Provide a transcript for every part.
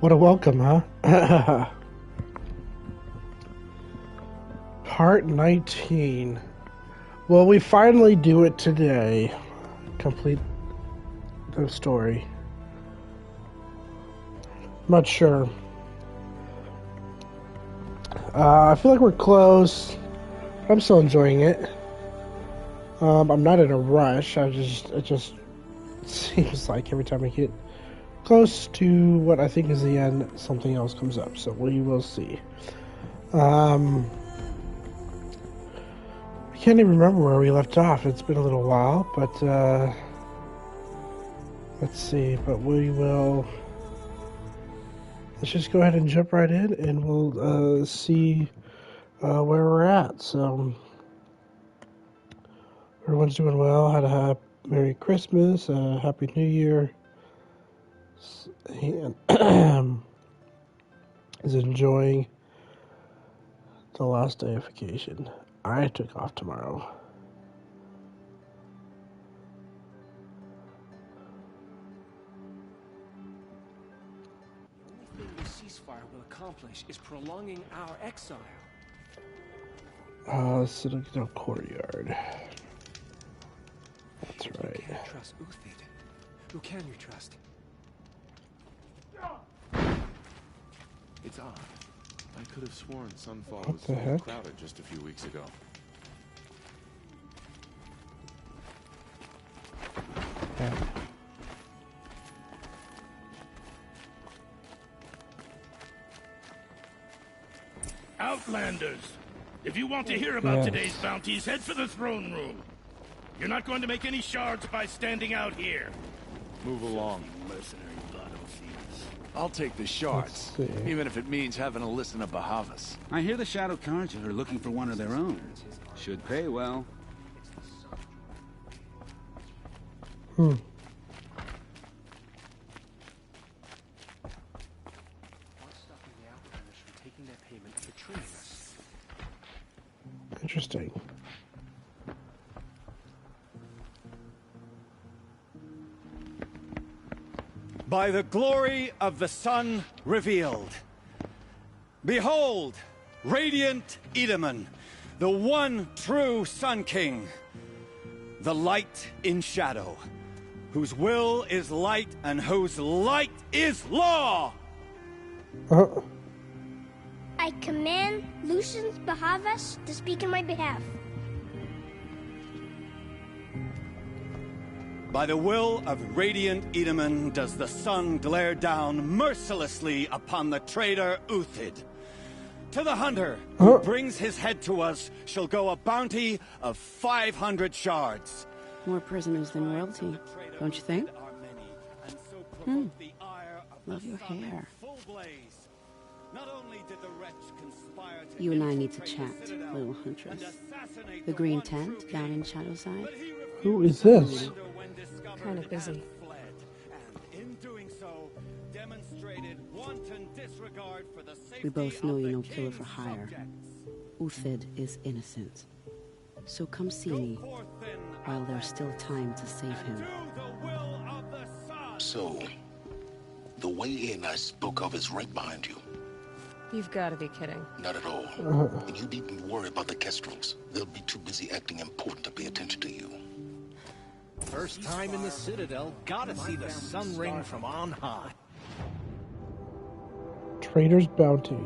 What a welcome, huh? Part 19. Well, we finally do it today. Complete the story. I'm not sure. I feel like we're close. I'm still enjoying it. I'm not in a rush. It just seems like every time I get close to what I think is the end, something else comes up. So we will see. I can't even remember where we left off. It's been a little while, but let's see. But we will. Let's just go ahead and jump right in, and we'll see where we're at. So everyone's doing well. Had a Merry Christmas, Happy New Year, and is enjoying the last day of vacation. I took off tomorrow. The only thing the ceasefire will accomplish is prolonging our exile. Citadel Courtyard. That's right. You can't trust Uthid. Who can you trust? It's odd. I could have sworn Sunfall What was the heck? crowded just a few weeks ago. Yeah. Outlanders! If you want to hear about Yes. today's bounties, head for the throne room. You're not going to make any shards by standing out here. Move along. Mercenary battlefields. I'll take the shards, Let's see. even if it means having to listen to Bahavas. I hear the Shadow Carja are looking for one of their own. Should pay well. What's stopping the Outlanders from taking their payment and betraying us? Interesting. By the glory of the sun revealed. Behold, radiant Edaman, the one true Sun King, the light in shadow, whose will is light and whose light is law! I command Lucius Bahavas to speak in my behalf. By the will of radiant Edaman does the sun glare down mercilessly upon the traitor Uthid. To the hunter who brings his head to us shall go a bounty of 500 shards. More prisoners than royalty, don't you think? Love your hair. You and I need to chat, little huntress. The green tent down in Shadowside? Who is this? Kind of busy. We both know you're no killer for hire. Uthid is innocent. So come see me while there's still time to save him. So, the way in I spoke of is right behind you. You've got to be kidding. Not at all. And you needn't worry about the Kestrels. They'll be too busy acting important to pay attention to you. First time in the Citadel, gotta see the sun ring from on high. Traitor's Bounty.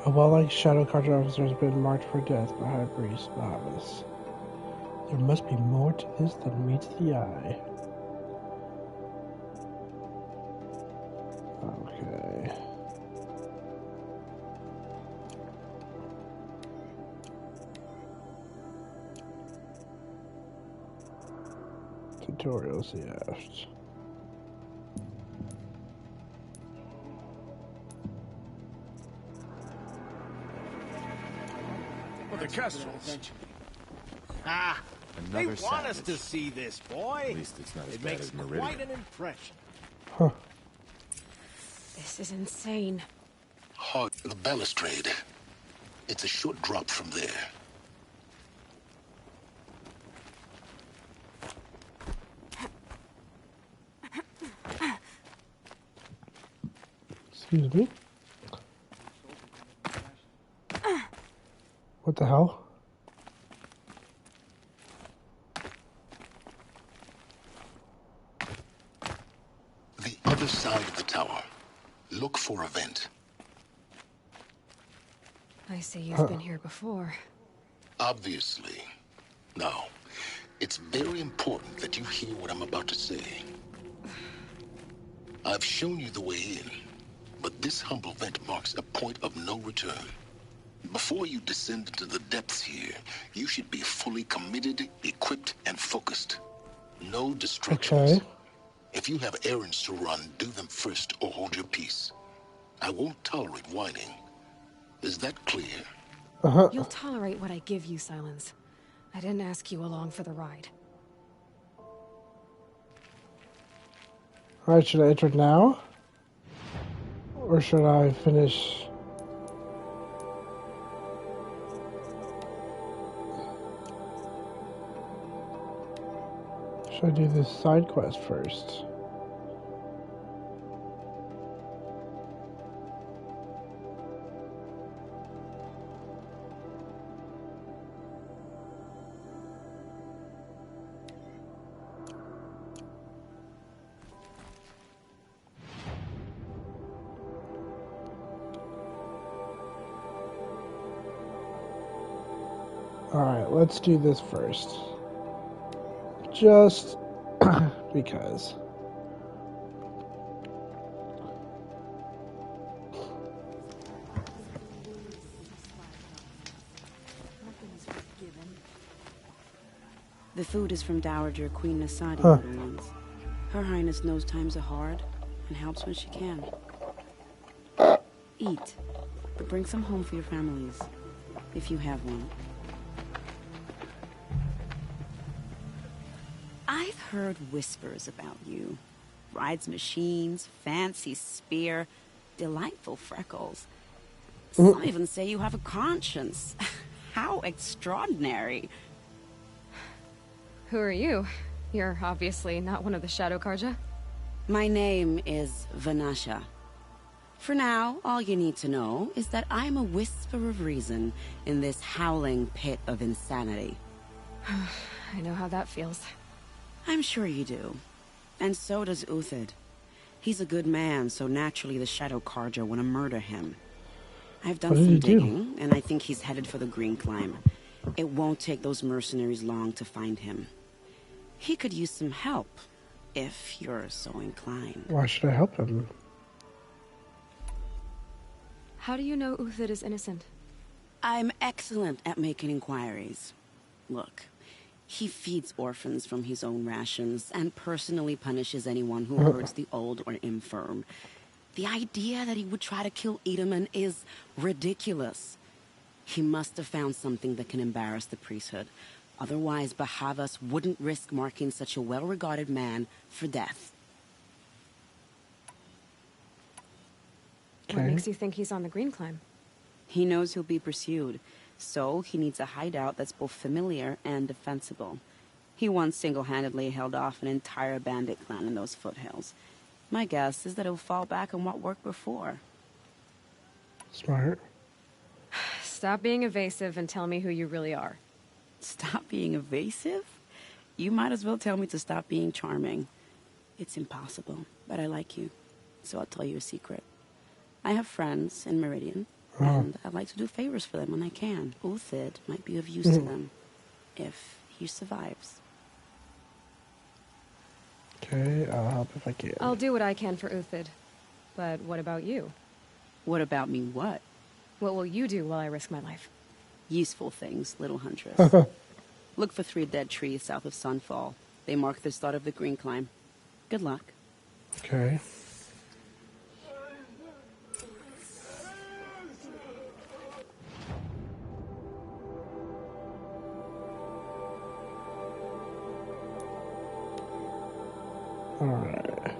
A well-liked Shadow Carja officer has been marked for death by High Priest Bahavas. There must be more to this than meets the eye. Okay. Tutorials, yes. Well, the Kestrels. Ah, they Another want us savage. to see this, boy. At least it's not as It bad makes as Meridian. quite an impression. This is insane. Hard the balustrade. It's a short drop from there. Excuse me. What the hell? The other side of the tower. Look for a vent. I see you've been here before. Obviously. Now, it's very important that you hear what I'm about to say. I've shown you the way in, but this humble vent marks a point of no return. Before you descend into the depths here, you should be fully committed, equipped, and focused. No distractions. Okay. If you have errands to run, do them first or hold your peace. I won't tolerate whining. Is that clear? You'll tolerate what I give you, Silence. I didn't ask you along for the ride. Alright, should I enter now? Or should I finish? Should I do this side quest first? Alright, let's do this first. Just because. The food is from Dowager Queen Nasadi, little ones. Her Highness knows times are hard and helps when she can. Eat, but bring some home for your families, if you have one. I've heard whispers about you. Rides machines, fancy spear, delightful freckles. Some even say you have a conscience. How extraordinary. Who are you? You're obviously not one of the Shadow Carja. My name is Vanasha. For now, all you need to know is that I'm a whisper of reason in this howling pit of insanity. I know how that feels. I'm sure you do. And so does Uthid. He's a good man, so naturally the Shadow Carja want to murder him. I've done some digging, and I think he's headed for the Green Climb. It won't take those mercenaries long to find him. He could use some help, if you're so inclined. Why should I help him? How do you know Uthid is innocent? I'm excellent at making inquiries. Look, he feeds orphans from his own rations and personally punishes anyone who hurts the old or infirm. The idea that he would try to kill Edaman is ridiculous. He must have found something that can embarrass the priesthood. Otherwise, Bahavas wouldn't risk marking such a well-regarded man for death. What makes you think he's on the Green Climb? He knows he'll be pursued, so he needs a hideout that's both familiar and defensible. He once single-handedly held off an entire bandit clan in those foothills. My guess is that he'll fall back on what worked before. Smart. Stop being evasive and tell me who you really are. Stop being evasive? You might as well tell me to stop being charming. It's impossible, but I like you, so I'll tell you a secret. I have friends in Meridian, and I like to do favors for them when I can. Uthid might be of use to them, if he survives. Okay, I'll help if I can. I'll do what I can for Uthid. But what about you? What about me what? What will you do while I risk my life? Useful things, little huntress. Look for 3 dead trees south of Sunfall. They mark the start of the Green Climb. Good luck. Okay. Alright.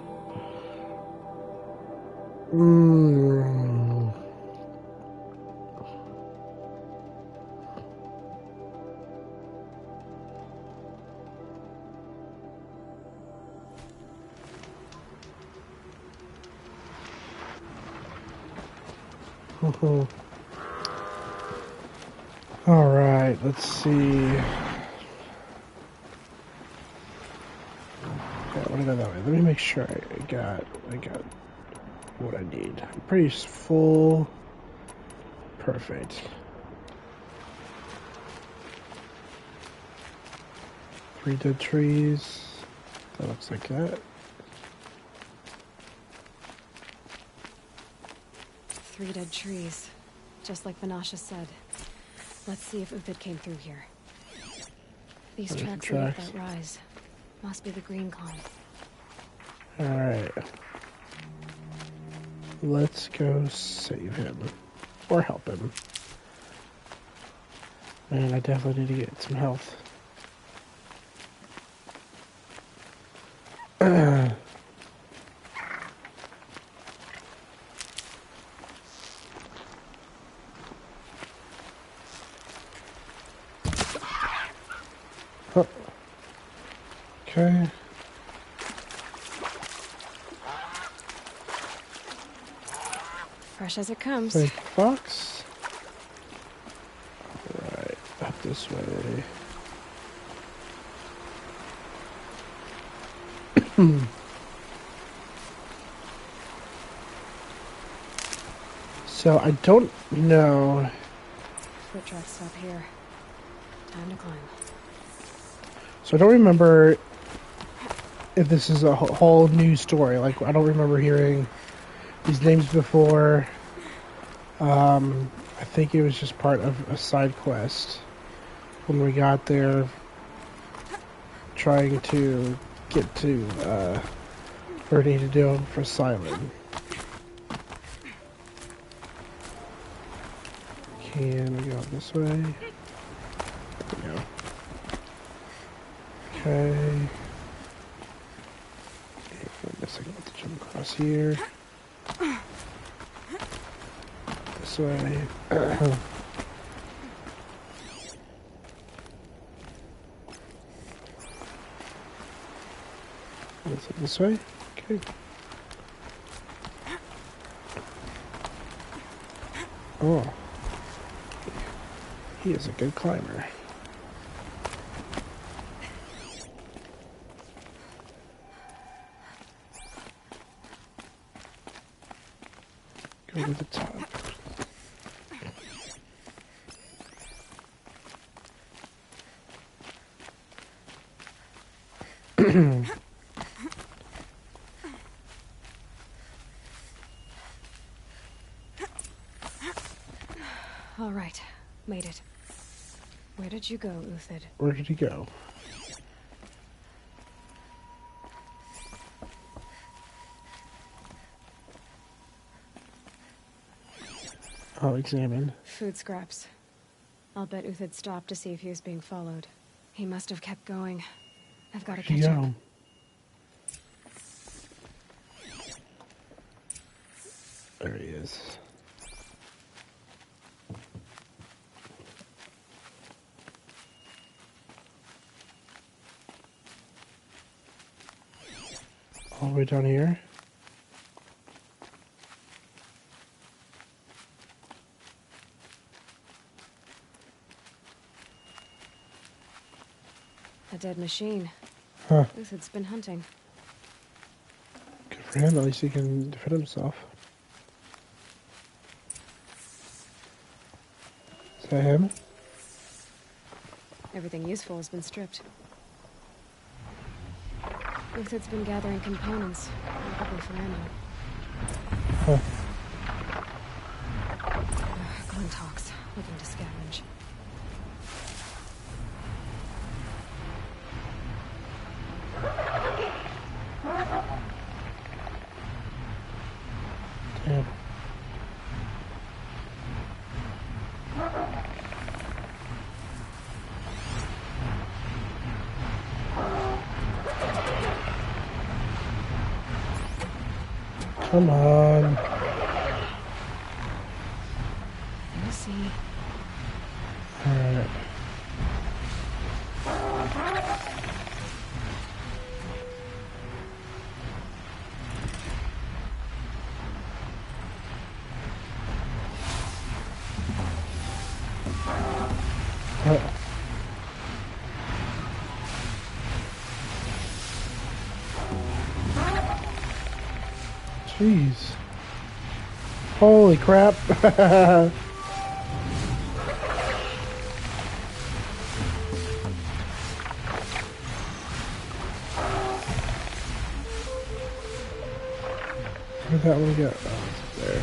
All right, let's see. Yeah, I want to go that way. Let me make sure I got what I need. I'm pretty full. Perfect. 3 dead trees. That looks like that. 3 dead trees, just like Vanasha said. Let's see if Uthid came through here. These tracks lead up that rise. Must be the Green Clan. Alright. Let's go save him. Or help him. Man, I definitely need to get some health. Oh. Okay. Fresh as it comes. Big box. Alright, up this way. So I don't know. Foot tracks stop here. Time to climb. So I don't remember if this is a whole new story. Like, I don't remember hearing these names before. I think it was just part of a side quest when we got there, trying to get to where we need to do for Silent. Can we go this way? No. Okay. I guess I got to jump across here. This way. Is it this way? Okay. Oh. He is a good climber. Go to the top. All right, made it. Where did you go, Uthid? Where did he go? I'll examine. Food scraps. I'll bet Uthid stopped to see if he was being followed. He must have kept going. I've got to catch up. There he is. All the way down here. A dead machine. Huh. Uthid's been hunting. Good for him, at least he can defend himself. Is that him? Everything useful has been stripped. Uthid's been gathering components, probably for ammo. Huh. Glintox, looking to scavenge. Damn. Come on. We'll see. Alright. Jeez. Holy crap. Where'd that one go? Oh, it's there.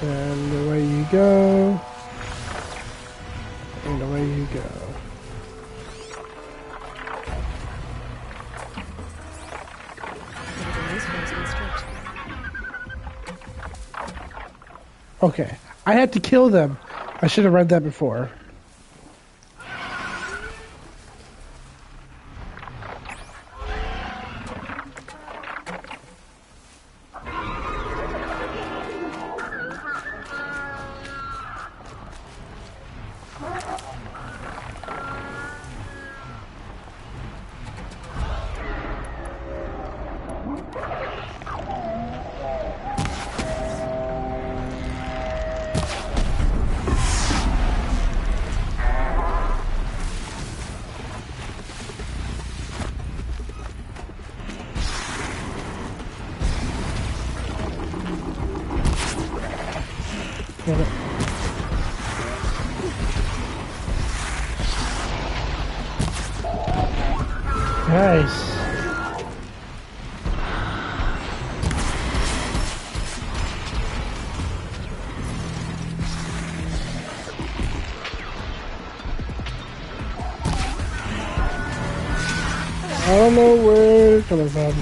And away you go. And away you go. Okay, I had to kill them. I should have read that before. Nice. I don't know where it's coming from.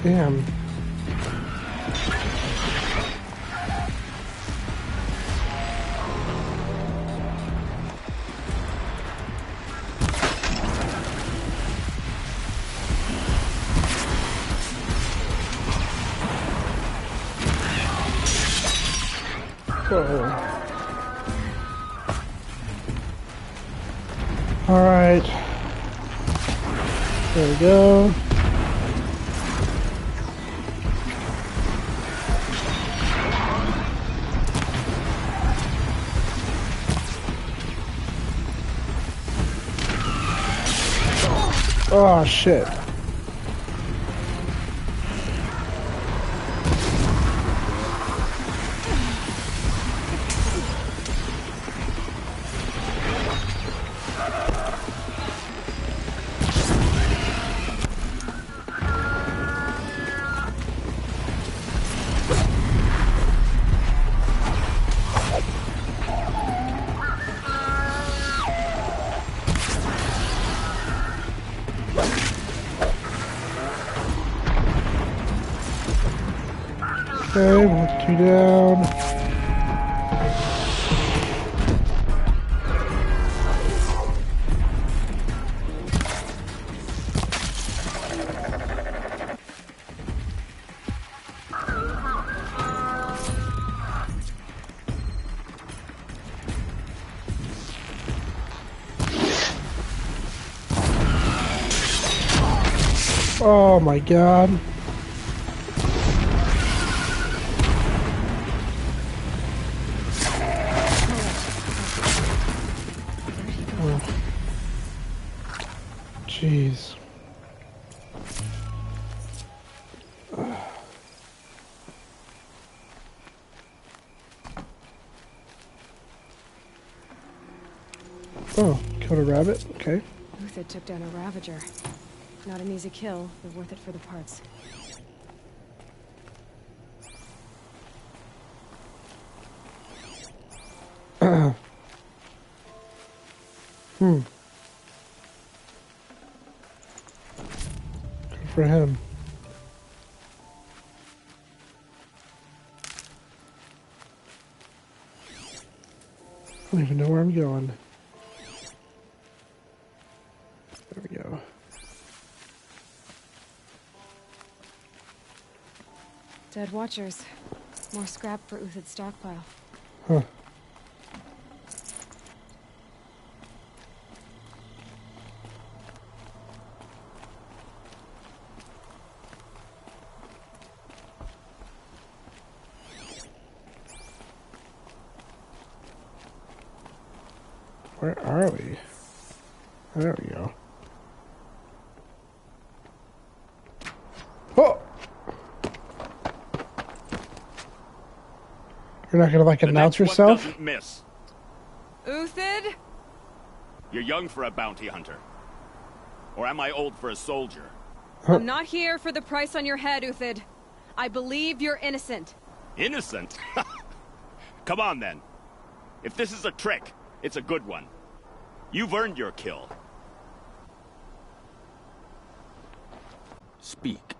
Damn. Alright. There we go. Oh shit. Okay, 1, 2 down. Oh my god. Jeez. Oh, killed a rabbit? Okay. Uthid took down a Ravager. Not an easy kill, but worth it for the parts. Good for him. I don't even know where I'm going. There we go. Dead Watchers. More scrap for Uthid's stockpile. Huh. Where are we? There we go. Oh! You're not gonna, like, announce yourself? Doesn't miss. Uthid? You're young for a bounty hunter. Or am I old for a soldier? I'm not here for the price on your head, Uthid. I believe you're innocent. Innocent? Come on, then. If this is a trick, it's a good one. You've earned your kill. Speak.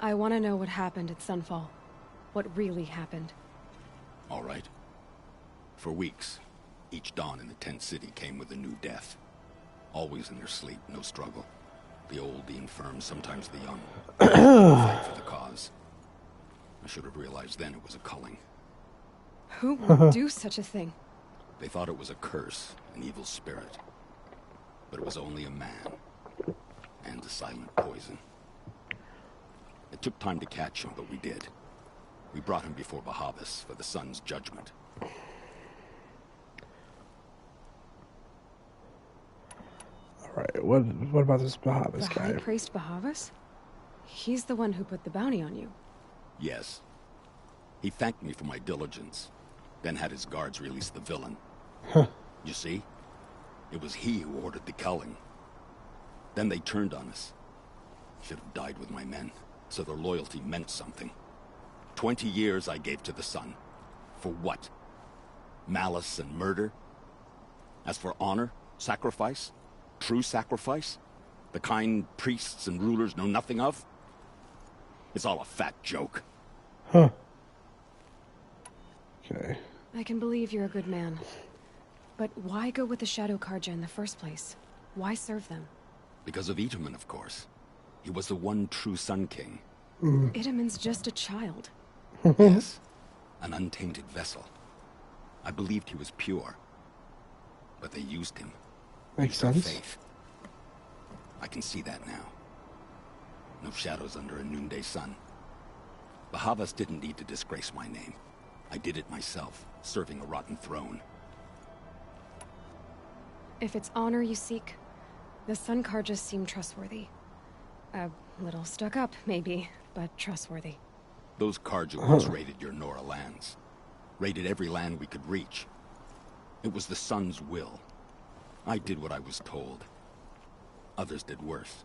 I want to know what happened at Sunfall. What really happened. All right. For weeks, each dawn in the tent city came with a new death. Always in their sleep, no struggle. The old, the infirm, sometimes the young. Fight for the cause. I should have realized then it was a culling. Who would do such a thing? They thought it was a curse, an evil spirit. But it was only a man. And a silent poison. It took time to catch him, but we did. We brought him before Bahavas for the sun's judgment. Alright, what about this Bahavas The guy? High Priest Bahavas? He's the one who put the bounty on you. Yes. He thanked me for my diligence, then had his guards release the villain. Huh. You see? It was he who ordered the culling. Then they turned on us. Should have died with my men, so their loyalty meant something. 20 years I gave to the sun. For what? Malice and murder? As for honor, sacrifice, true sacrifice, the kind priests and rulers know nothing of? It's all a fat joke. Huh. Okay. I can believe you're a good man. But why go with the Shadow Karja in the first place? Why serve them? Because of Itamen, of course. He was the one true Sun King. Itamen's just a child. Yes. An untainted vessel. I believed he was pure. But they used him. Makes Used our sense. faith. I can see that now. No shadows under a noonday sun. Bahavas didn't need to disgrace my name. I did it myself, serving a rotten throne. If it's honor you seek, the Sun Karjas seem trustworthy. A little stuck up, maybe, but trustworthy. Those Karjas raided your Nora lands. Raided every land we could reach. It was the Sun's will. I did what I was told. Others did worse.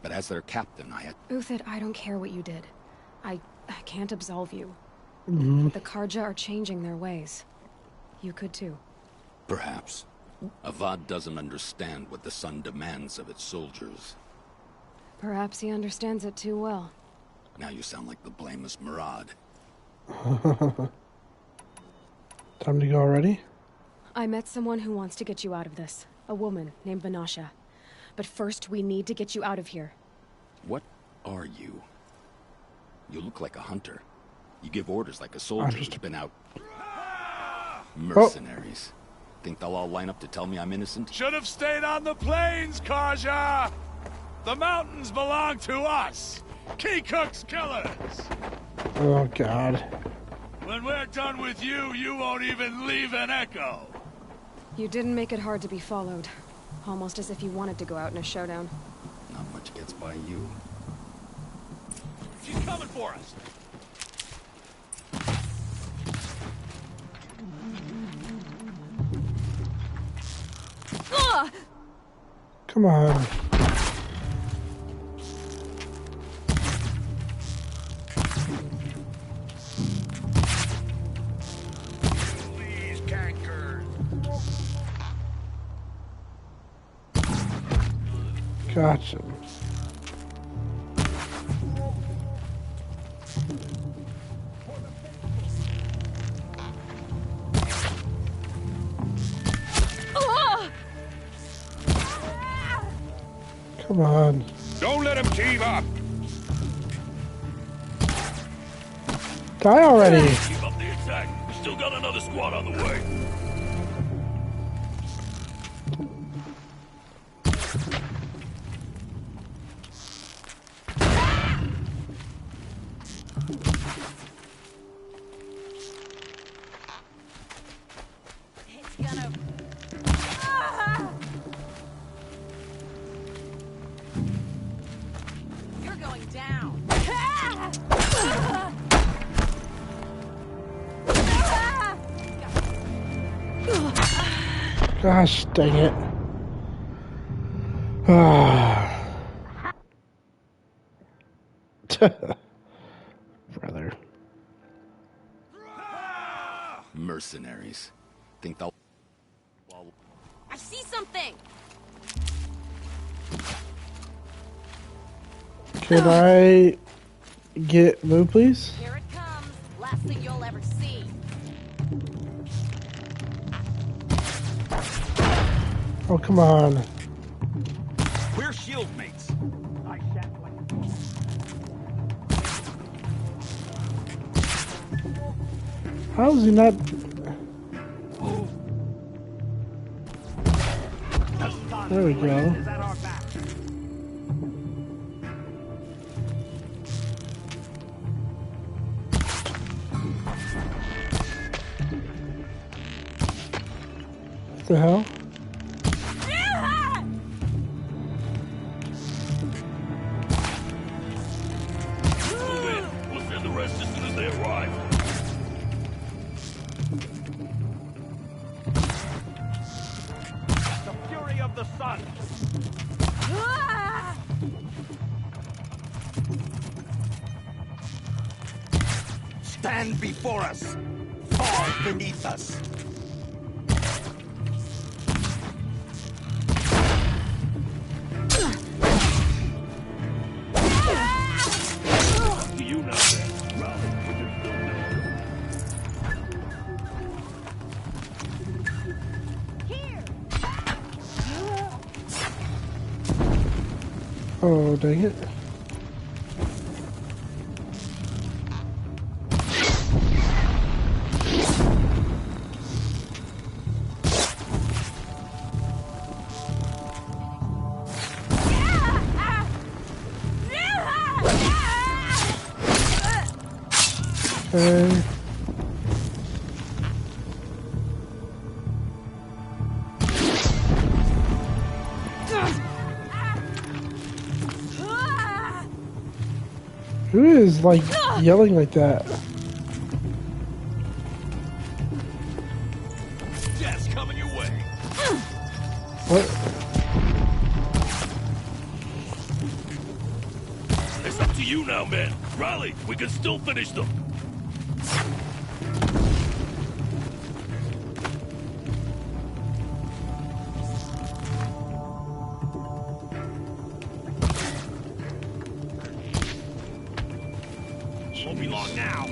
But as their captain, I had... Uthid, I don't care what you did. I can't absolve you. Mm-hmm. The Karja are changing their ways. You could too. Perhaps. Avad doesn't understand what the Sun demands of its soldiers. Perhaps he understands it too well. Now you sound like the blameless Murad. Time to go already? I met someone who wants to get you out of this. A woman named Vanasha. But first, we need to get you out of here. What are you? You look like a hunter. You give orders like a soldier who's been out... Mercenaries. Think they'll all line up to tell me I'm innocent? Should have stayed on the plains, Karja! The mountains belong to us! Keecook's killers! Oh, God. When we're done with you, you won't even leave an echo! You didn't make it hard to be followed. Almost as if you wanted to go out in a showdown. Not much gets by you. She's coming for us! Come on. These cankers! Gotcha. Come on. Don't let him keep up. Die already. Keep up the attack. We still got another squad on the way. Gosh dang it. Ah. Brother. Mercenaries. Think they'll... I see something! Can I get Moo, please? Here it comes. Last thing you'll ever see. Oh, come on. We're shield mates. How is he not... There we go. What the hell? We'll send the rest as soon as they arrive. The fury of the sun. Stand before us. Fall beneath us. Do you know that? Raleigh, we can still Oh, dang it. Okay. Who is like yelling like that? Death's coming your way. What? It's up to you now, man. Raleigh, we can still finish them. Won't be long now.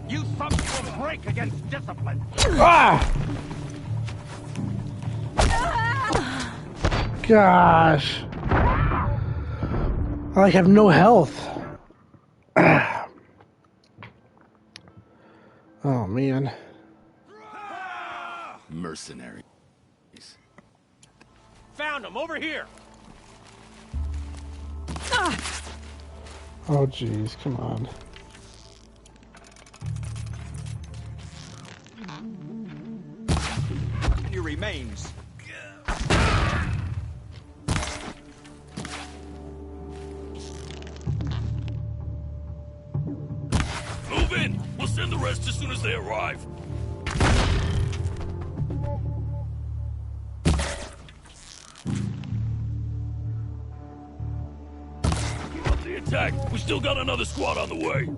You thugs will break against discipline. Ah! Gosh. I like have no health. Oh man. Mercenaries. Found him over here. Oh jeez, come on. Your remains. Move in. We'll send the rest as soon as they arrive. Keep up the attack. We still got another squad on the way.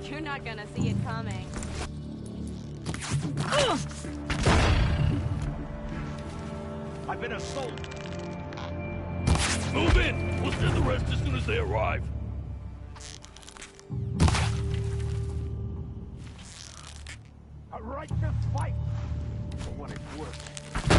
You're not gonna see it coming. I've been assaulted. Move in. We'll send the rest as soon as they arrive. A righteous fight. For what it's worth.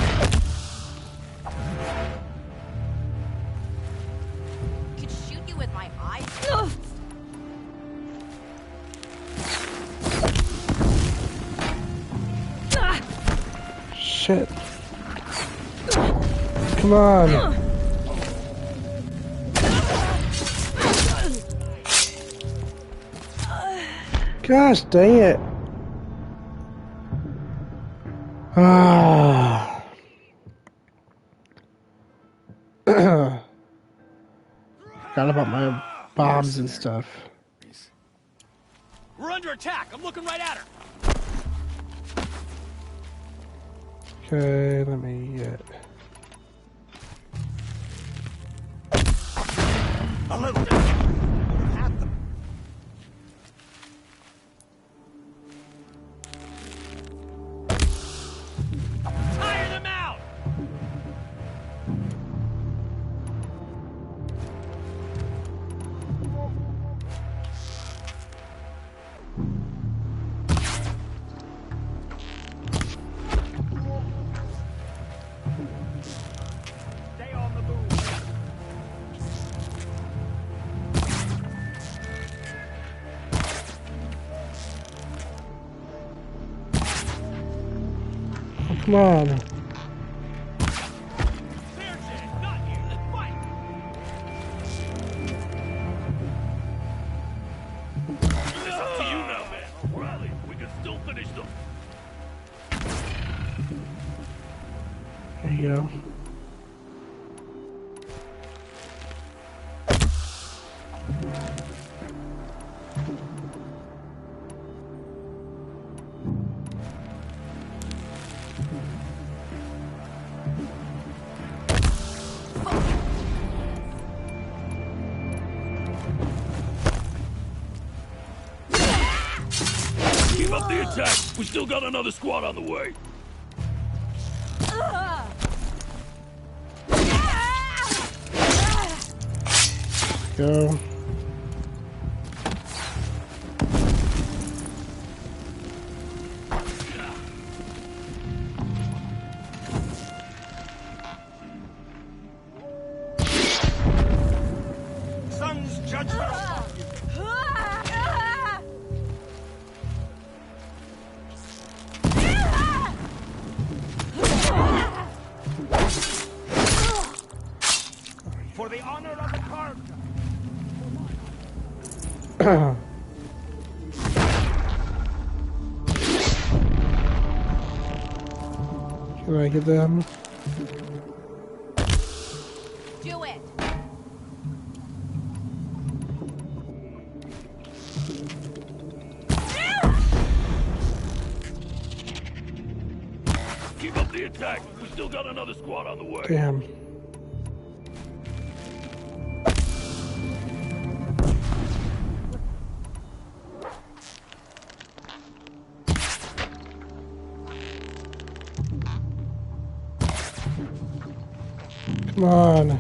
shit. Come on. Gosh dang it. Ah. Forgot about my bombs and stuff. We're under attack. I'm looking right at her. Okay, let me get... A little bit. Have them. Tire them out. Stay on the move. Oh, come on. Not you. Let's fight. It's up to you now, man. Rally. We can still finish them. There you go. Keep up the attack. We still got another squad on the way. Go. Sun's judgment upon you. For the honor of the carved. Can I get them? Do it. Keep up the attack. We still got another squad on the way. Damn. Come on.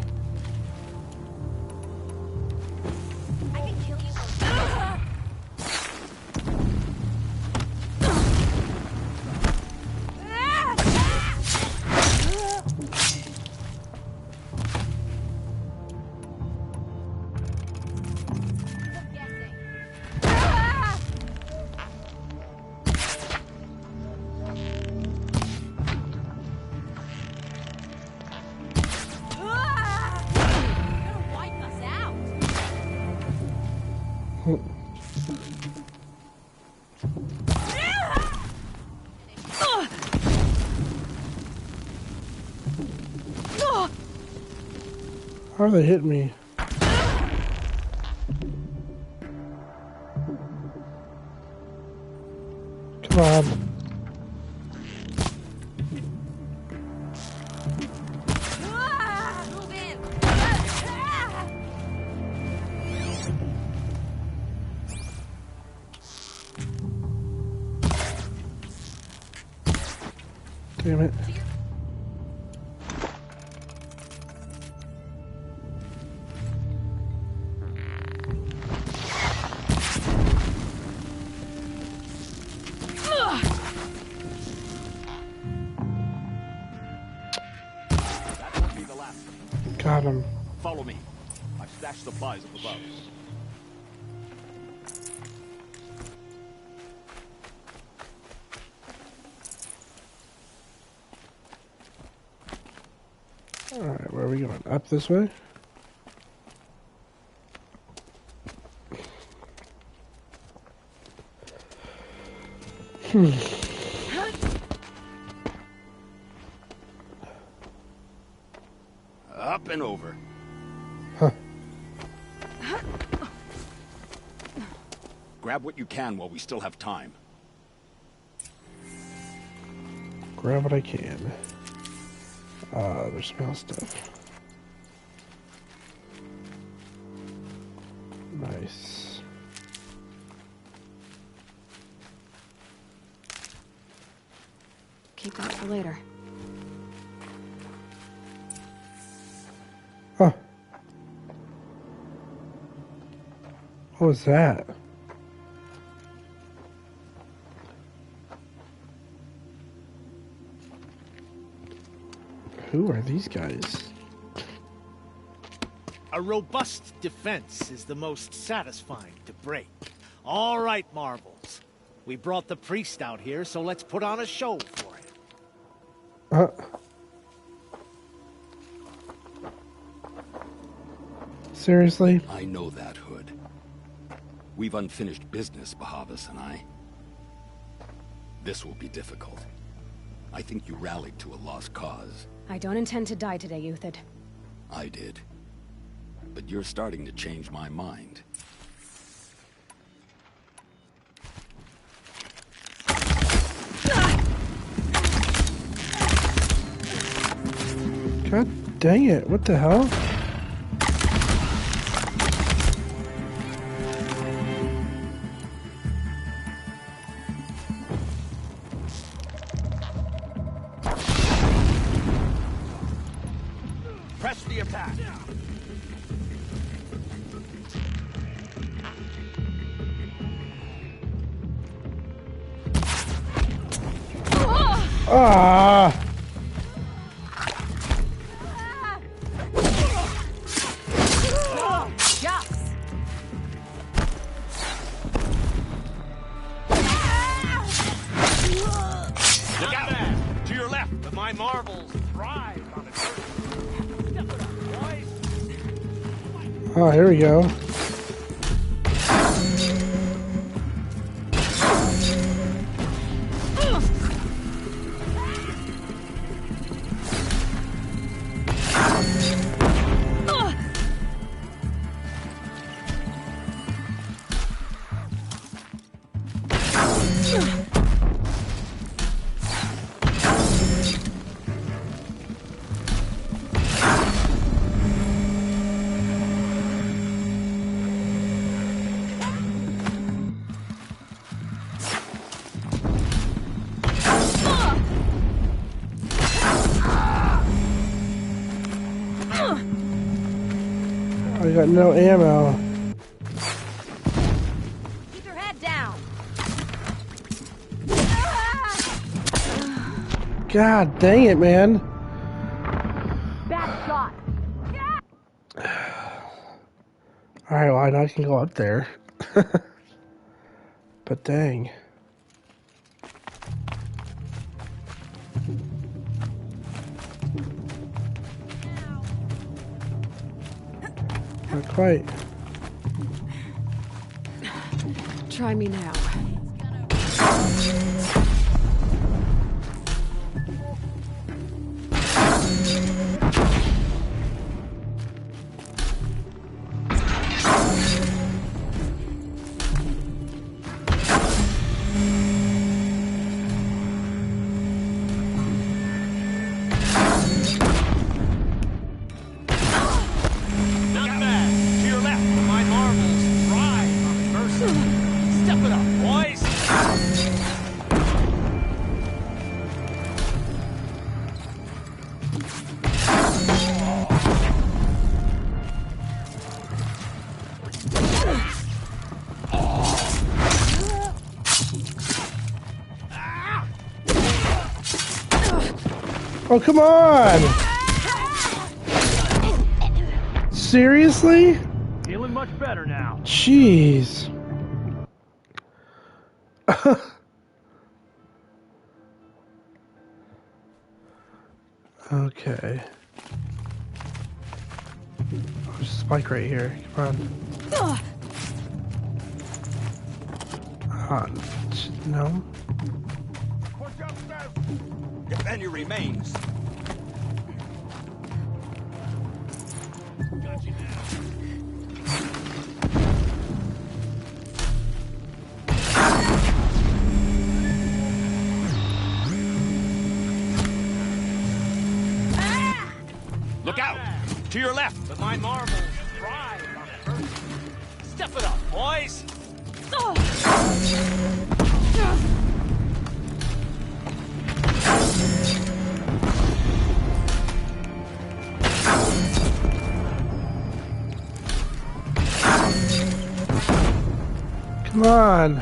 How are they hitting me? Come on. Move in. Damn it. Got him. Follow me. I've stashed supplies up above. Alright, where are we going? Up this way? Up and over. Huh. Grab what you can while we still have time. Grab what I can. There's some else stuff. Nice. Keep that for later. Huh. What was that? Who are these guys? A robust defense is the most satisfying to break. All right, Marvels. We brought the priest out here, so let's put on a show for him. Seriously? I know that, Hood. We've unfinished business, Bahavas and I. This will be difficult. I think you rallied to a lost cause. I don't intend to die today, Uthid. I did. But you're starting to change my mind. God dang it, what the hell? Press the attack. Ah! Look out! To your left, but my marvels thrive on adversity. Step it up, boys. Oh, here we go. I got no ammo. Keep your head down. God dang it, man. Bad shot. Alright, well, I know I can go up there. But dang. Not quite. Try me now. Not bad. To your left, my marvels thrive on adversity. Step it up, boys. Oh, come on! Seriously? Feeling much better now. Jeez. Okay. There's a spike right here. Come on. No. Defend your remains. Look out! To your left! But my marbles thrive on adversity. Step it up, boys! Come on.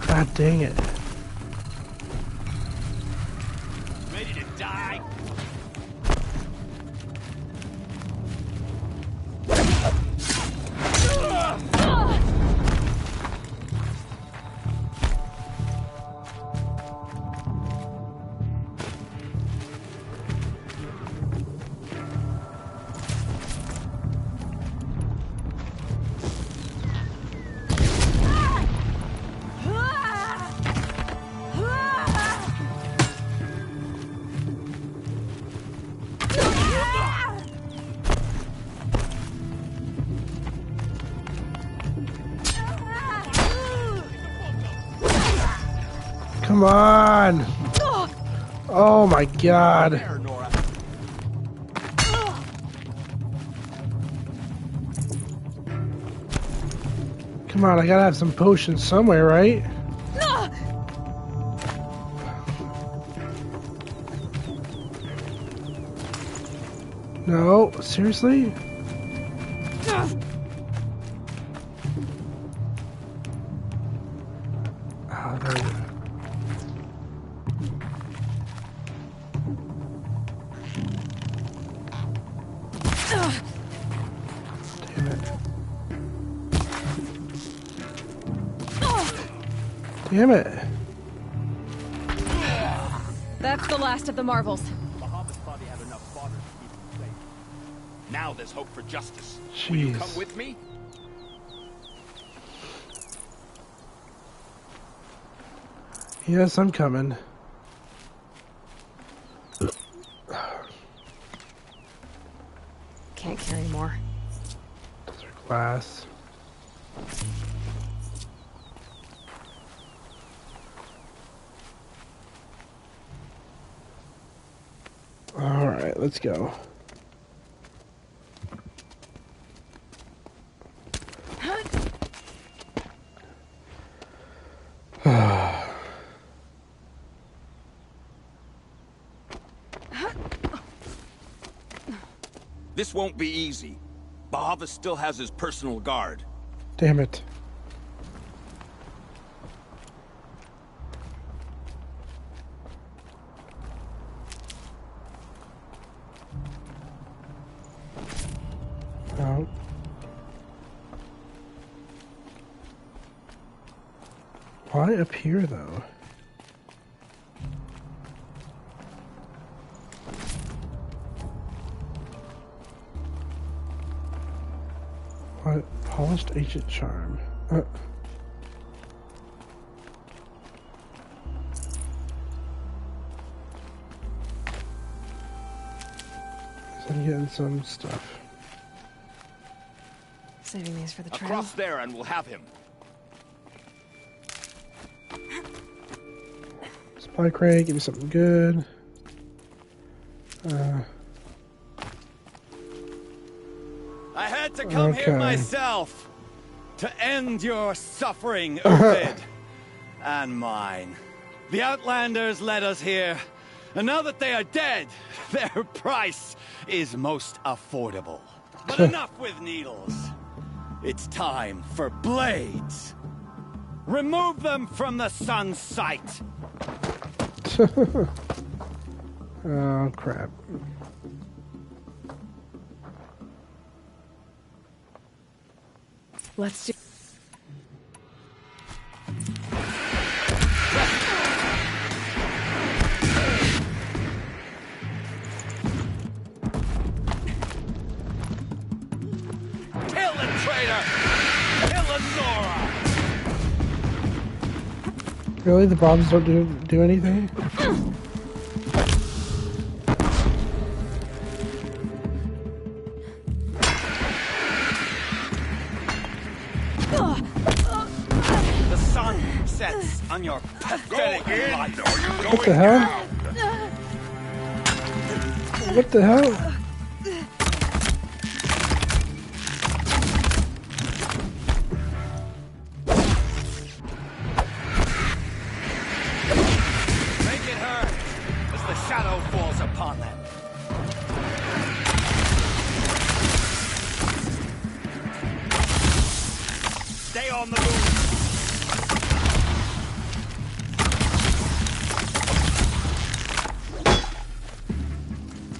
God dang it. Ready to die? Come on! Oh my god. Come on, I gotta have some potions somewhere, right? No, seriously? Oh, there we go. Damn it. Damn it. That's the last of the marvels. Bahavas thought he had enough fodder to keep him safe. Now there's hope for justice. Jeez. Will you come with me? Yes, I'm coming. Can't carry more. Those are glass. Alright, let's go. This won't be easy. Bahavas still has his personal guard. Damn it. Oh. Why up here, though? What? Polished ancient charm. I'm getting some stuff. Saving these for the trail. Across there and we'll have him. Supply crate, give me something good. I had to come here Okay. myself to end your suffering, Uthid, and mine. The Outlanders led us here, and now that they are dead, their price is most affordable. But enough with needles. It's time for blades. Remove them from the sun's sight. Oh, crap. Let's do... Kill the traitor! Kill Nora! Really? The bombs don't do anything? The sun sets on your pathetic life. What the hell? What the hell? Make it hurt as the shadow falls upon them. Stay on the move.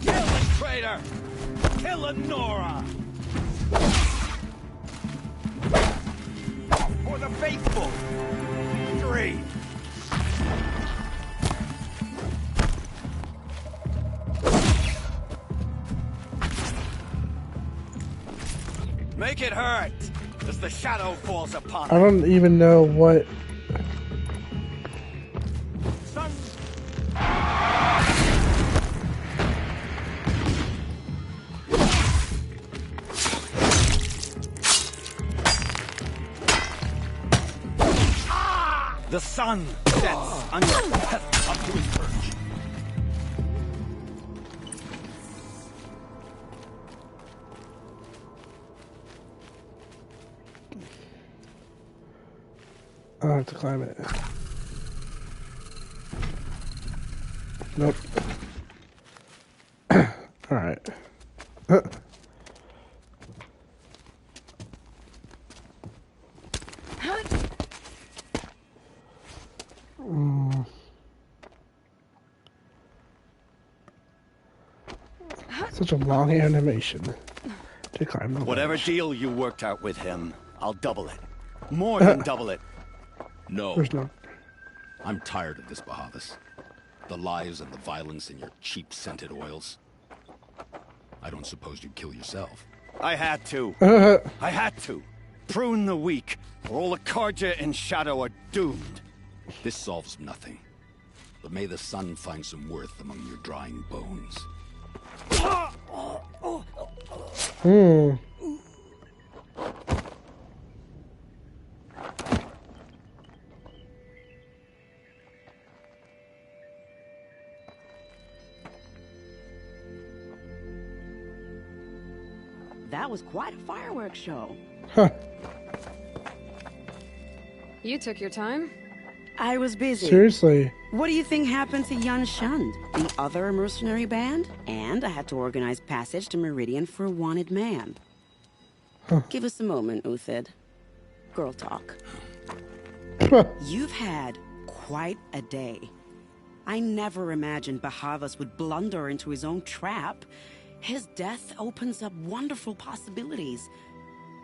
Kill the traitor! Kill Nora! For the faithful! 3. Make it hurt as the shadow falls upon I don't even know what... The sun sets on your path up to his perch. I'll have to climb it. Nope. Alright. Such a long animation to climb the Whatever ledge. deal you worked out with him, I'll double it. More than double it. No. There's no... I'm tired of this, Bahavas. The lies and the violence in your cheap scented oils. I don't suppose you'd kill yourself. I had to. I had to. Prune the weak, or all the Carja in Shadow are doomed. This solves nothing. But may the sun find some worth among your drying bones. That was quite a fireworks show. Huh. You took your time? I was busy. Seriously. What do you think happened to Yan Shund, the other mercenary band? And I had to organize passage to Meridian for a wanted man. Huh. Give us a moment, Uthid. Girl talk. You've had quite a day. I never imagined Bahavas would blunder into his own trap. His death opens up wonderful possibilities.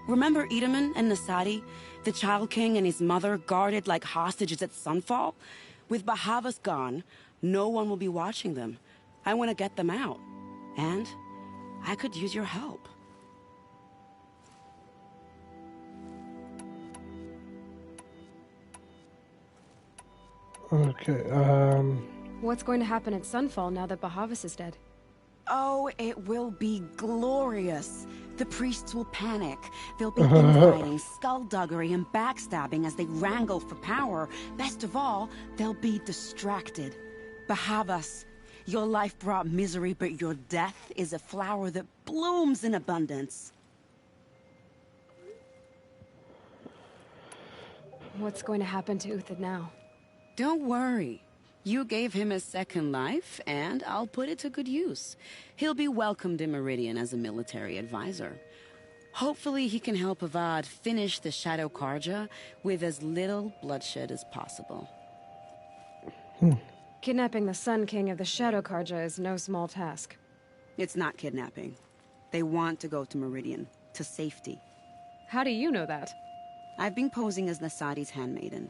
Remember Itaman and Nasadi, the Child King and his mother guarded like hostages at Sunfall? With Bahavas gone, no one will be watching them. I want to get them out. And I could use your help. Okay, What's going to happen at Sunfall now that Bahavas is dead? Oh, it will be glorious. The priests will panic. They'll be infighting, skullduggery, and backstabbing as they wrangle for power. Best of all, they'll be distracted. Bahavas, your life brought misery, but your death is a flower that blooms in abundance. What's going to happen to Uthid now? Don't worry. You gave him a second life, and I'll put it to good use. He'll be welcomed in Meridian as a military advisor. Hopefully he can help Avad finish the Shadow Karja with as little bloodshed as possible. Kidnapping the Sun King of the Shadow Karja is no small task. It's not kidnapping. They want to go to Meridian, to safety. How do you know that? I've been posing as Nasadi's handmaiden.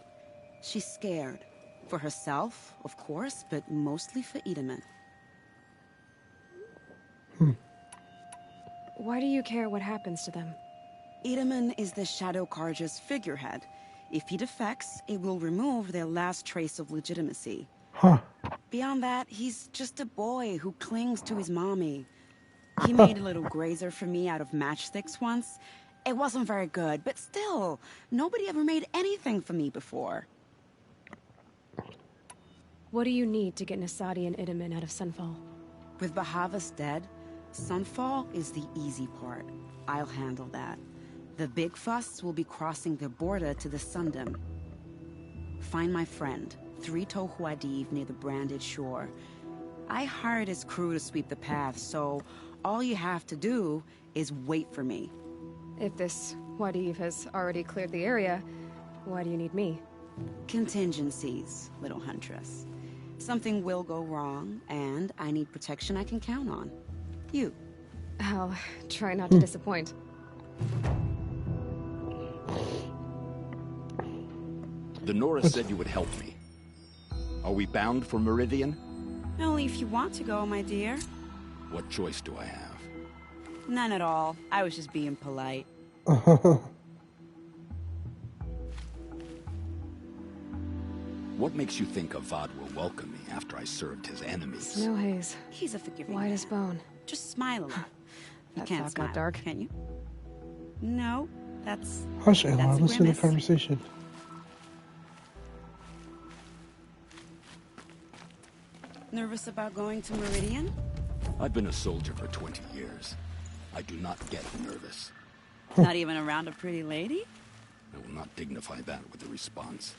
She's scared. For herself, of course, but mostly for Itamen. Why do you care what happens to them? Itamen is the Shadow Karja's figurehead. If he defects, it will remove their last trace of legitimacy. Beyond that, he's just a boy who clings to his mommy. He made a little grazer for me out of matchsticks once. It wasn't very good, but still, nobody ever made anything for me before. What do you need to get Nasadi and Itamen out of Sunfall? With Bahavas dead, Sunfall is the easy part. I'll handle that. The big fuss will be crossing the border to the Sundom. Find my friend, 3 Tohuadiv near the Branded Shore. I hired his crew to sweep the path, so all you have to do is wait for me. If this Wadiv has already cleared the area, why do you need me? Contingencies, little huntress. Something will go wrong, and I need protection I can count on. You. I'll try not to disappoint. The Nora said you would help me. Are we bound for Meridian? Only if you want to go, my dear. What choice do I have? None at all. I was just being polite. What makes you think Avad will welcome me after I served his enemies? Snow haze. He's a forgiving White man. as bone. Just smile a lot. You That can't thought smile, got dark. can you? No, that's... Hush, Ayla. that's a Listen to the grimace. conversation. Nervous about going to Meridian? I've been a soldier for 20 years. I do not get nervous. Not even around a pretty lady? I will not dignify that with a response.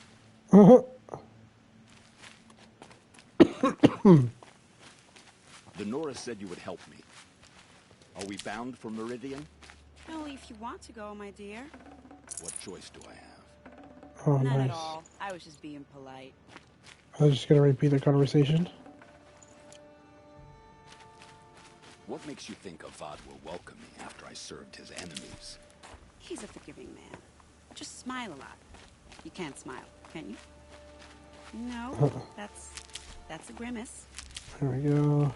The Nora said you would help me. Are we bound for Meridian? Only if you want to go, my dear. What choice do I have? Oh, None nice. at all. I was just being polite. I was just gonna repeat the conversation. What makes you think Avad will welcome me after I served his enemies? He's a forgiving man. Just smile a lot. You can't smile, can you? No, that's a grimace. There we go.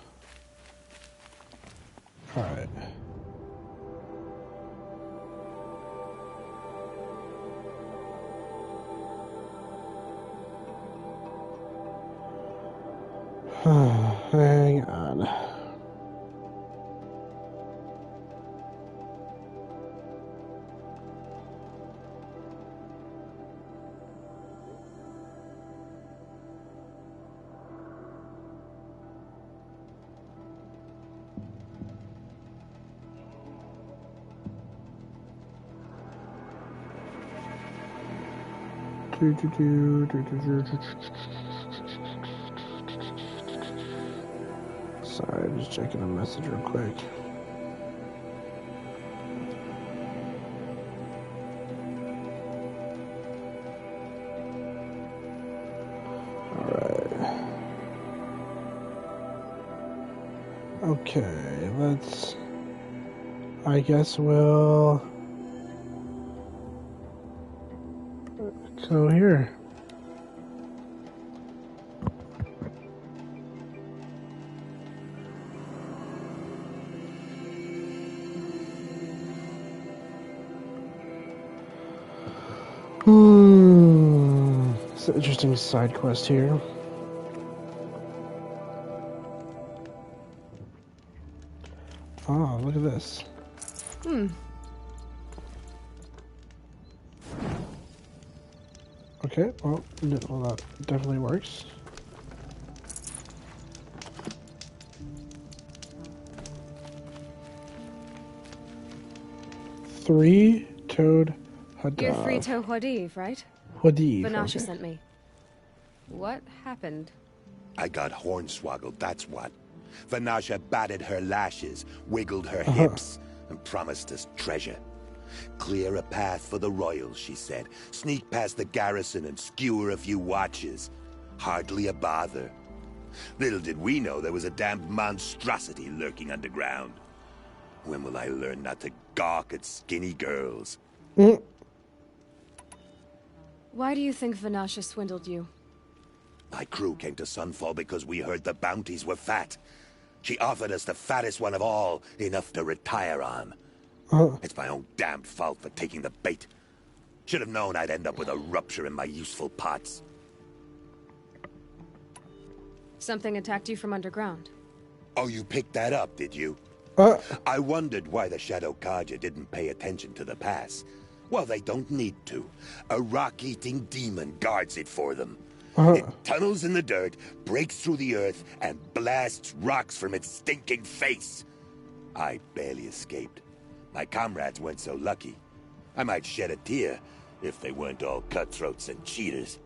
Alright. Hang on. Sorry, I'm just checking a message real quick. Alright. Okay, let's... I guess we'll... go here. It's an interesting side quest here. Oh, look at this. Okay, well, that definitely works. Three-toed Hadav. You're 3 Tohuadiv, right? Wadiv. Vanasha Okay. sent me. What happened? I got hornswoggled, that's what. Vanasha batted her lashes, wiggled her hips, and promised us treasure. Clear a path for the royals, she said. Sneak past the garrison and skewer a few watches. Hardly a bother. Little did we know there was a damned monstrosity lurking underground. When will I learn not to gawk at skinny girls? Why do you think Vanasha swindled you? My crew came to Sunfall because we heard the bounties were fat. She offered us the fattest one of all, enough to retire on. It's my own damned fault for taking the bait. Should have known I'd end up with a rupture in my useful parts. Something attacked you from underground. Oh, you picked that up, did you? I wondered why the Shadow Carja didn't pay attention to the pass. Well, they don't need to. A rock-eating demon guards it for them. It tunnels in the dirt, breaks through the earth, and blasts rocks from its stinking face. I barely escaped. My comrades weren't so lucky. I might shed a tear if they weren't all cutthroats and cheaters.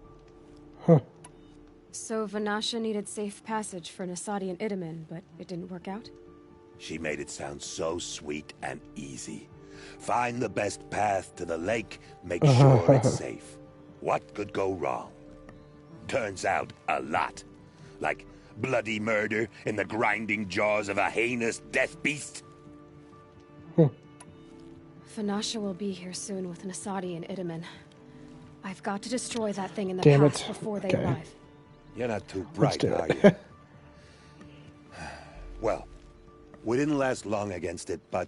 So Vanasha needed safe passage for Nasadi and Itamen, but it didn't work out? She made it sound so sweet and easy. Find the best path to the lake, make sure it's safe. What could go wrong? Turns out, a lot. Like bloody murder in the grinding jaws of a heinous death beast. Vanasha will be here soon with Nasadi and Itamen. I've got to destroy that thing in the Damn pass it. before they Okay. arrive. You're not too Let's bright, do are it. you? Well, we didn't last long against it, but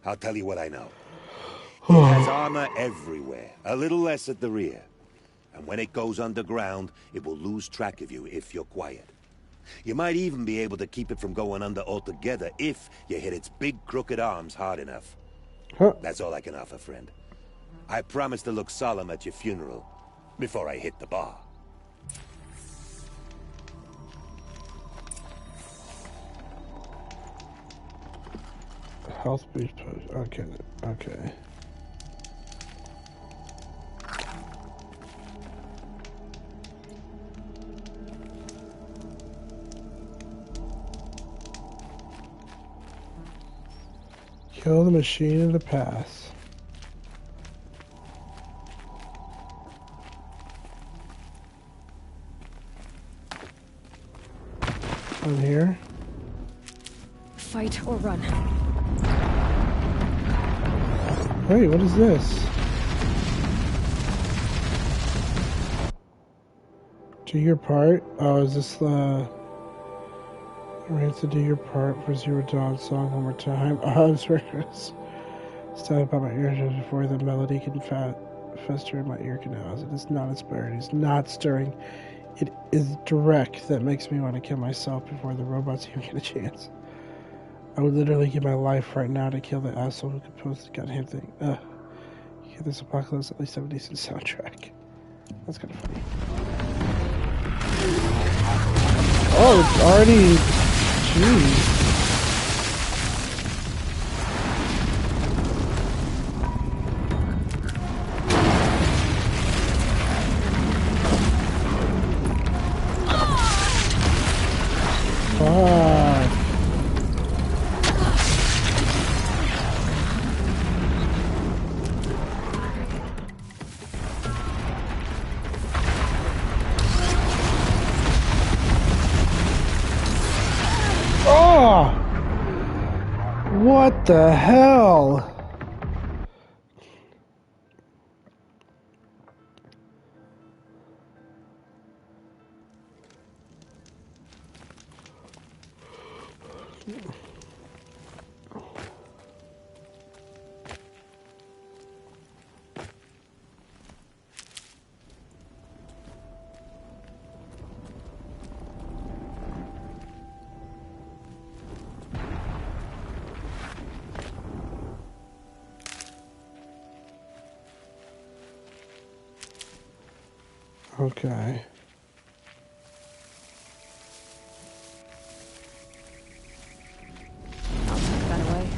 I'll tell you what I know. It has armor everywhere, a little less at the rear. And when it goes underground, it will lose track of you if you're quiet. You might even be able to keep it from going under altogether if you hit its big crooked arms hard enough. That's all I can offer, friend. I promise to look solemn at your funeral before I hit the bar. Health boost post. Okay, okay. Kill the machine in the pass. On here. Fight or run. Wait, what is this? Do your part? Oh, is this the... We have to do your part for Zero Dawn song one more time. Oh, I'm sorry. Stand by my ears before the melody can fester in my ear canals. It is not inspired. It is not stirring. It is direct that makes me want to kill myself before the robots even get a chance. I would literally give my life right now to kill the asshole who composed the goddamn thing. Ugh. You hear this Apocalypse, at least have a decent soundtrack. That's kind of funny. Oh, it's already... Jeez. Fuck. Oh! What the hell? Okay. I'll take that away.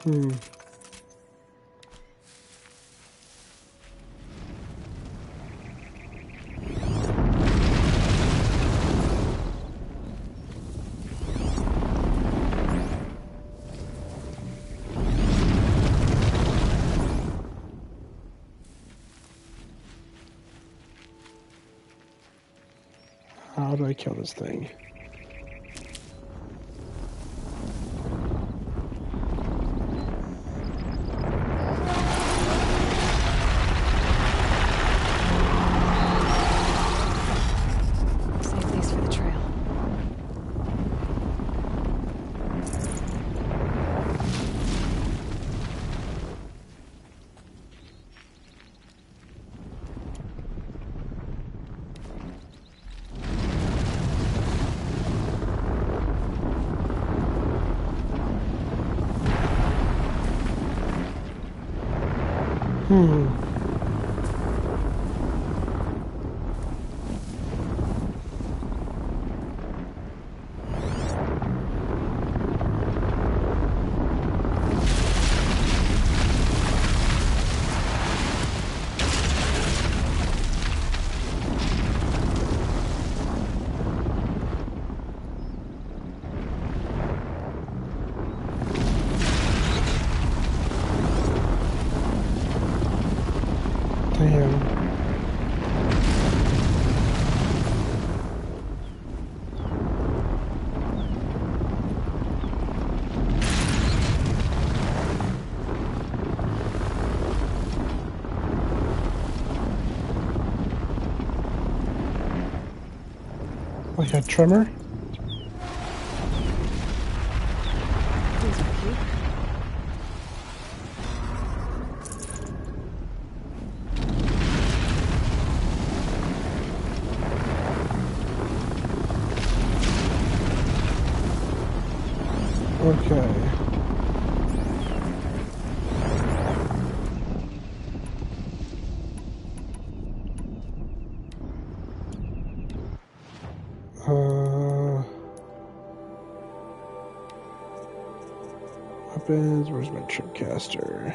How do I kill this thing? Save these for the trail. Like a trimmer? Okay. Weapons, where's my tripcaster?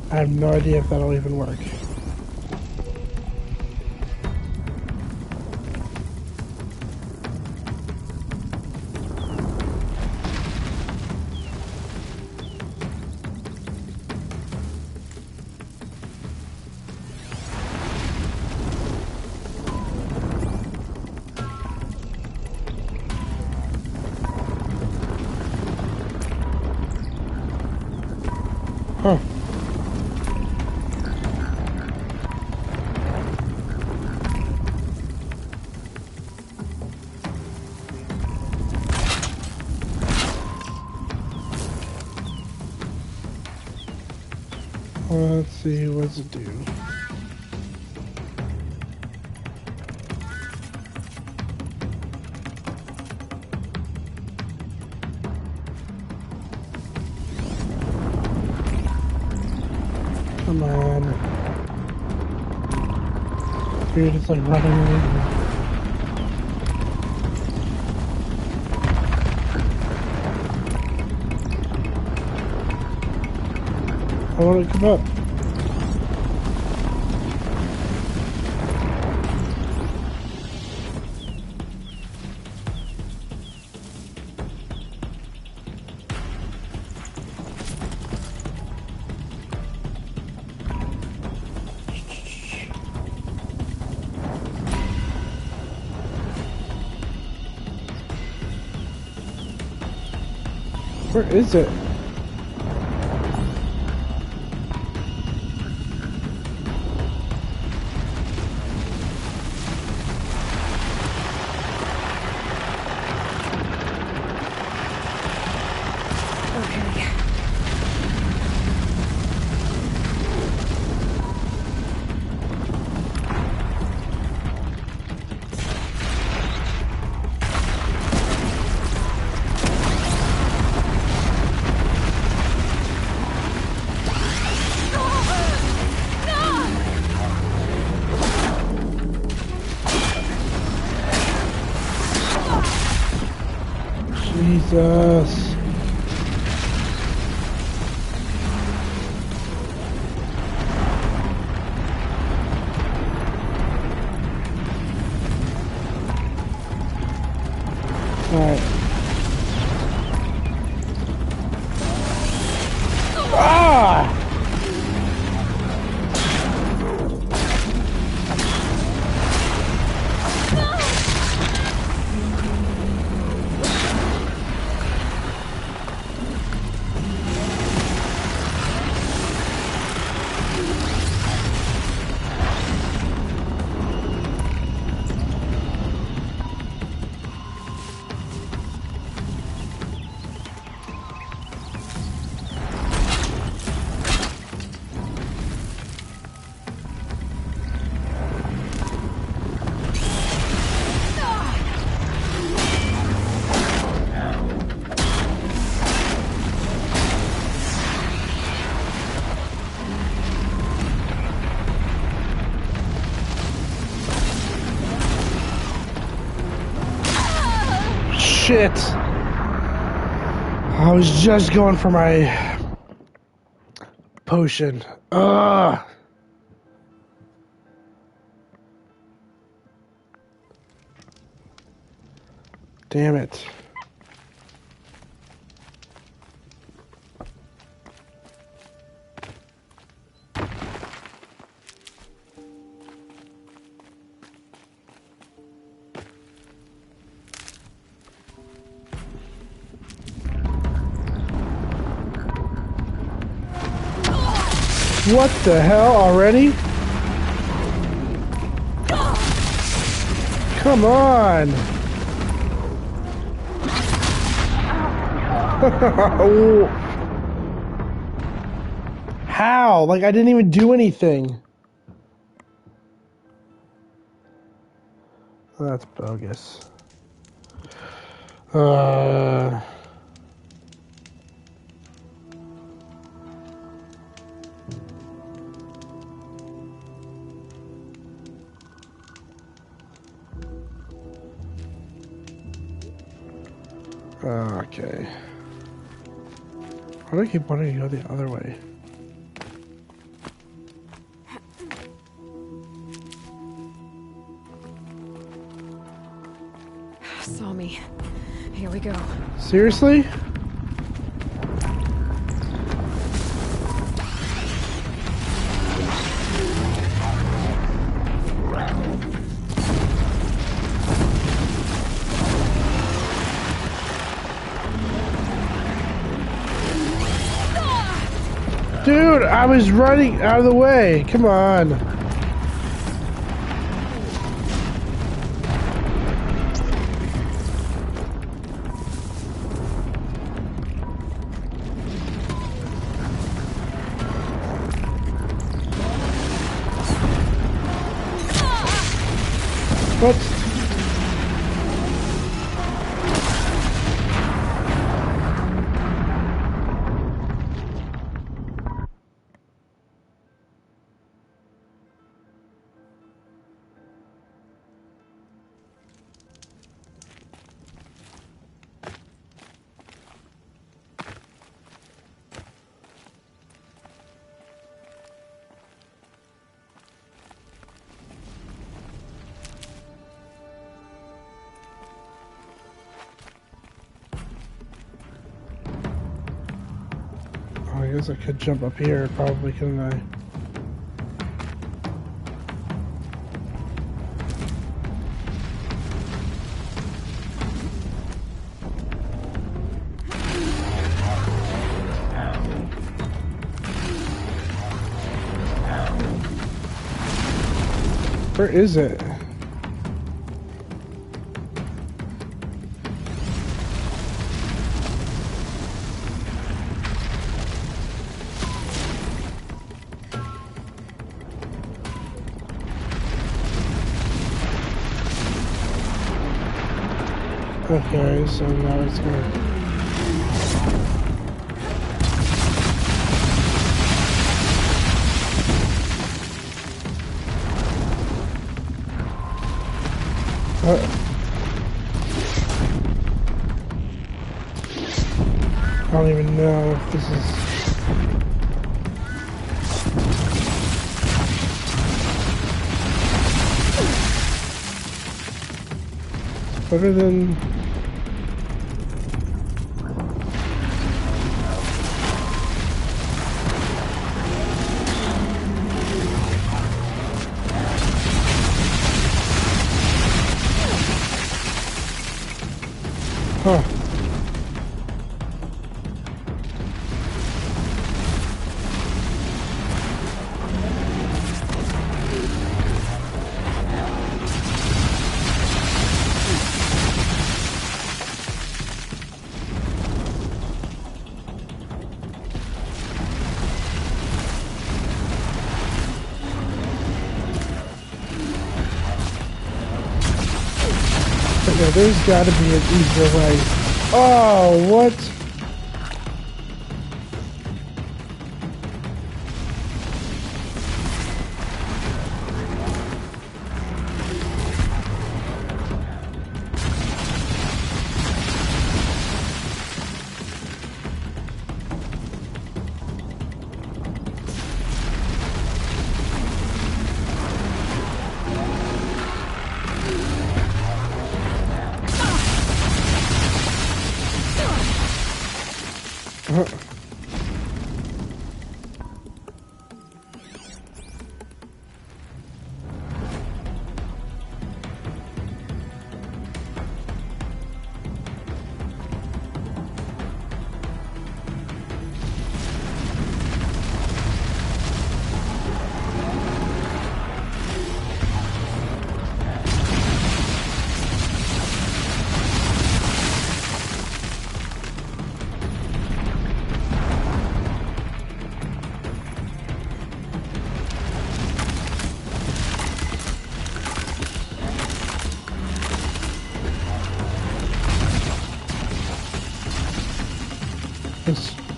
I have no idea if that'll even work. Huh. Let's see, what does it do? Come on. Dude, it's like running away. I want to come up. Where is it? shit. I was just going for my potion. Ugh. Damn it. What the hell already? Come on! How? Like, I didn't even do anything. Oh, that's bogus. Okay. Why do I keep wanting to go the other way? Saw me. Here we go. Seriously? Dude, I was running out of the way. Come on. What? I guess I could jump up here, probably, couldn't I? Where is it? Okay, so now it's gonna... I don't even know if this is... better than... Huh. Okay, there's gotta be an easier way. Oh, what?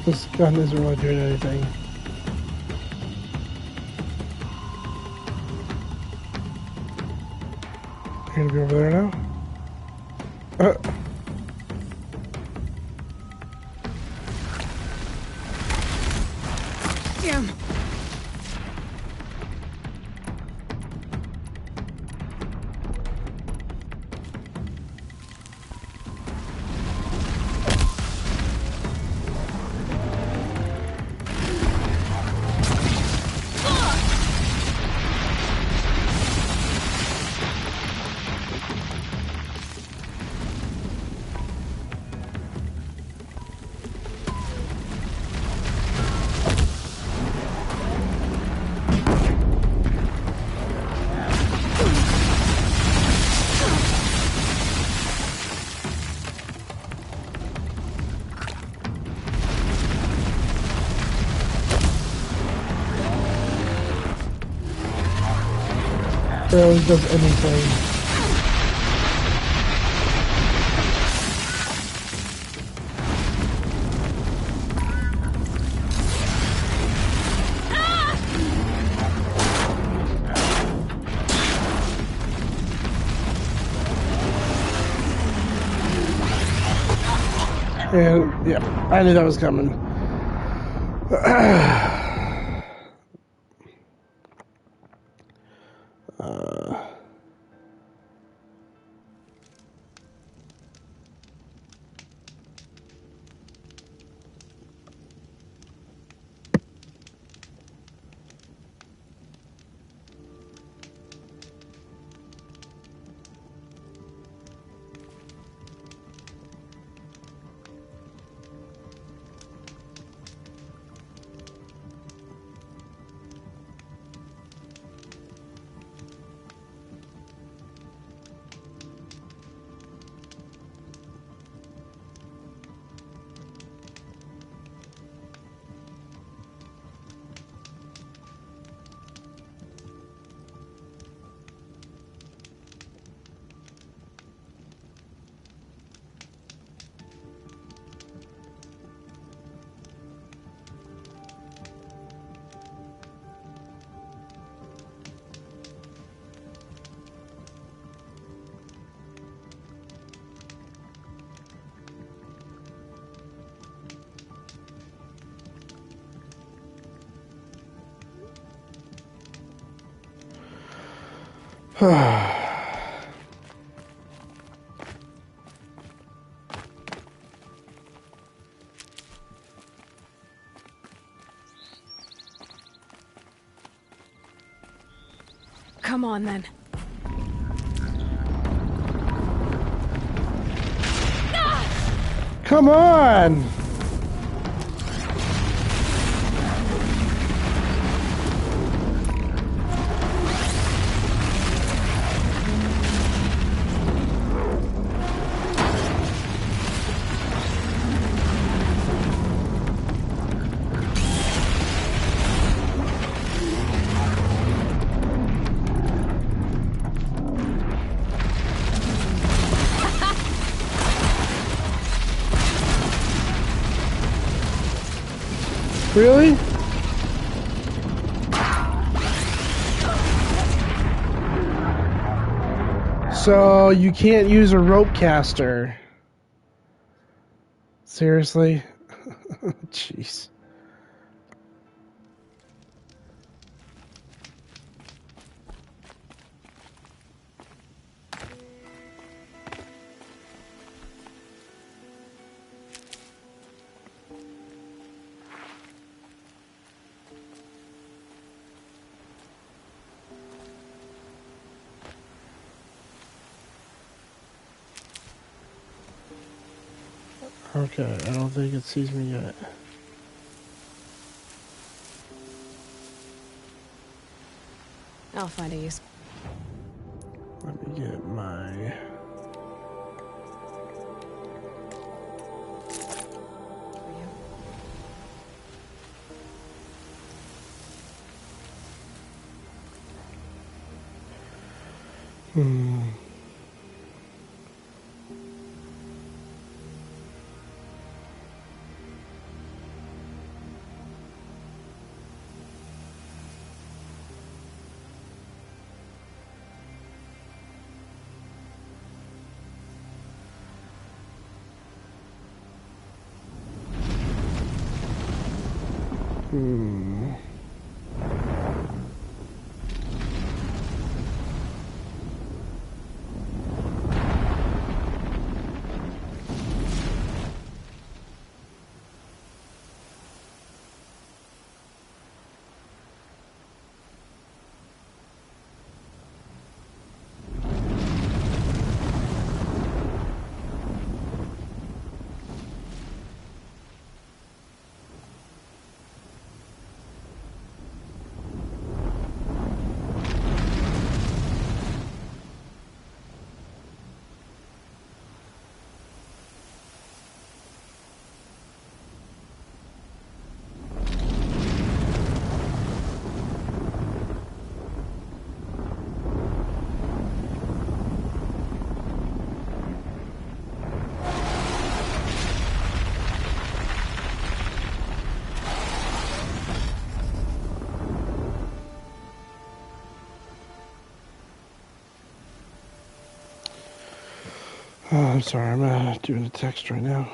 This gun isn't really doing anything. You're gonna be over there now? Damn. Barely does anything. And yeah, I knew that was coming. Come on, then. Come on! Really? So you can't use a rope caster. Seriously? Jeez. Okay, I don't think it sees me yet. I'll find a use. Let me get my... Oh, I'm sorry, I'm doing a text right now.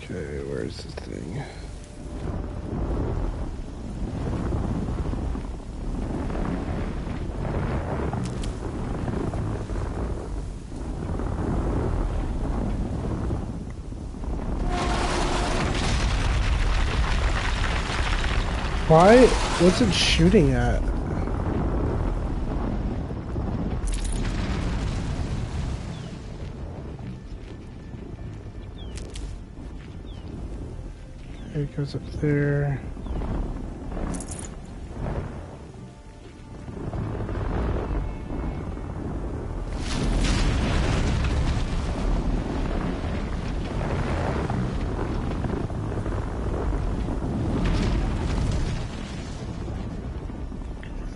Okay, where's this thing? Why? What's it shooting at? It goes up there.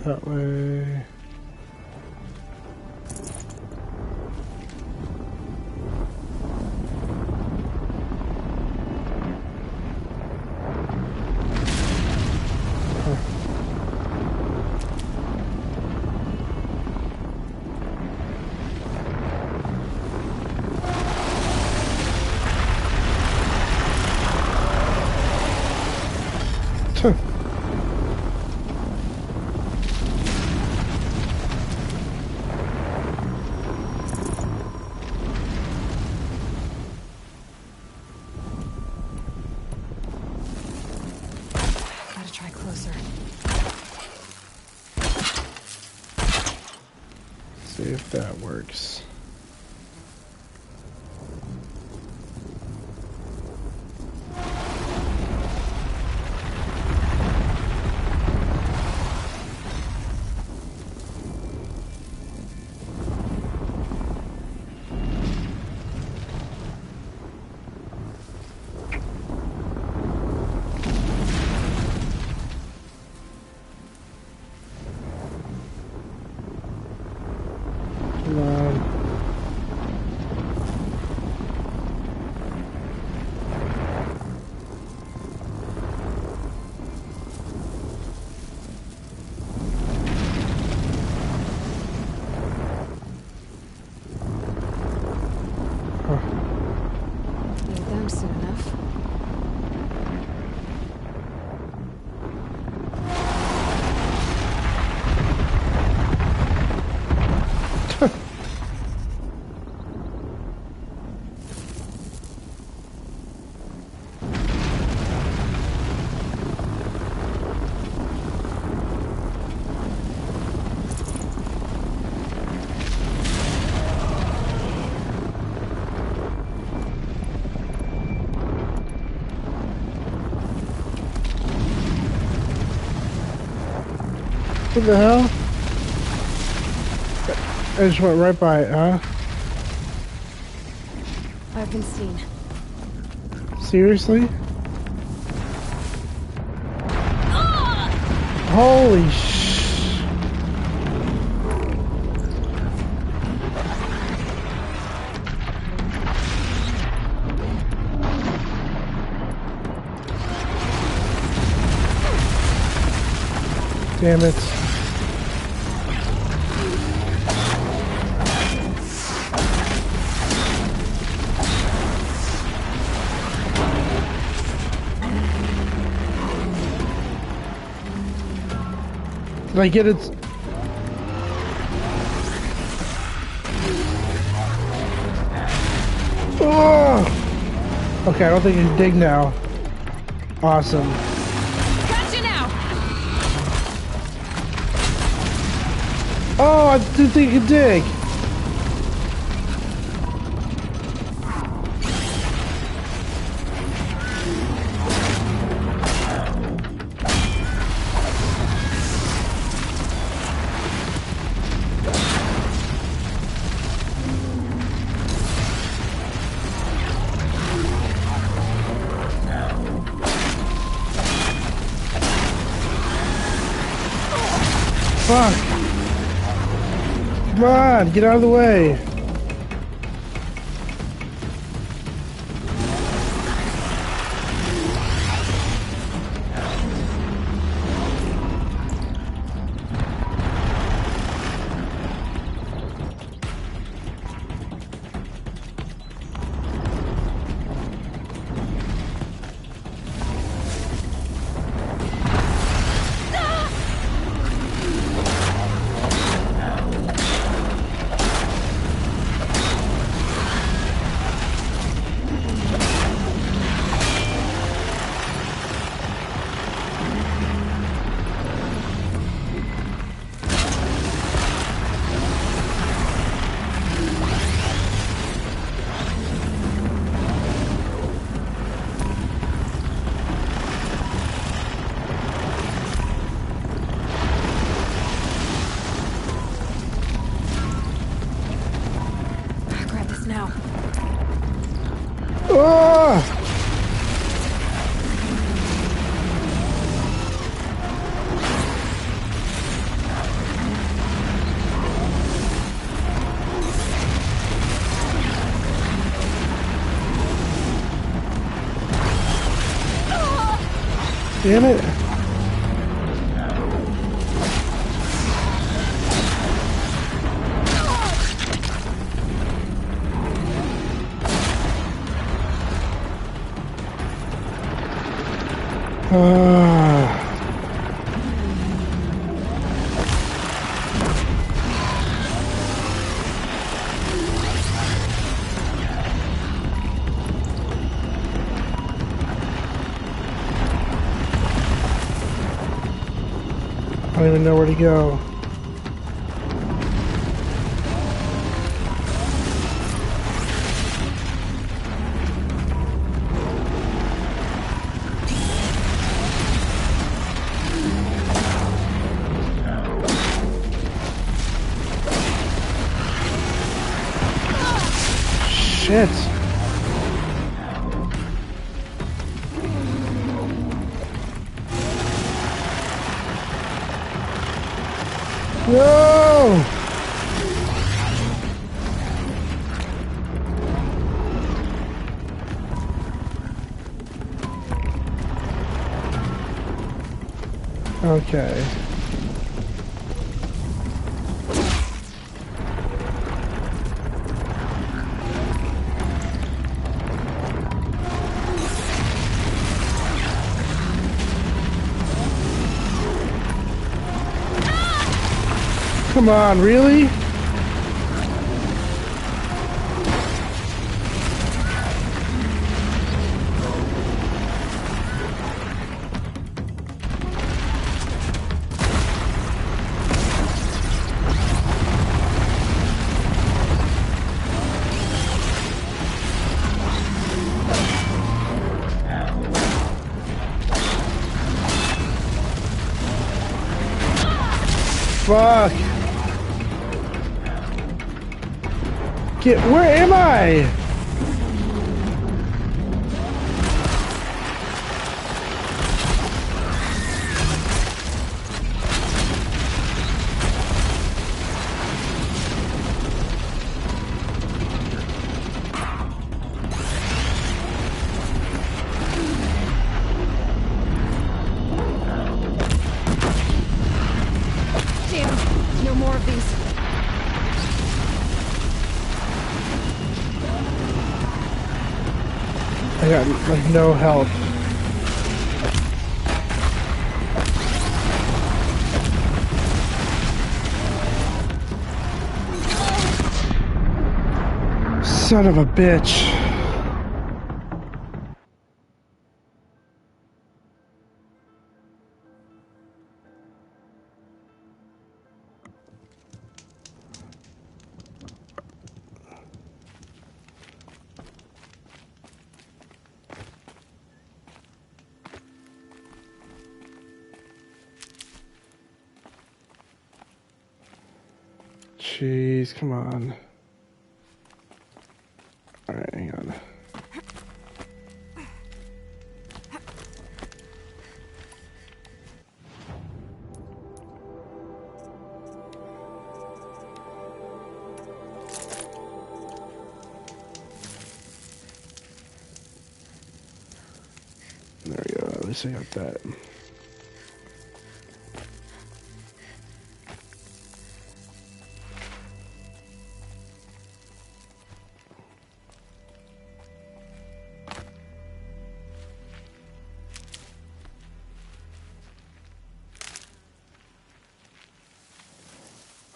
That way. Gotta try closer. See if that works. Need them soon enough. What the hell? I just went right by it, huh? I've been seen. Seriously? Holy damn it. Did I get it? Oh! Okay, I don't think I can dig now. Awesome. Gotcha now. Oh, I didn't think you could dig. Fuck. Come on, get out of the way. Damn it. I don't even know where to go. Shit. No! Okay. Come on, really? Fuck. Where am I? Damn, no more of these. I got like no health. Son of a bitch. Jeez, come on. Alright, hang on. There we go, at least I got that.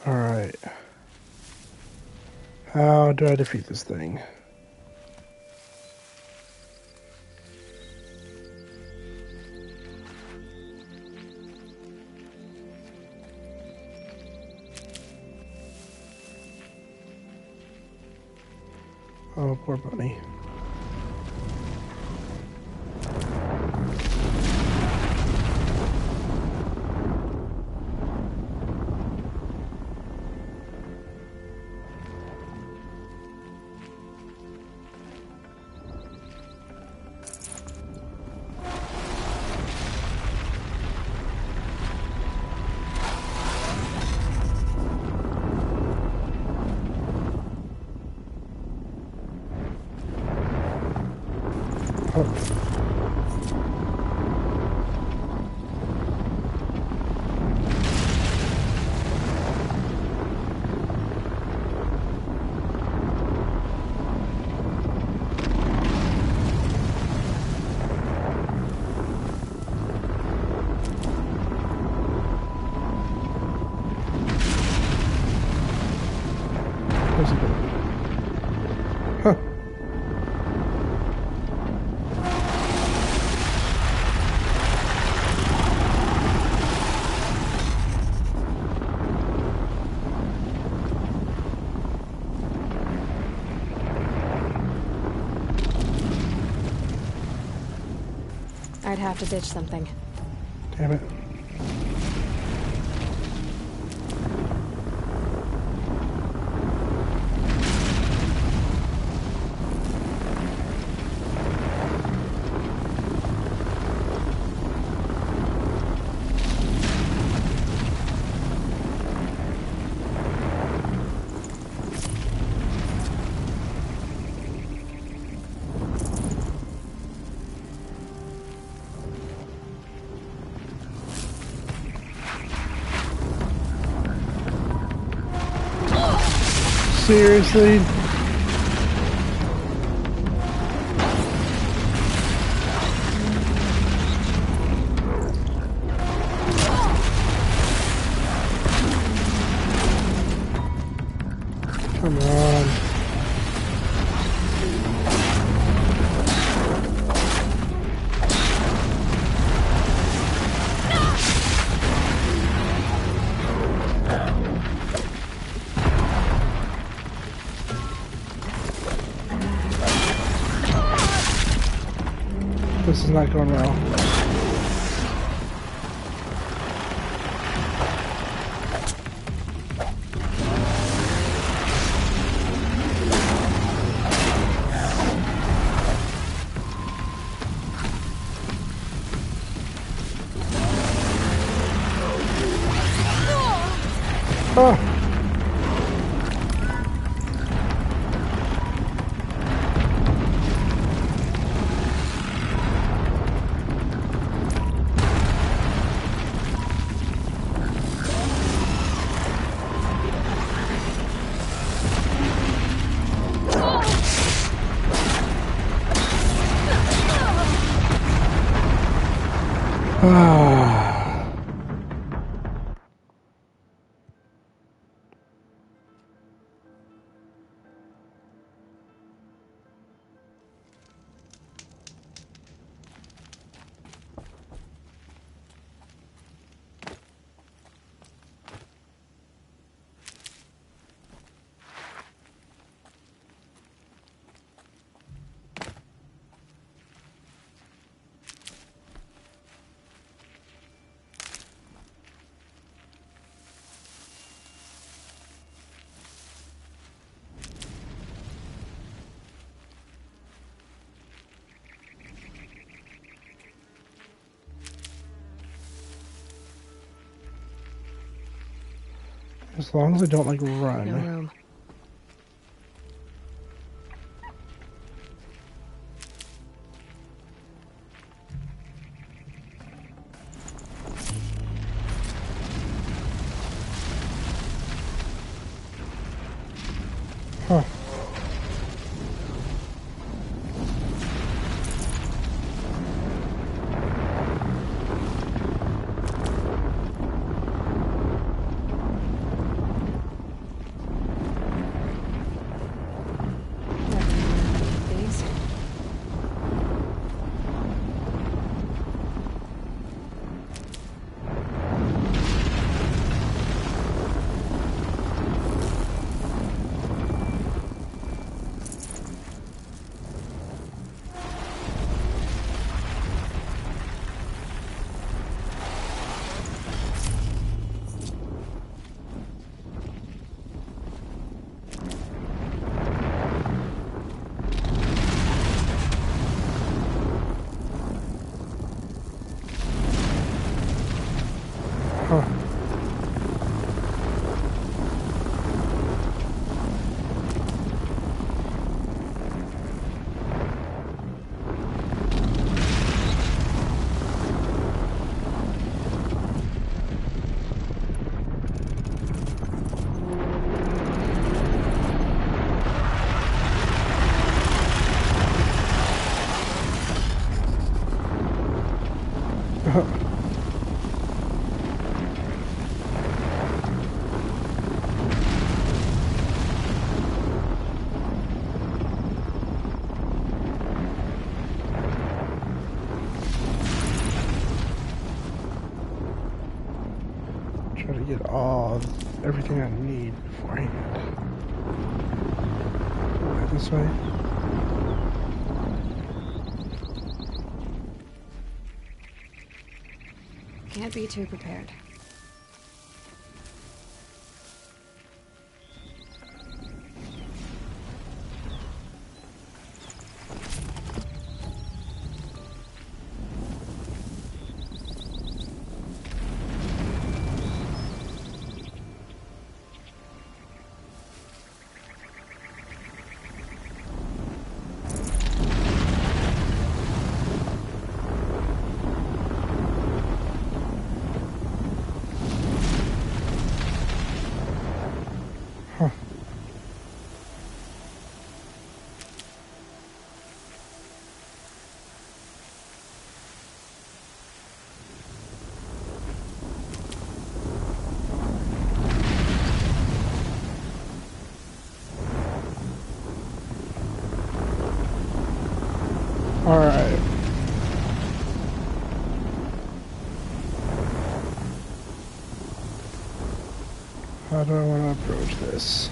Alright. How do I defeat this thing? Oh, poor bunny. Where's he going? Huh. I'd have to ditch something. Damn it. Seriously? This is not going well. Oh. As long as I don't like run. No room. Huh. Try to get everything I need beforehand. This way. Can't be too prepared. Alright. How do I want to approach this?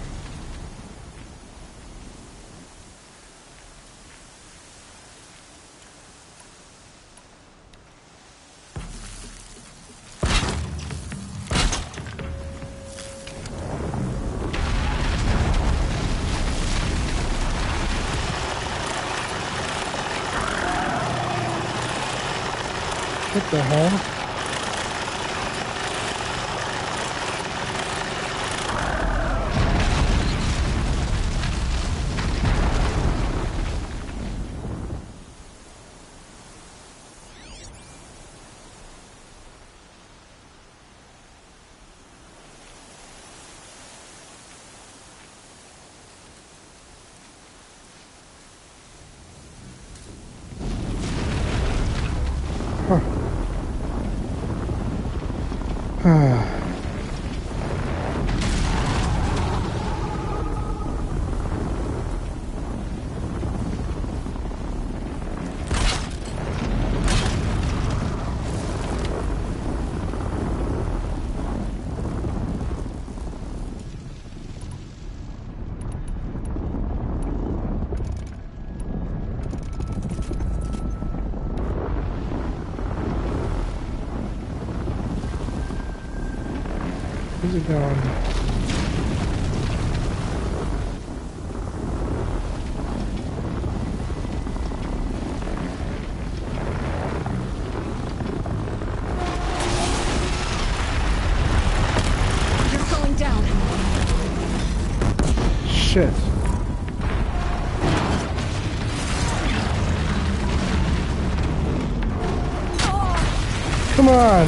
What the hell? Where's it going? You're going down. Shit. Come on.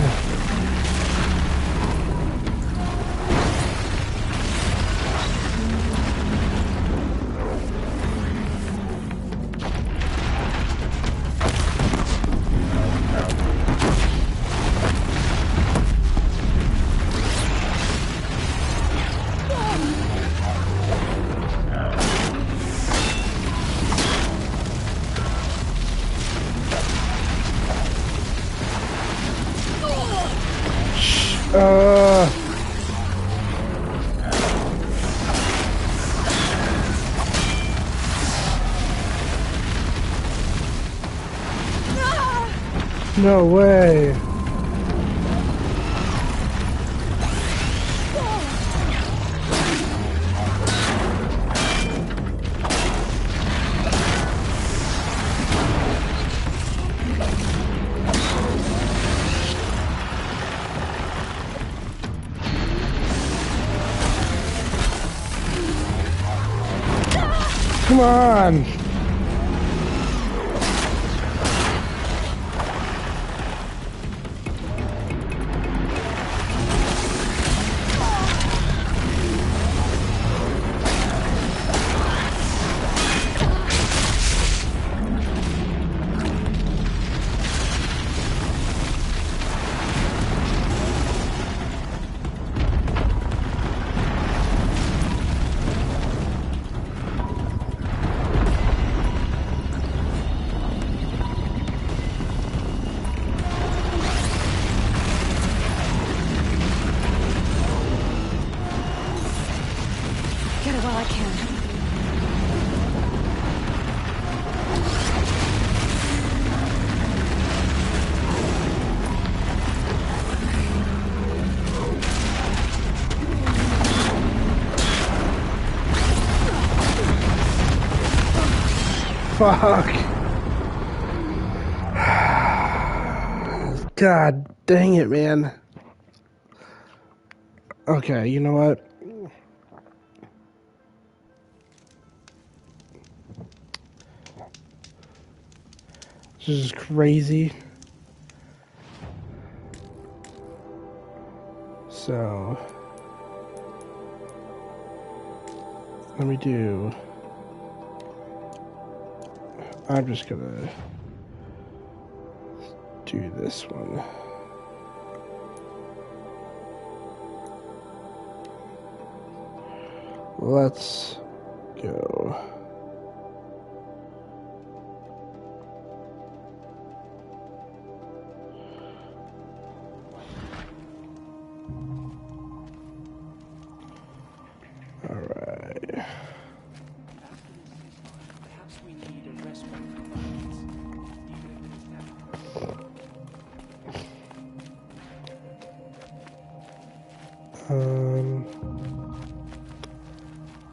No way. Come on. Get it while I can. Fuck. God dang it, man. Okay, you know what? This is crazy. So, let me do. I'm just gonna do this one. Let's go. All right.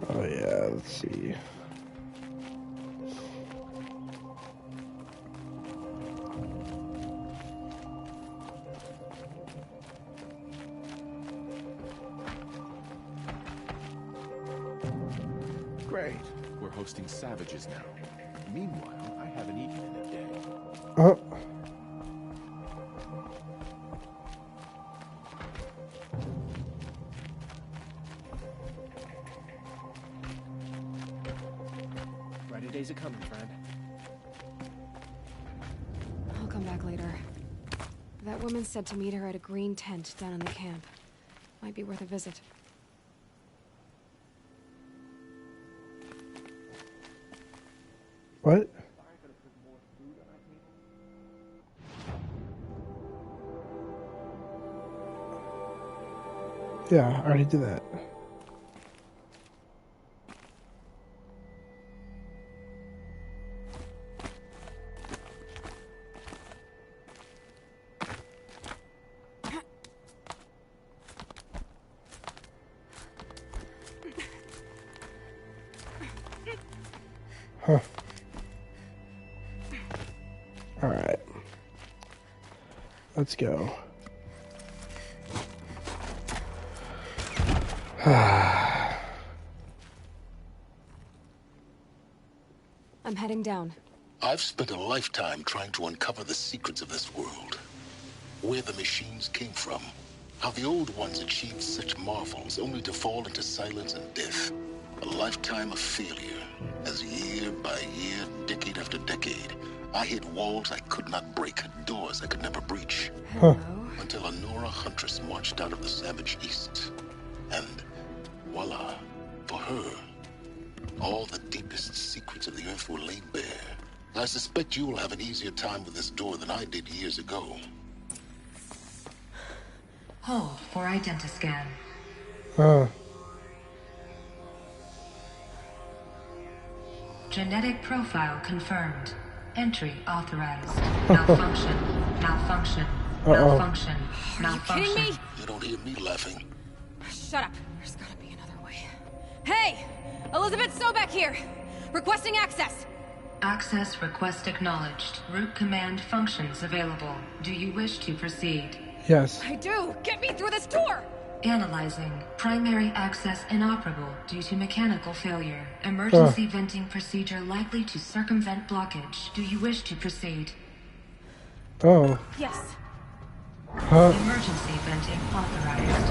Oh yeah, let's see. Great. We're hosting savages now. Meanwhile, I haven't eaten in a day. Oh. Brighter days are coming, friend. I'll come back later. That woman said to meet her at a green tent down in the camp. Might be worth a visit. What? Yeah, I already did that. Huh. All right. Let's go. I'm heading down. I've spent a lifetime trying to uncover the secrets of this world. Where the machines came from. How the old ones achieved such marvels only to fall into silence and death. A lifetime of failure. As year by year, decade after decade, I hit walls I could not break, doors I could never breach. Hello? Until a Nora huntress marched out of the savage east. And voila, for her, all the deepest secrets of the earth were laid bare. I suspect you'll have an easier time with this door than I did years ago. Hold for identiscan. Genetic profile confirmed. Entry authorized. Malfunction. Malfunction. Malfunction. Malfunction. Are you kidding me? You don't hear me laughing. Shut up. There's gotta be another way. Hey! Elizabeth Sobek here! Requesting access! Access request acknowledged. Root command functions available. Do you wish to proceed? Yes. I do! Get me through this door! Analyzing. Primary access inoperable due to mechanical failure. Emergency venting procedure likely to circumvent blockage. Do you wish to proceed? Oh. Yes. Emergency venting authorized.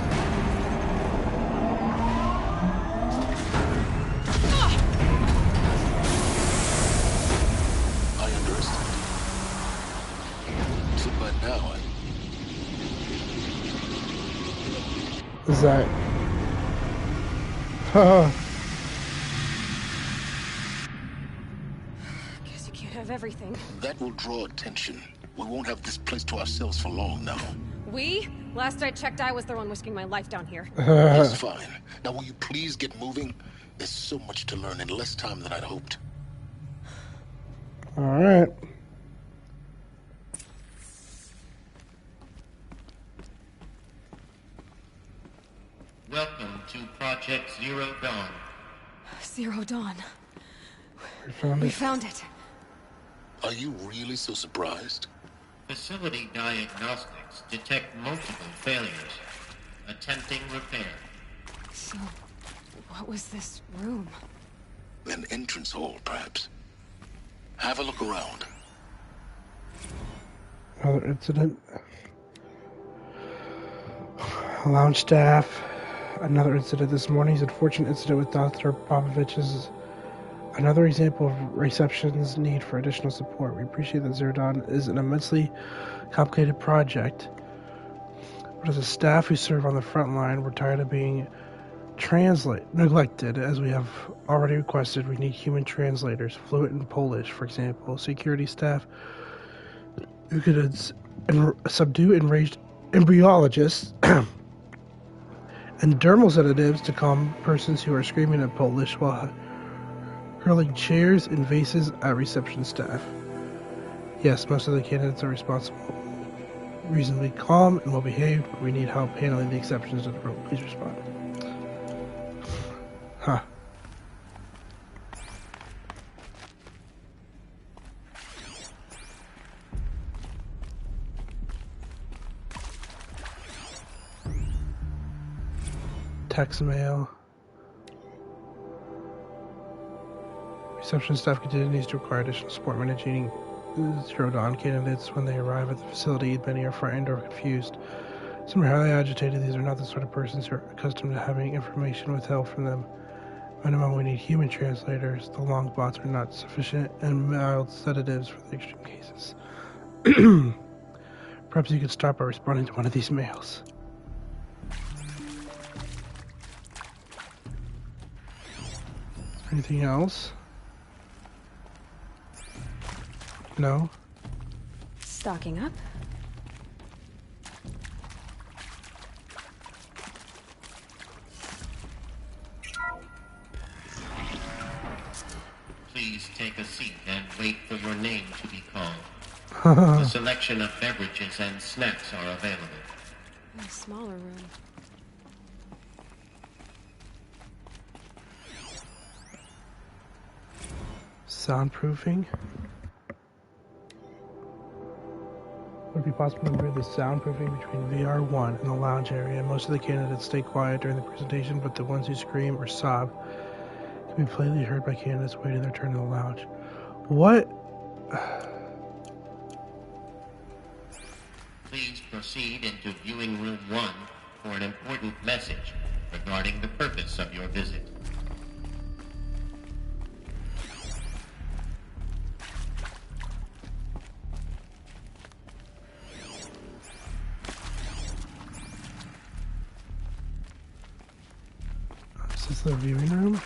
I understand. So by now, Is that? Huh. Guess you can't have everything. that will draw attention. We won't have this place to ourselves for long now. We? Last I checked, I was the one risking my life down here. That's fine. Now will you please get moving? There's so much to learn in less time than I'd hoped. All right. Welcome to Project Zero Dawn. Zero Dawn. We found it. Are you really so surprised? Facility diagnostics detect multiple failures. Attempting repair. So, what was this room? An entrance hall, perhaps. Have a look around. Another incident. Lounge staff. Another incident this morning's unfortunate incident with Dr. Popovich is another example of reception's need for additional support. We appreciate that Zero Dawn is an immensely complicated project. But as a staff who serve on the front line, we're tired of being neglected. As we have already requested, we need human translators, fluent in Polish, for example, security staff who could subdue enraged embryologists and dermal sedatives to calm persons who are screaming in Polish while hurling chairs and vases at reception staff. Yes, most of the candidates are responsible, reasonably calm and well behaved, but we need help handling the exceptions to the rule. Please respond. Huh. Text mail. reception staff continues to require additional support managing Zero Dawn candidates when they arrive at the facility. Many are frightened or confused. Some are highly agitated. These are not the sort of persons who are accustomed to having information withheld from them. Minimum, we need human translators. The long bots are not sufficient, and mild sedatives for the extreme cases. Perhaps you could start by responding to one of these mails. Anything else? No? Stocking up? Please take a seat and wait for your name to be called. A selection of beverages and snacks are available. A smaller room. Soundproofing? Would it be possible to improve the soundproofing between VR1 and the lounge area? Most of the candidates stay quiet during the presentation, but the ones who scream or sob can be plainly heard by candidates waiting their turn in the lounge. What? Please proceed into viewing room 1 for an important message regarding the purpose of your visit. Is this the viewing room?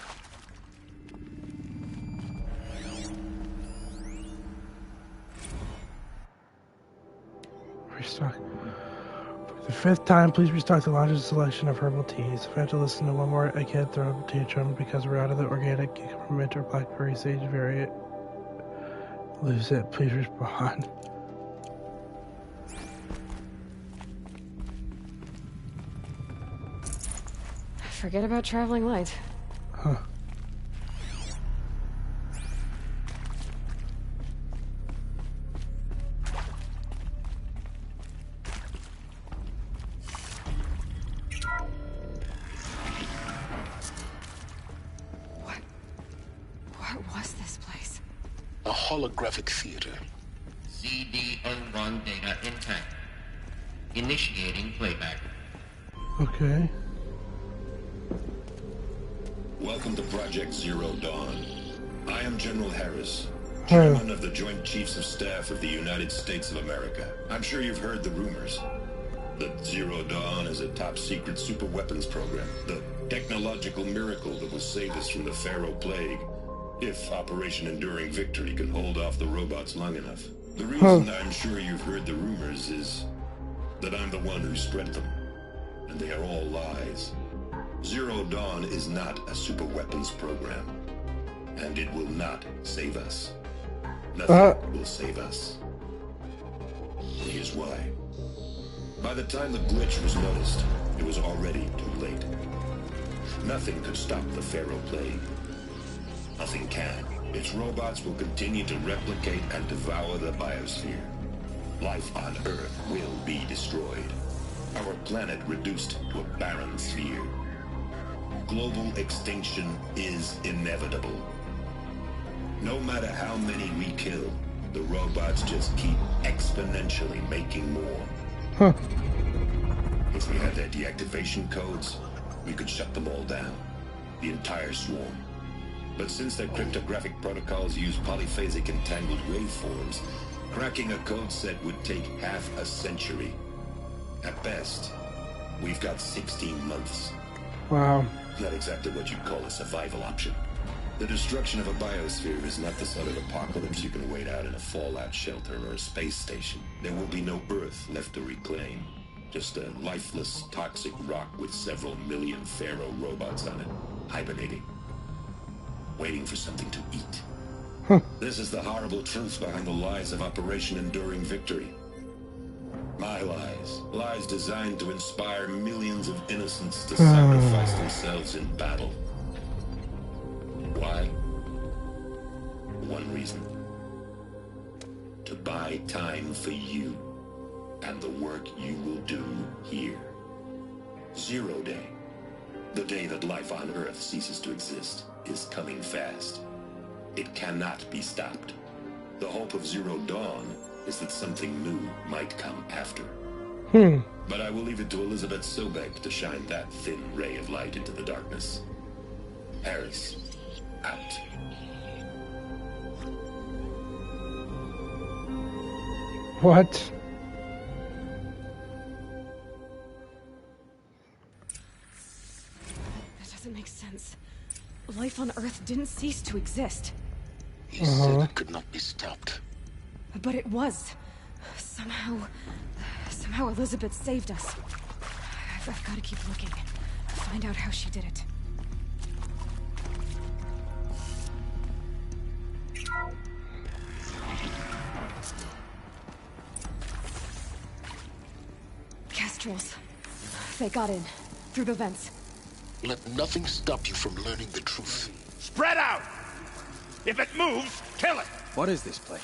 Restock. For the 5th time, please restock the launch's selection of herbal teas. If I have to listen to one more, I can't throw a tantrum because we're out of the organic peppermint or blackberry sage variant. Lose it. Please respond. Forget about traveling light. Huh. What was this place? A holographic theater. CD01 data intact. Initiating playback. Okay. Welcome to Project Zero Dawn. I am General Harris, Hey. Chairman of the Joint Chiefs of Staff of the United States of America. I'm sure you've heard the rumors that Zero Dawn is a top-secret superweapons program, the technological miracle that will save us from the Pharaoh Plague, if Operation Enduring Victory can hold off the robots long enough. The reason I'm sure you've heard the rumors is that I'm the one who spread them, and they are all lies. Zero Dawn is not a superweapons program, and it will not save us. Nothing will save us. Here's why. By the time the glitch was noticed, it was already too late. Nothing could stop the Pharaoh Plague. Nothing can. Its robots will continue to replicate and devour the biosphere. Life on Earth will be destroyed. Our planet reduced to a barren sphere. Global extinction is inevitable. No matter how many we kill, the robots just keep exponentially making more. Huh. If we had their deactivation codes, we could shut them all down. The entire swarm. But since their cryptographic protocols use polyphasic entangled waveforms, cracking a code set would take half a century. At best, we've got 16 months. Wow. Not exactly what you'd call a survival option. The destruction of a biosphere is not the sort of apocalypse you can wait out in a fallout shelter or a space station. There will be no Earth left to reclaim. Just a lifeless, toxic rock with several million Pharaoh robots on it, hibernating. Waiting for something to eat. Huh. This is the horrible truth behind the lies of Operation Enduring Victory. My lies. Lies designed to inspire millions of innocents to sacrifice themselves in battle. Why? One reason. To buy time for you and the work you will do here. Zero Day. The day that life on Earth ceases to exist is coming fast. It cannot be stopped. The hope of Zero Dawn is that something new might come after. But I will leave it to Elizabeth Sobek to shine that thin ray of light into the darkness. Harris, out. What? That doesn't make sense. Life on Earth didn't cease to exist. You said it could not be stopped. But it was. Somehow Elizabeth saved us. I've got to keep looking. Find out how she did it. Kestrels. They got in. Through the vents. Let nothing stop you from learning the truth. Spread out! If it moves, kill it! What is this place?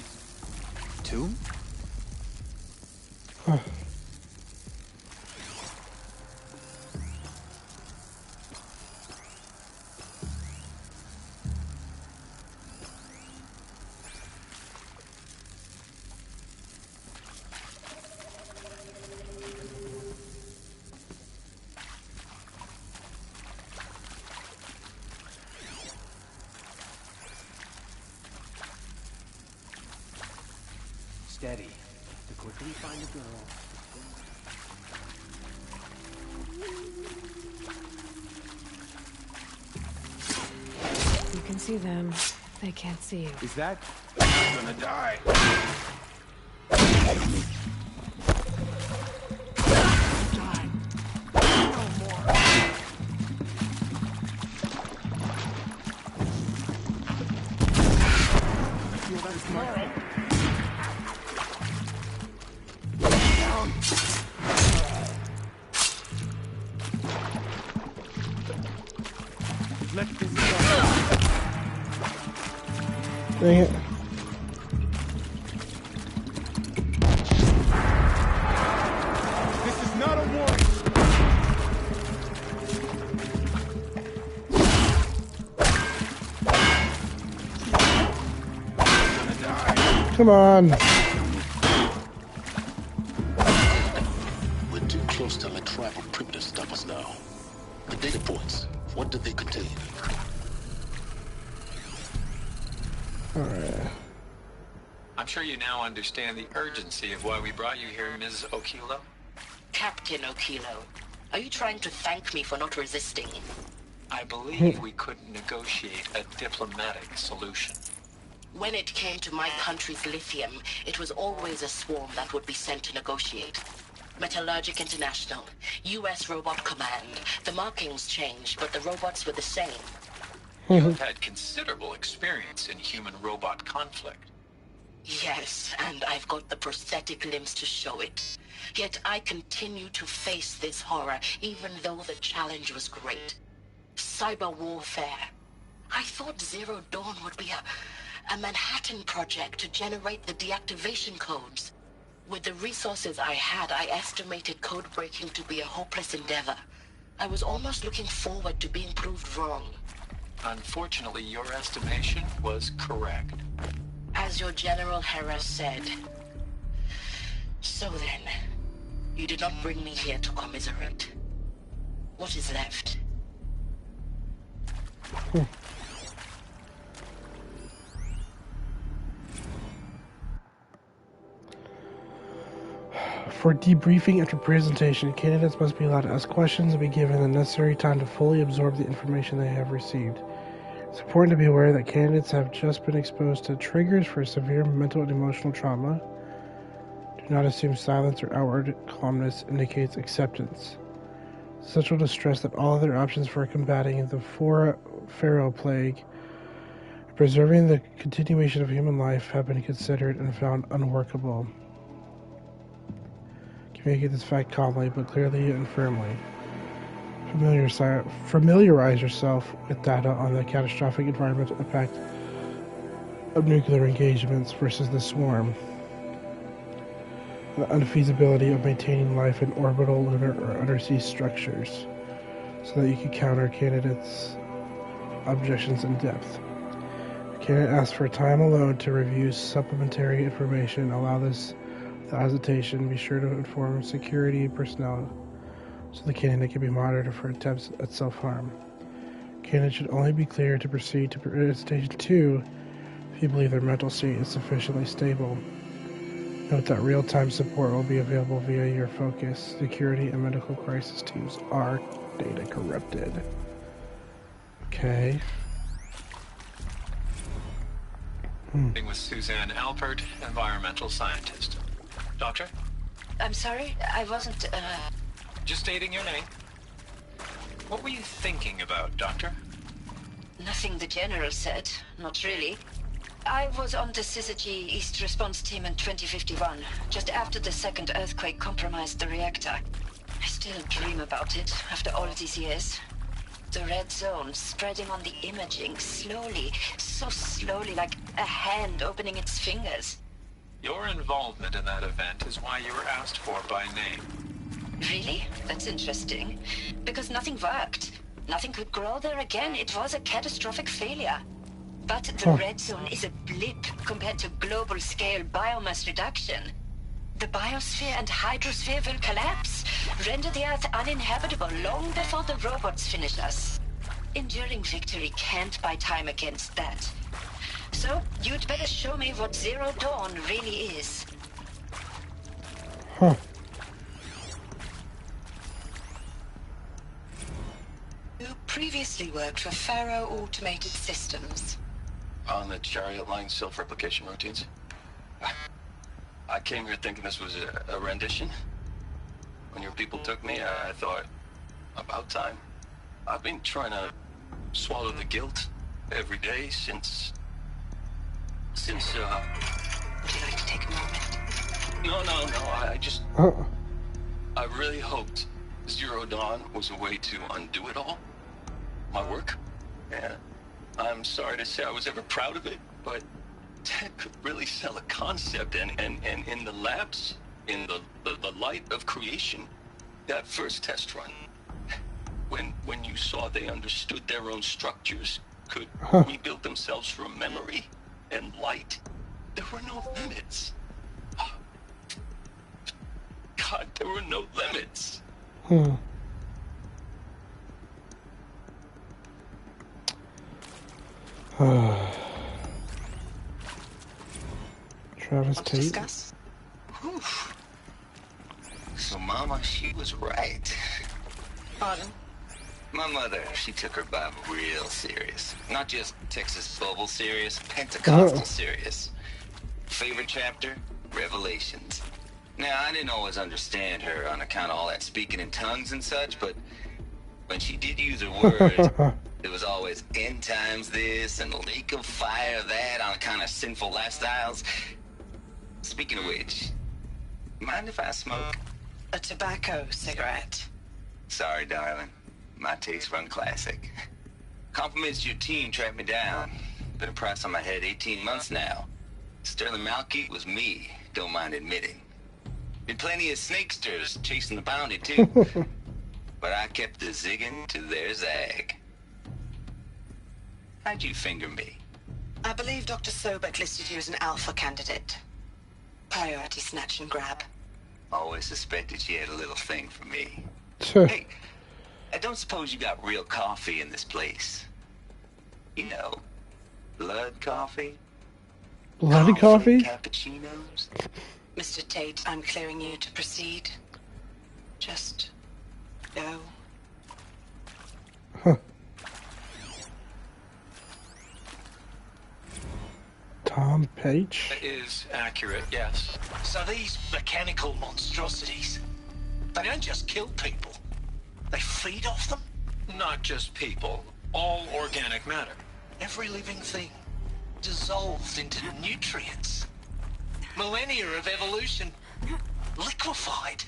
Tomb? Steady. To quickly find a girl. You can see them. They can't see you. Is that? I'm gonna die. Dang it. This is not a warning. Come on. We're too close to let tribal primitives stop us now. The data points, what did they contain? Alright. I'm sure you now understand the urgency of why we brought you here, Ms. Okilo. Captain Okilo, are you trying to thank me for not resisting? I believe we couldn't negotiate a diplomatic solution. When it came to my country's lithium, it was always a swarm that would be sent to negotiate. Metallurgic International, U.S. Robot Command. The markings changed, but the robots were the same. You've had considerable experience in human-robot conflict. Yes, and I've got the prosthetic limbs to show it. Yet I continue to face this horror, even though the challenge was great. Cyber warfare. I thought Zero Dawn would be a Manhattan project to generate the deactivation codes. With the resources I had, I estimated code breaking to be a hopeless endeavor. I was almost looking forward to being proved wrong. Unfortunately, your estimation was correct. As your General Hera said. So then, you did not bring me here to commiserate. What is left? For debriefing after presentation, candidates must be allowed to ask questions and be given the necessary time to fully absorb the information they have received. It's important to be aware that candidates have just been exposed to triggers for severe mental and emotional trauma. Do not assume silence or outward calmness indicates acceptance. It's essential to stress that all other options for combating the Pharaoh plague and preserving the continuation of human life have been considered and found unworkable. Communicate this fact calmly but clearly and firmly. Familiarize yourself with data on the catastrophic environmental impact of nuclear engagements versus the swarm. The unfeasibility of maintaining life in orbital, lunar, or undersea structures, so that you can counter candidates' objections in depth. Kanan asked for time alone to review supplementary information. Allow this without hesitation. Be sure to inform security personnel so the candidate can be monitored for attempts at self-harm. Candidate should only be cleared to proceed to Station 2 if you believe their mental state is sufficiently stable. Note that real-time support will be available via your focus. Security and medical crisis teams are data corrupted. Okay. With Suzanne Alpert, environmental scientist. Doctor? I'm sorry, I wasn't, Just stating your name. What were you thinking about, Doctor? Nothing the General said. Not really. I was on the Syzygy East Response Team in 2051, just after the second earthquake compromised the reactor. I still dream about it, after all these years. The red zone spreading on the imaging, slowly, so slowly, like a hand opening its fingers. Your involvement in that event is why you were asked for by name. Really? That's interesting. Because nothing worked. Nothing could grow there again. It was a catastrophic failure. But the red zone is a blip compared to global-scale biomass reduction. The biosphere and hydrosphere will collapse, render the Earth uninhabitable long before the robots finish us. Enduring victory can't buy time against that. So, you'd better show me what Zero Dawn really is. Huh. You previously worked for Faro Automated Systems. On the Chariot Line self-replication routines? I came here thinking this was a rendition. When your people took me, I thought, about time. I've been trying to swallow the guilt every day since... Would you like to take a moment? No, I just... I really hoped Zero Dawn was a way to undo it all. My work. Yeah. I'm sorry to say I was ever proud of it, but Ted could really sell a concept, and in the labs, in the light of creation, that first test run, when you saw they understood their own structures, could rebuild themselves from memory and light, there were no limits. God, there were no limits. Travis Tate. Discuss? Oof. So Mama, she was right. Pardon? My mother, she took her Bible real serious. Not just Texas Bubble serious, Pentecostal serious. Favorite chapter? Revelations. Now, I didn't always understand her on account of all that speaking in tongues and such, but when she did use her words, it was always end times this and lake of fire that on account of sinful lifestyles. Speaking of which, mind if I smoke? A tobacco cigarette. Sorry, darling. My tastes run classic. Compliments to your team tracked me down. Been a price on my head 18 months now. Sterling Malkeith was me, don't mind admitting. Been plenty of snakesters chasing the bounty, too. But I kept the zigging to their zag. How'd you finger me? I believe Dr. Sobek listed you as an alpha candidate. Priority snatch and grab. Always suspected she had a little thing for me. Sure. Hey, I don't suppose you got real coffee in this place. You know, blood coffee? Bloody coffee? Cappuccinos? Mr. Tate, I'm clearing you to proceed. Just go. Tom Page? That is accurate, yes. So these mechanical monstrosities, they don't just kill people. They feed off them? Not just people. All organic matter. Every living thing dissolved into nutrients. Millennia of evolution liquefied.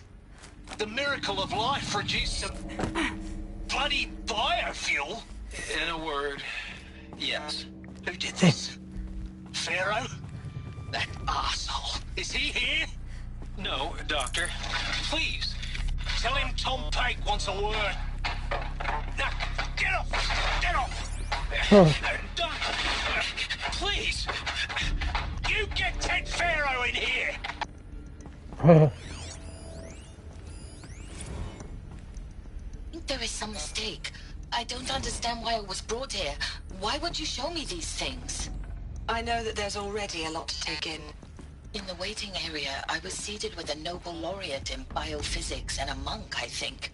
The miracle of life produced some bloody biofuel. In a word, yes. Who did this? Pharaoh? That arsehole. Is he here? No, Doctor. Please, tell him Tom Pate wants a word. Now, get off! Get off! Don't! Please! doing here? There is some mistake. I don't understand why I was brought here. Why would you show me these things? I know that there's already a lot to take in. In the waiting area, I was seated with a Nobel laureate in biophysics and a monk, I think.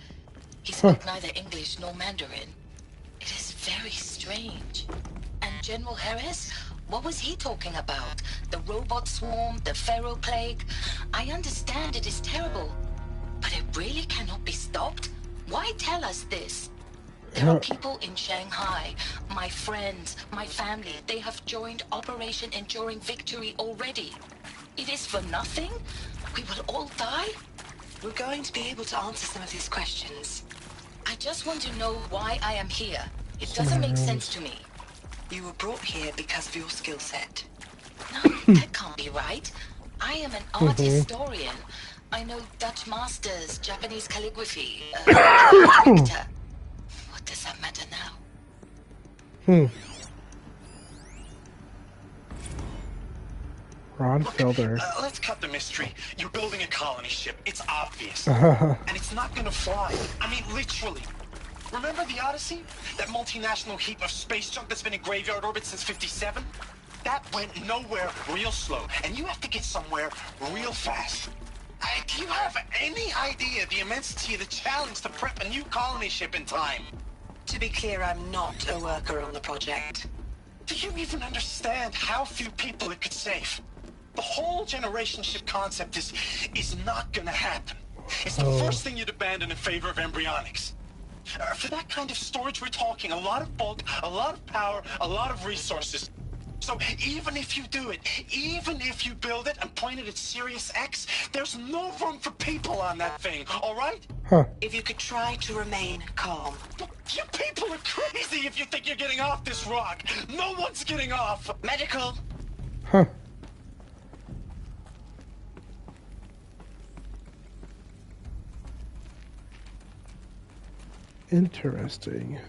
He spoke neither English nor Mandarin. It is very strange. And General Harris? What was he talking about? The robot swarm, the Pharaoh plague? I understand it is terrible, but it really cannot be stopped? Why tell us this? There are people in Shanghai, my friends, my family. They have joined Operation Enduring Victory already. It is for nothing? We will all die? We're going to be able to answer some of these questions. I just want to know why I am here. It doesn't make sense to me. You were brought here because of your skill set. No, that can't be right. I am an art historian. I know Dutch masters, Japanese calligraphy, Victor. What does that matter now? Ron Felder. Let's cut the mystery. You're building a colony ship. It's obvious. And it's not gonna fly. I mean, literally. Remember the Odyssey? That multinational heap of space junk that's been in graveyard orbit since '57? That went nowhere real slow. And you have to get somewhere real fast. Do you have any idea the immensity of the challenge to prep a new colony ship in time? To be clear, I'm not a worker on the project. Do you even understand how few people it could save? The whole generation ship concept is not gonna happen. It's the first thing you'd abandon in favor of embryonics. For that kind of storage, we're talking a lot of bulk, a lot of power, a lot of resources. So even if you do it, even if you build it and point it at Sirius X, there's no room for people on that thing, all right? If you could try to remain calm. You people are crazy if you think you're getting off this rock. No one's getting off. Medical. Interesting.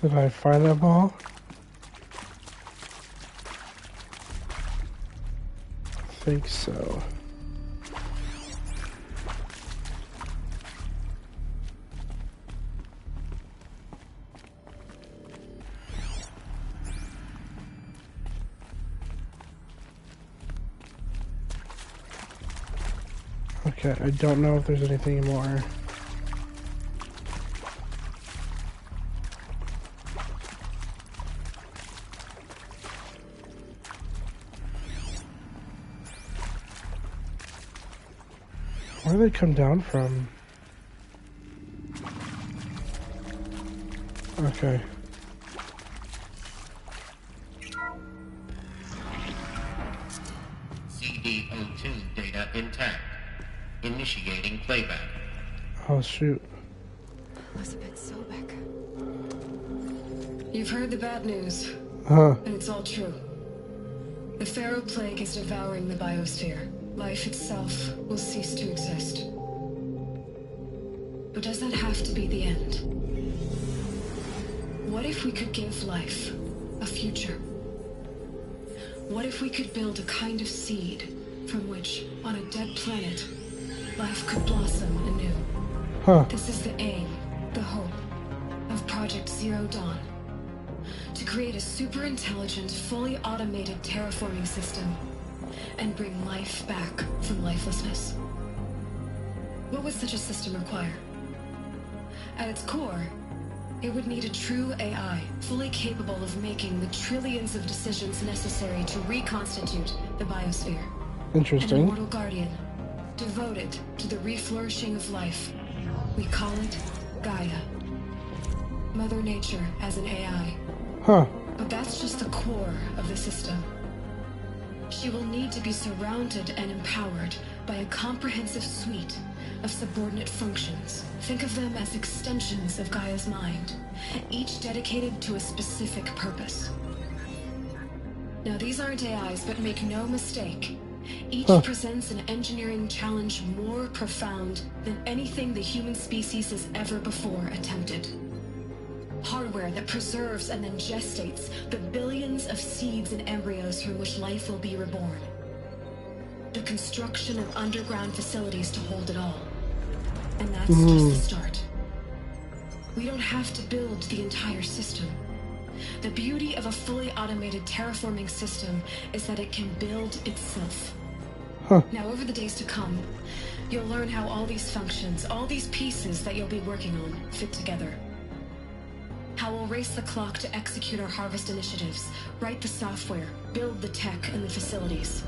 Did I find them all? I think so. Okay, I don't know if there's anything more. Where do they come down from? Okay. CD02 data intact. Initiating playback. Oh shoot. Elizabeth Sobek. You've heard the bad news. And it's all true. The Pharaoh plague is devouring the biosphere. Life itself will cease to exist. But does that have to be the end? What if we could give life a future? What if we could build a kind of seed from which, on a dead planet, life could blossom anew? This is the aim, the hope, of Project Zero Dawn. To create a super-intelligent, fully automated terraforming system and bring life back from lifelessness. What would such a system require? At its core, it would need a true AI, fully capable of making the trillions of decisions necessary to reconstitute the biosphere. Interesting. An immortal guardian, devoted to the reflourishing of life. We call it Gaia. Mother Nature as an AI. But that's just the core of the system. She will need to be surrounded and empowered by a comprehensive suite of subordinate functions. Think of them as extensions of Gaia's mind, each dedicated to a specific purpose. Now, these aren't AIs, but make no mistake. Each presents an engineering challenge more profound than anything the human species has ever before attempted. Hardware that preserves and then gestates the billions of seeds and embryos from which life will be reborn. The construction of underground facilities to hold it all. And that's just the start. We don't have to build the entire system. The beauty of a fully automated terraforming system is that it can build itself. Now, over the days to come, you'll learn how all these functions, all these pieces that you'll be working on, fit together. How we'll race the clock to execute our harvest initiatives, write the software, build the tech and the facilities.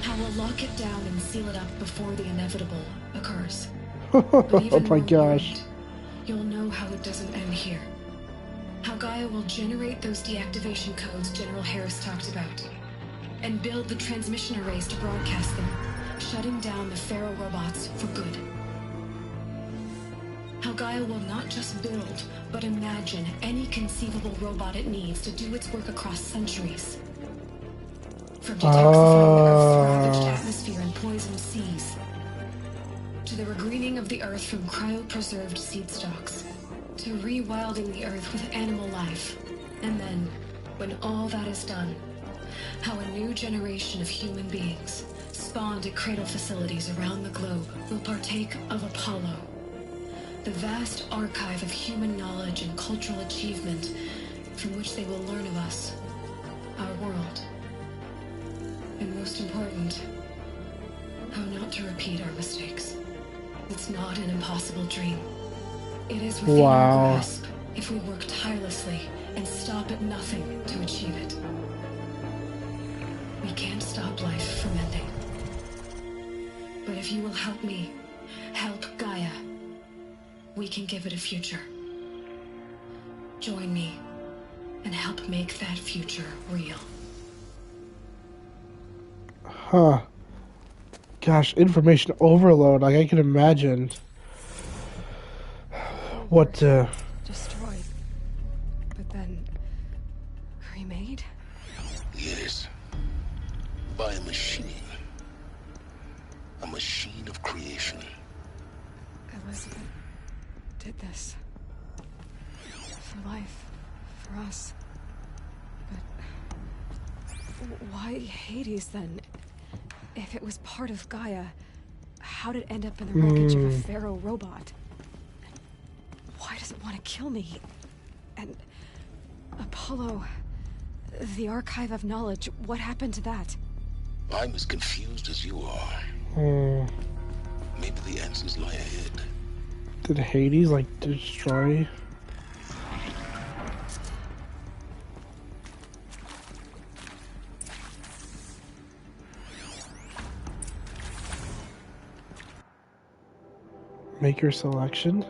How we'll lock it down and seal it up before the inevitable occurs. Oh my gosh. You'll know how it doesn't end here. How Gaia will generate those deactivation codes General Harris talked about, and build the transmission arrays to broadcast them, shutting down the Pharaoh robots for good. How Gaia will not just build, but imagine any conceivable robot it needs to do its work across centuries. From detoxifying the Earth's ravaged atmosphere and poisoned seas, to the regreening of the Earth from cryopreserved seed stocks, to rewilding the Earth with animal life. And then, when all that is done, how a new generation of human beings, spawned at cradle facilities around the globe, will partake of Apollo, the vast archive of human knowledge and cultural achievement from which they will learn of us, our world. And most important, how not to repeat our mistakes. It's not an impossible dream. It is within our grasp if we work tirelessly and stop at nothing to achieve it. We can't stop life from ending. But if you will help me, help Gaia, we can give it a future. Join me and help make that future real. Huh. Gosh, information overload. Like, I can imagine what destroyed, but then remade? Yes. By a machine. A machine of creation. Elizabeth did this. For life. For us. But why Hades then? If it was part of Gaia, how did it end up in the wreckage of a Pharaoh robot? Why does it want to kill me? And Apollo, the archive of knowledge, what happened to that? I'm as confused as you are. Maybe the answers lie ahead. Did Hades, like, destroy? Make your selection.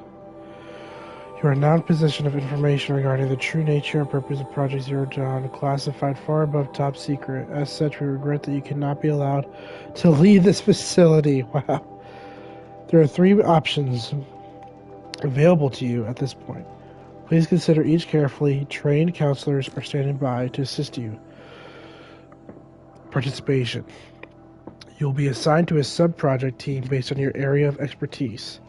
You are now in possession of information regarding the true nature and purpose of Project Zero Dawn, classified far above top secret. As such, we regret that you cannot be allowed to leave this facility. Wow. There are 3 options available to you at this point. Please consider each carefully. Trained counselors are standing by to assist you. Participation. You'll be assigned to a sub-project team based on your area of expertise.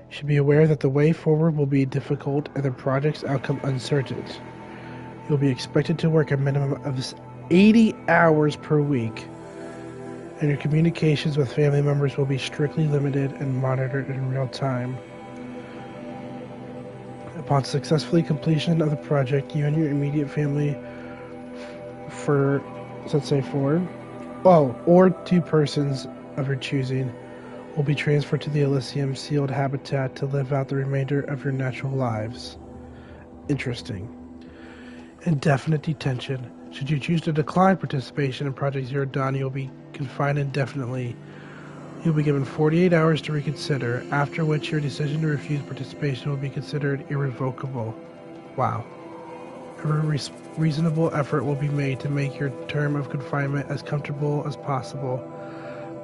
You should be aware that the way forward will be difficult and the project's outcome uncertain. You'll be expected to work a minimum of 80 hours per week, and your communications with family members will be strictly limited and monitored in real time. Upon successfully completion of the project, you and your immediate family or 2 persons of your choosing will be transferred to the Elysium sealed habitat to live out the remainder of your natural lives. Interesting. Indefinite detention. Should you choose to decline participation in Project Zero Dawn, you'll be confined indefinitely. You'll be given 48 hours to reconsider, after which your decision to refuse participation will be considered irrevocable. Wow. Every reasonable effort will be made to make your term of confinement as comfortable as possible.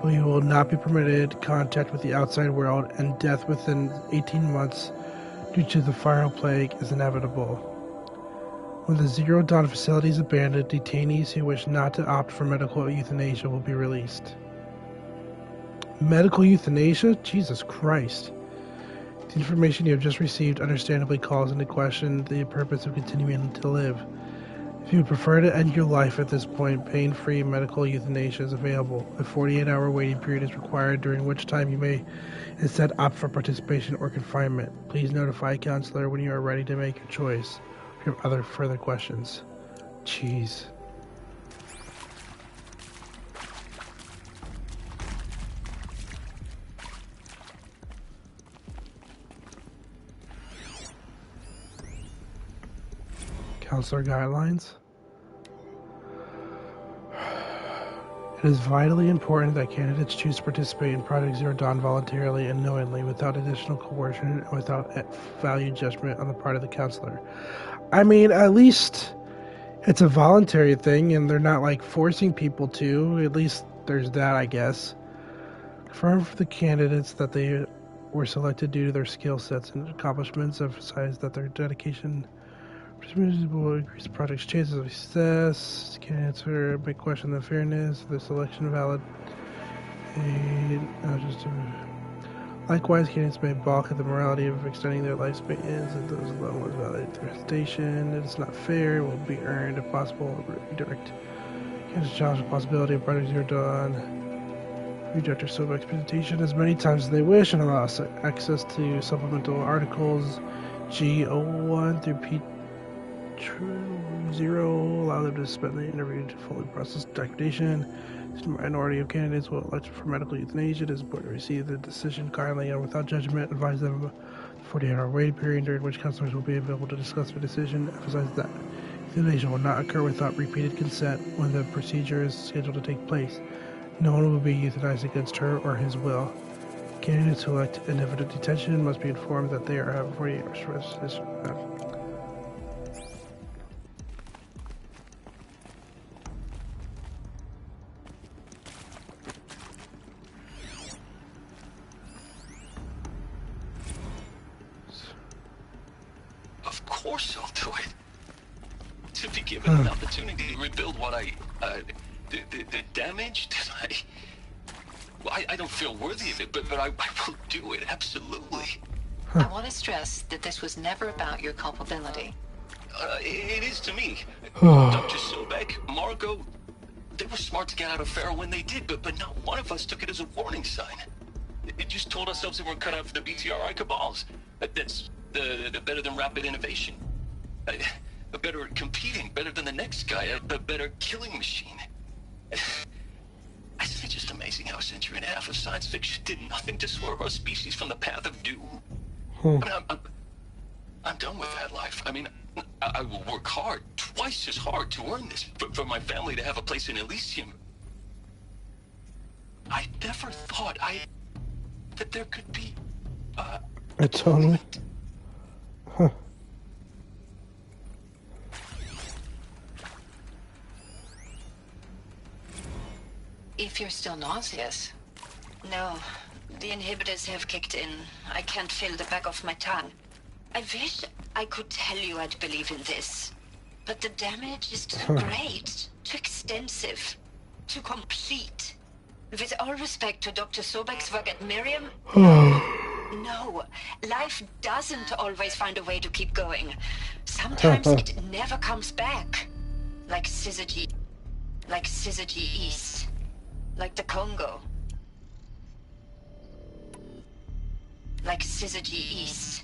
But you will not be permitted contact with the outside world, and death within 18 months due to the viral plague is inevitable. When the Zero Dawn facility is abandoned, detainees who wish not to opt for medical euthanasia will be released. Medical euthanasia? Jesus Christ. The information you have just received understandably calls into question the purpose of continuing to live. If you would prefer to end your life at this point, pain-free medical euthanasia is available. A 48-hour waiting period is required, during which time you may instead opt for participation or confinement. Please notify a counselor when you are ready to make your choice. If you have other further questions. Jeez. Counselor guidelines. It is vitally important that candidates choose to participate in Project Zero Dawn voluntarily and knowingly, without additional coercion and without value judgment on the part of the counselor. I mean, at least it's a voluntary thing and they're not like forcing people to. At least there's that, I guess. Confirm for the candidates that they were selected due to their skill sets and accomplishments. Emphasize that their dedication will increase the project's chances of success. Candidates may question the fairness of the selection valid. Likewise, candidates may balk at the morality of extending their lifespans and those alone with valid their hesitation. It is not fair. It will be earned if possible. Redirect. Candidates challenge the possibility of Project Zero Dawn. Read Dr. Sobek's presentation as many times as they wish and allow access to supplemental articles G01 through P0. Allow them to spend the interview to fully process documentation. The minority of candidates will elect for medical euthanasia. It is important to receive the decision kindly and without judgment. Advise them of a 48-hour waiting period during which counselors will be available to discuss the decision. Emphasize that euthanasia will not occur without repeated consent when the procedure is scheduled to take place. No one will be euthanized against her or his will. Candidates who elect indefinite detention must be informed that they are having 48 hours rest. Of course I'll do it. To be given an opportunity to rebuild what the damage that I don't feel worthy of it, but I will do it, absolutely. I want to stress that this was never about your culpability. It is to me. Dr. Sobek, Margot, they were smart to get out of Pharaoh when they did, but not one of us took it as a warning sign. It just told ourselves that we're cut out for the BTRI cabals. That's the better than rapid innovation. Better at competing, better than the next guy, a better killing machine. Isn't it just amazing how a century and a half of science fiction did nothing to swerve our species from the path of doom? I mean, I'm done with that life. I mean, I will work hard, twice as hard to earn this, for my family to have a place in Elysium. I never thought that there could be atonement. Huh. If you're still nauseous. No, the inhibitors have kicked in. I can't feel the back of my tongue. I wish I could tell you I'd believe in this. But the damage is too great, too extensive, too complete. With all respect to Dr. Sobek's work at Miriam, no, life doesn't always find a way to keep going. Sometimes it never comes back. Like Syzygy East. Like the Congo. Like Syzygy East.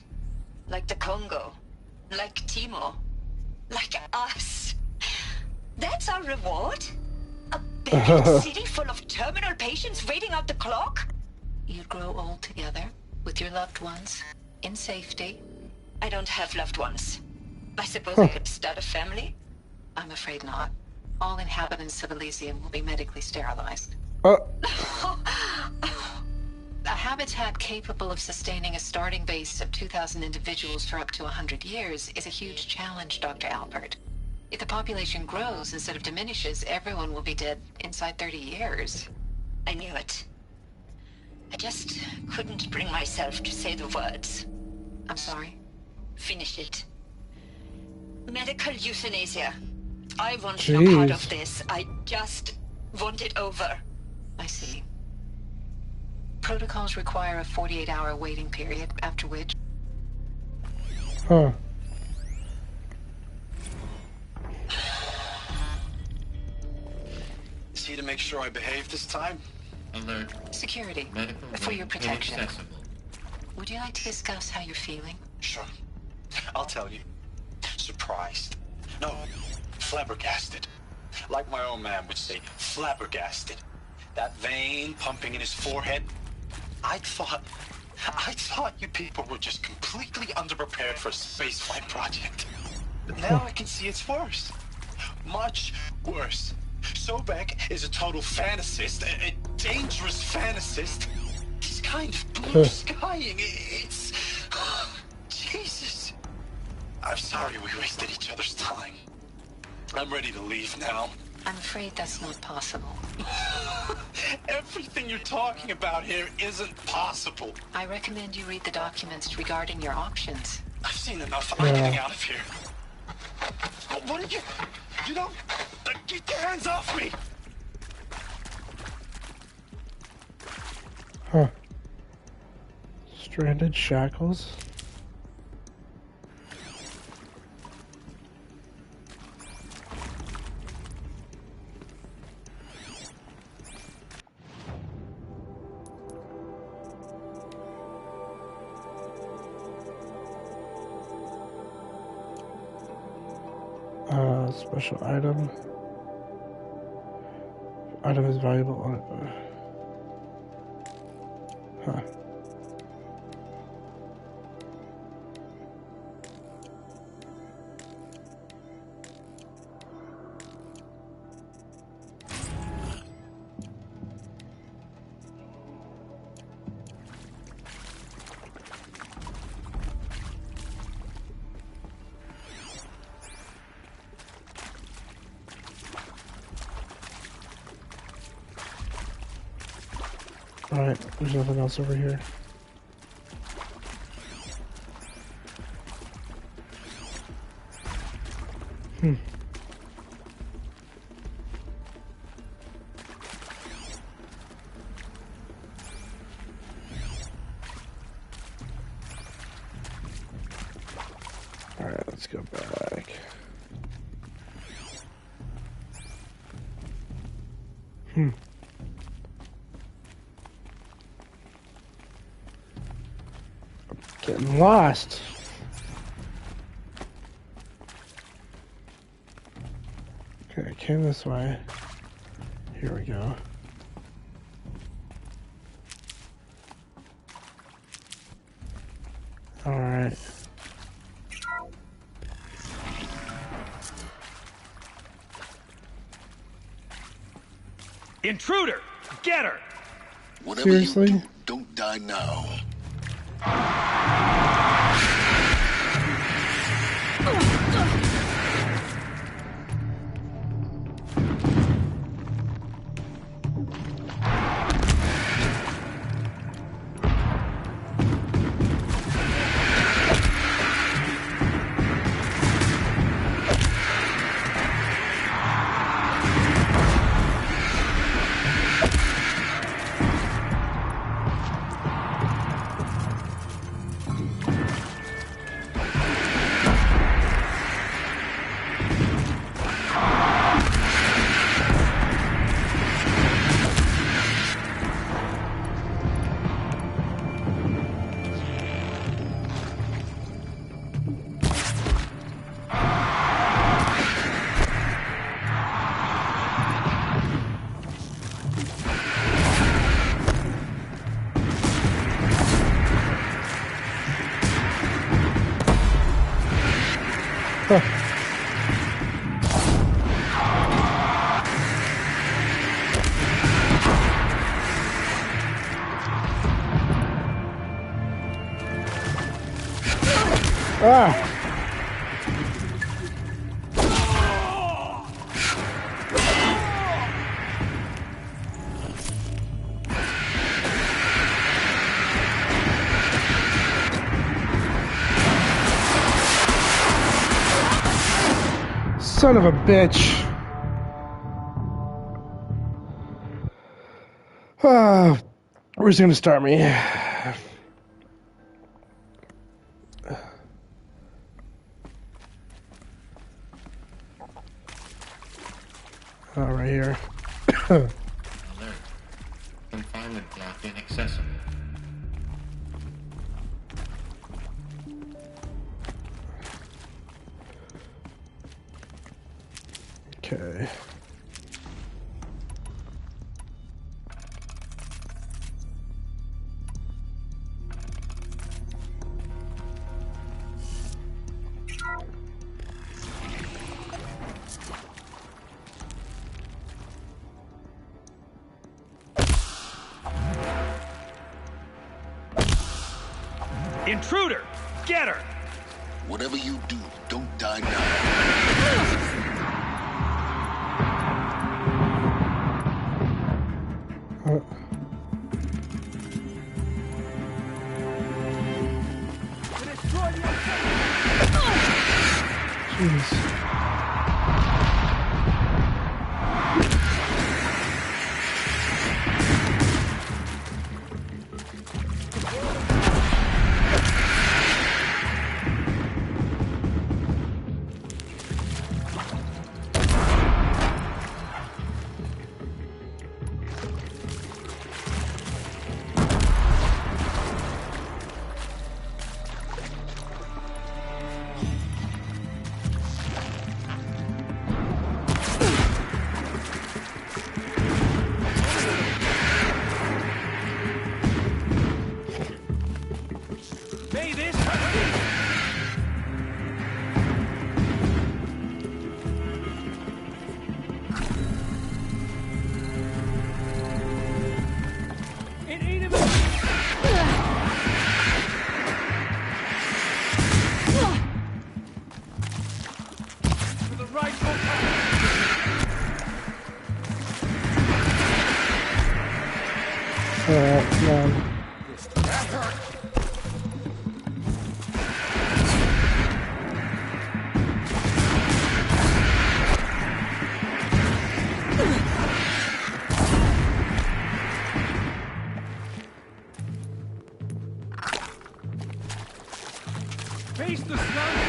Like the Congo. Like Timo. Like us. That's our reward? A big city full of terminal patients waiting out the clock? You'd grow old together, with your loved ones, in safety. I don't have loved ones. I suppose I could start a family? I'm afraid not. All inhabitants of Elysium will be medically sterilized. A habitat capable of sustaining a starting base of 2,000 individuals for up to 100 years is a huge challenge, Dr. Albert. If the population grows instead of diminishes, everyone will be dead inside 30 years. I knew it. I just couldn't bring myself to say the words. I'm sorry? Finish it. Medical euthanasia. I want no part Jeez. of this. I just want it over. I see. Protocols require a 48-hour waiting period, after which... Huh. Is he to make sure I behave this time? Alert. Security. Medical For your protection. inaccessible. Would you like to discuss how you're feeling? Sure. I'll tell you. Surprised. No, flabbergasted. Like my old man would say, flabbergasted. That vein pumping in his forehead. I thought you people were just completely underprepared for a spaceflight project. But now I can see it's worse. Much worse. Sobek is a total fantasist, a dangerous fantasist. He's kind of blue skying. It's... Jesus. I'm sorry we wasted each other's time. I'm ready to leave now. I'm afraid that's not possible. Everything you're talking about here isn't possible. I recommend you read the documents regarding your options. I've seen enough. I'm getting out of here. What did you... You don't... Get your hands off me! Huh. Stranded shackles. Special item. Item is valuable. Huh. Alright, there's nothing else over here. Alright, let's go back. Getting lost. Okay, I came this way. Here we go. All right. Intruder! Get her! Whatever Seriously? you do, don't die now. Ah! Son of a bitch. Where's he gonna start me? Right here. Alert. Confinement block inaccessible. Okay. Intruder! Get her! Whatever you do, don't die now. Jeez. Face the sun!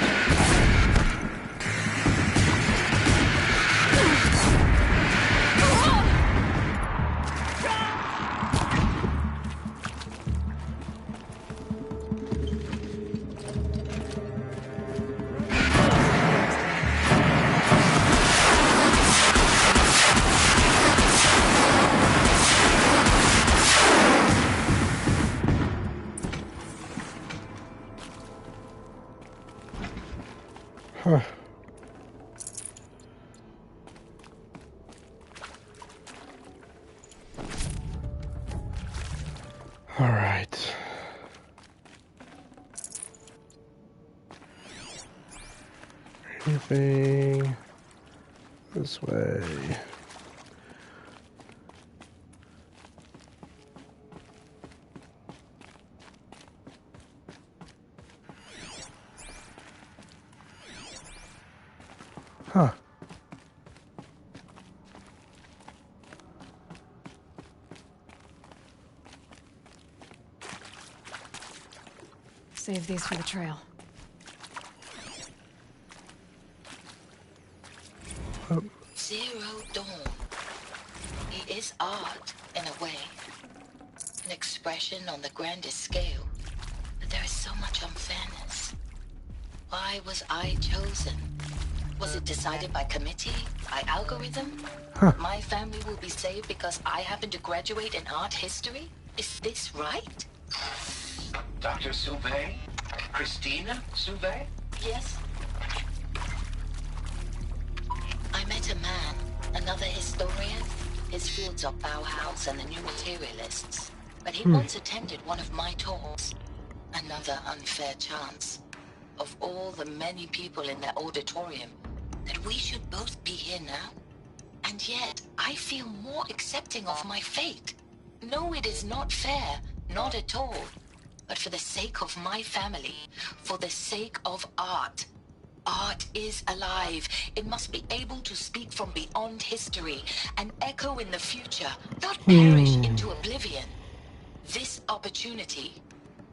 Huh. All right. Anything this way? Huh. Save these for the trail. Zero Dawn. He is art, in a way. An expression on the grandest scale. But there is so much unfairness. Why was I chosen? Was it decided by committee? By algorithm? Huh. My family will be saved because I happen to graduate in art history? Is this right? Dr. Sauvé? Christina Sauvé? Yes. I met a man, another historian. His fields are Bauhaus and the New Materialists. But he once attended one of my talks. Another unfair chance. Of all the many people in that auditorium, that we should both be here now. And yet, I feel more accepting of my fate. No, it is not fair, not at all. But for the sake of my family, for the sake of art, Art is alive. It must be able to speak from beyond history and echo in the future, not perish into oblivion. This opportunity,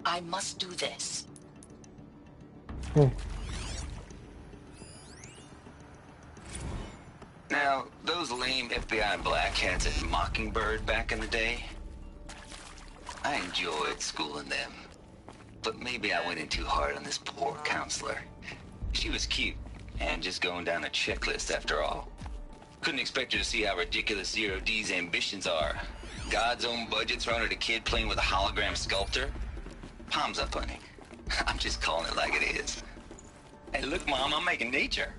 I must do this. Now, those lame FBI black hats at Mockingbird back in the day, I enjoyed schooling them. But maybe I went in too hard on this poor counselor. She was cute, and just going down a checklist after all. Couldn't expect her to see how ridiculous Zero D's ambitions are. God's own budget thrown at a kid playing with a hologram sculptor? Palms up, honey. I'm just calling it like it is. Hey, look, Mom, I'm making nature.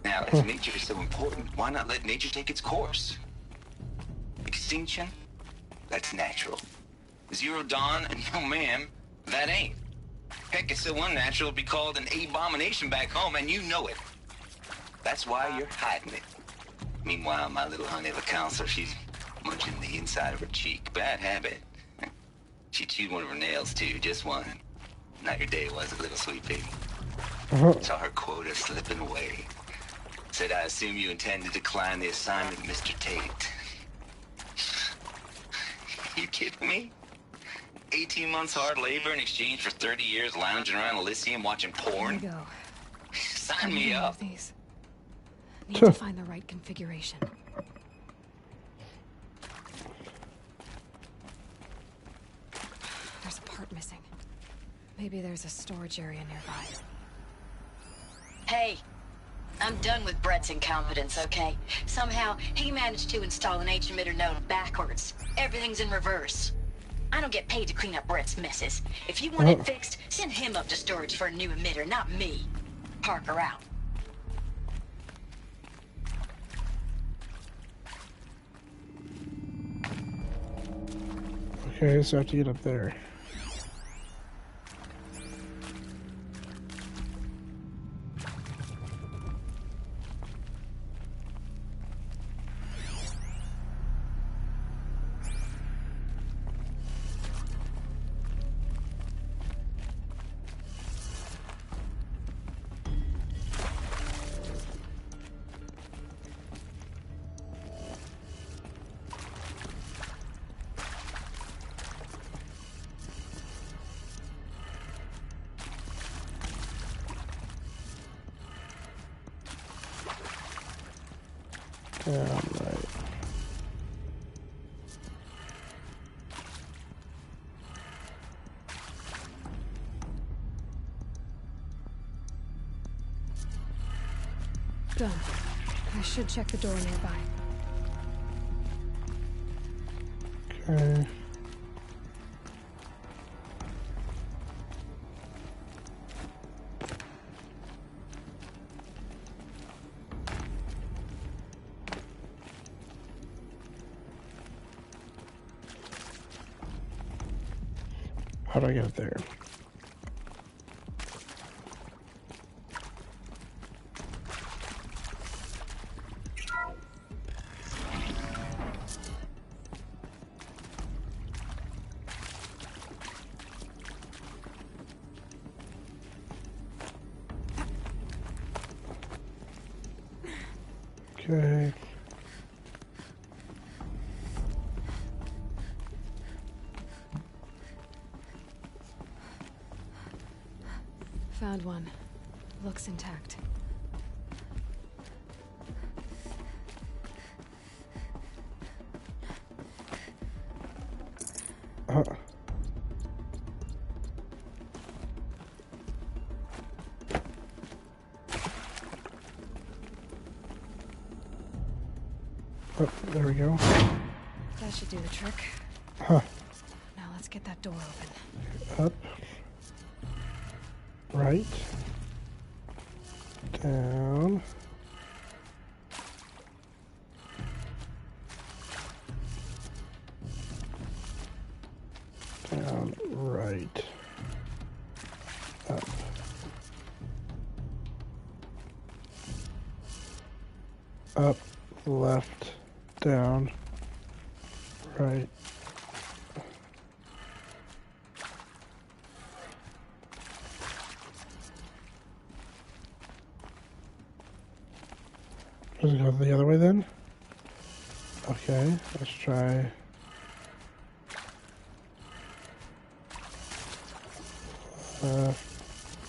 Now, if nature is so important, why not let nature take its course? Extinction? That's natural. Zero Dawn? No, ma'am, that ain't. Heck, it's so unnatural it'd be called an abomination back home, and you know it. That's why you're hiding it. Meanwhile, my little honey of a counselor, she's munching the inside of her cheek. Bad habit. She chewed one of her nails, too, just one. Not your day, was it, little sweet baby? Saw her quota slipping away. Said, I assume you intend to decline the assignment, Mr. Tate. You kidding me? 18 months hard labor in exchange for 30 years lounging around Elysium watching porn? Here we go. Sign me up. These. Need to find the right configuration. There's a part missing. Maybe there's a storage area nearby. Hey, I'm done with Brett's incompetence, okay? Somehow, he managed to install an H-emitter node backwards. Everything's in reverse. I don't get paid to clean up Brett's messes. If you want it fixed, send him up to storage for a new emitter, not me. Parker out. Okay, so I have to get up there. Right. Done. I should check the door nearby. Okay. How do I get up there? Okay. Found one. Looks intact. Oh, there we go. That should do the trick. Huh. Now let's get that door open. Up. Right. Down. Down, right. Up. Up, left, down, right. Let's go the other way then. Okay, let's try.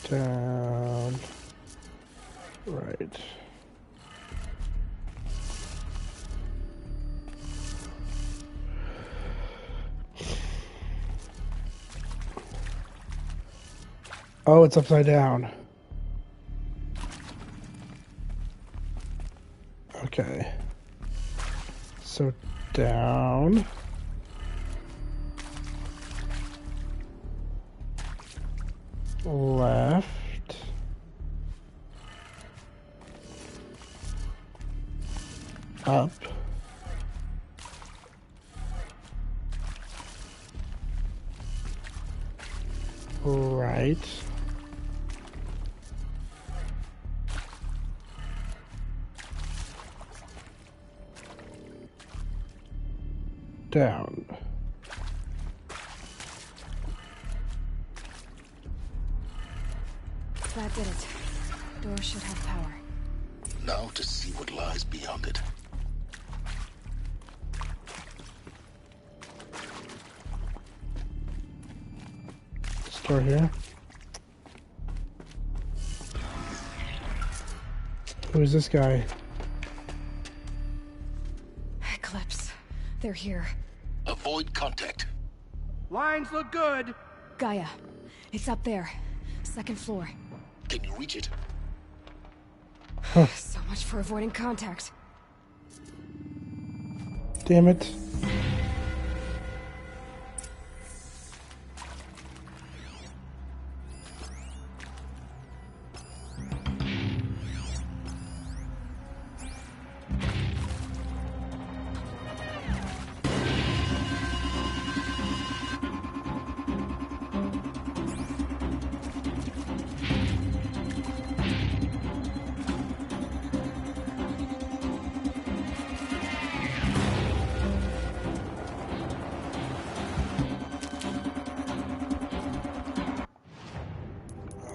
Down. Right. Oh, it's upside down. Okay. So down. Left. Up. Right. Down. That did it. Door should have power. Now to see what lies beyond it. Store here. Who is this guy? Eclipse. They're here. Avoid contact. Lines look good. Gaia. It's up there. Second floor. Can you reach it? So much for avoiding contact. Damn it.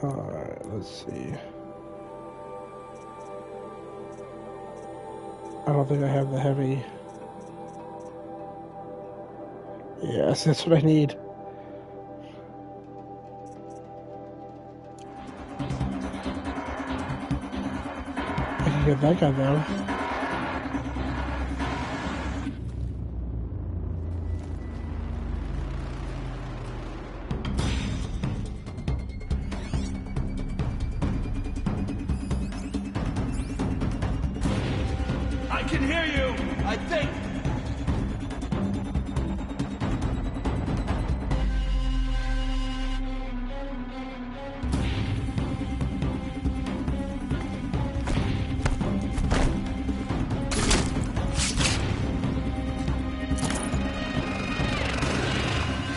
Alright, let's see. I don't think I have the heavy. Yes, that's what I need. I can get that guy though. I can hear you, I think.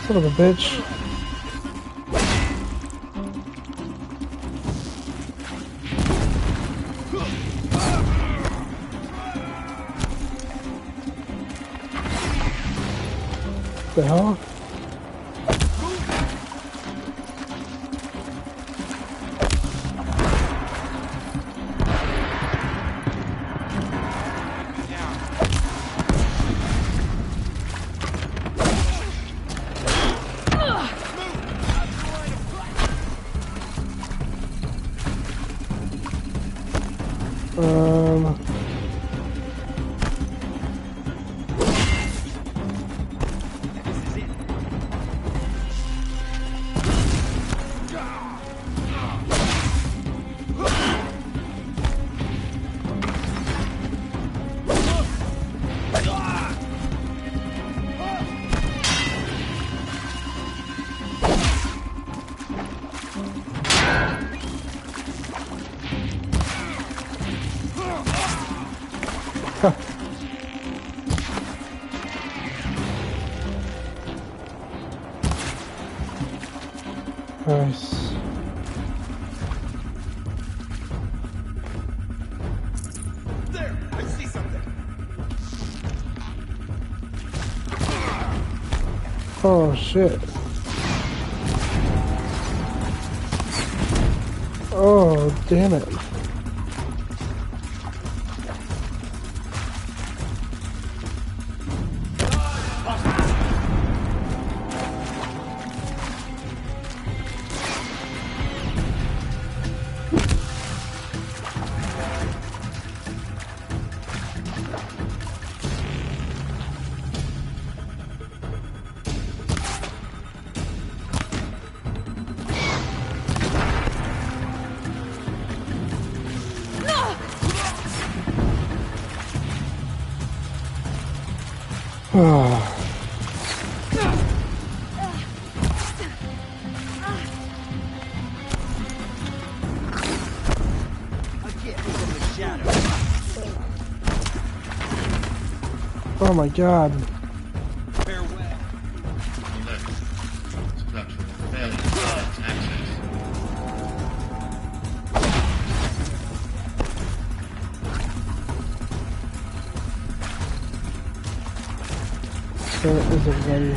Son of a bitch. The hell? Nice. There, I see something. Oh shit. Oh, damn it. Oh my god. Where is everybody?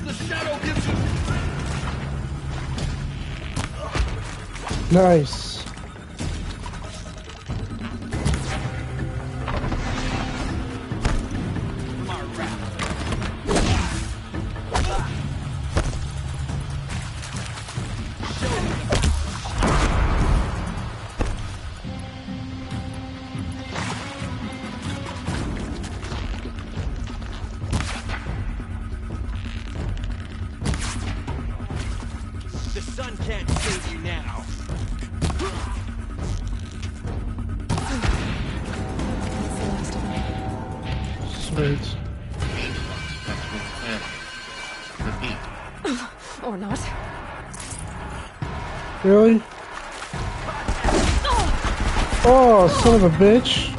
The shadow gives you. Nice. The sun can't save you now. Sweet. Or not. Really? Oh, son of a bitch.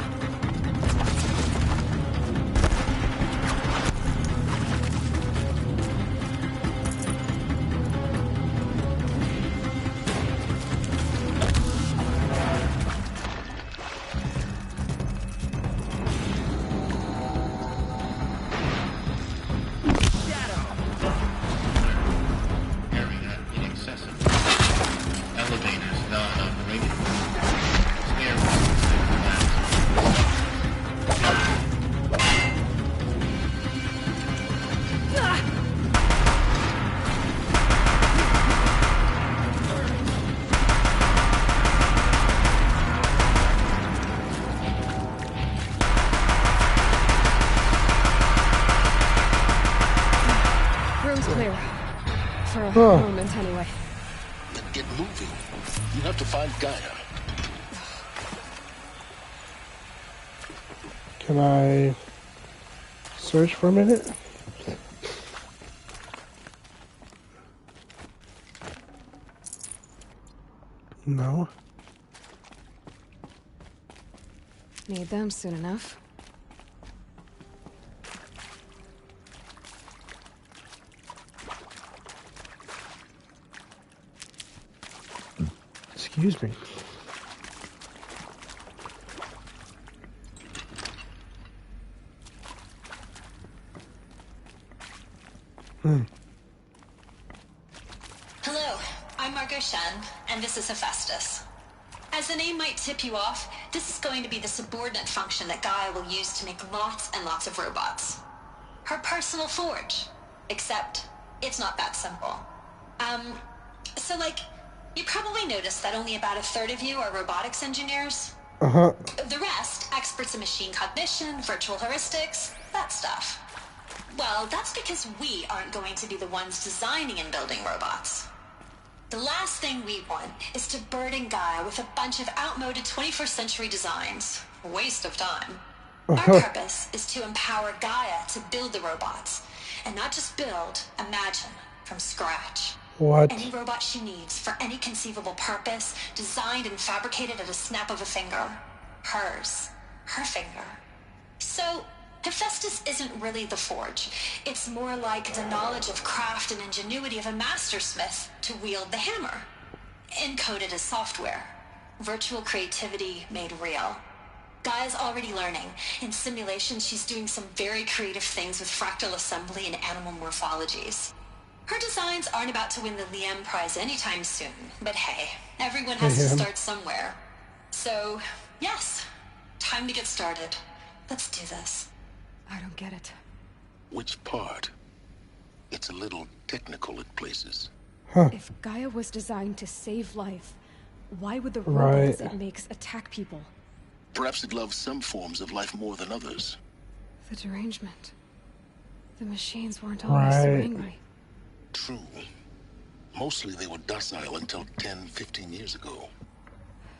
Clear. For a moment, anyway. Then get moving. You have to find Gaia. Can I search for a minute? No. Need them soon enough. Excuse me. Hello, I'm Margot Shen, and this is Hephaestus. As the name might tip you off, this is going to be the subordinate function that Gaia will use to make lots and lots of robots. Her personal forge. Except, it's not that simple. So you probably noticed that only about a third of you are robotics engineers. Uh-huh. The rest, experts in machine cognition, virtual heuristics, that stuff. Well, that's because we aren't going to be the ones designing and building robots. The last thing we want is to burden Gaia with a bunch of outmoded 21st century designs. Waste of time. Our purpose is to empower Gaia to build the robots. And not just build, imagine, from scratch. What? Any robot she needs, for any conceivable purpose, designed and fabricated at a snap of a finger. Hers. Her finger. So, Hephaestus isn't really the forge. It's more like the knowledge of craft and ingenuity of a mastersmith to wield the hammer. Encoded as software. Virtual creativity made real. Gaia's already learning. In simulations, she's doing some very creative things with fractal assembly and animal morphologies. Her designs aren't about to win the Liam Prize anytime soon, but hey, everyone has to start somewhere. So, yes, time to get started. Let's do this. I don't get it. Which part? It's a little technical at places. If Gaia was designed to save life, why would the robots it makes attack people? Perhaps it loves some forms of life more than others. The derangement. The machines weren't always so angry. True. Mostly they were docile until 10, 15 years ago.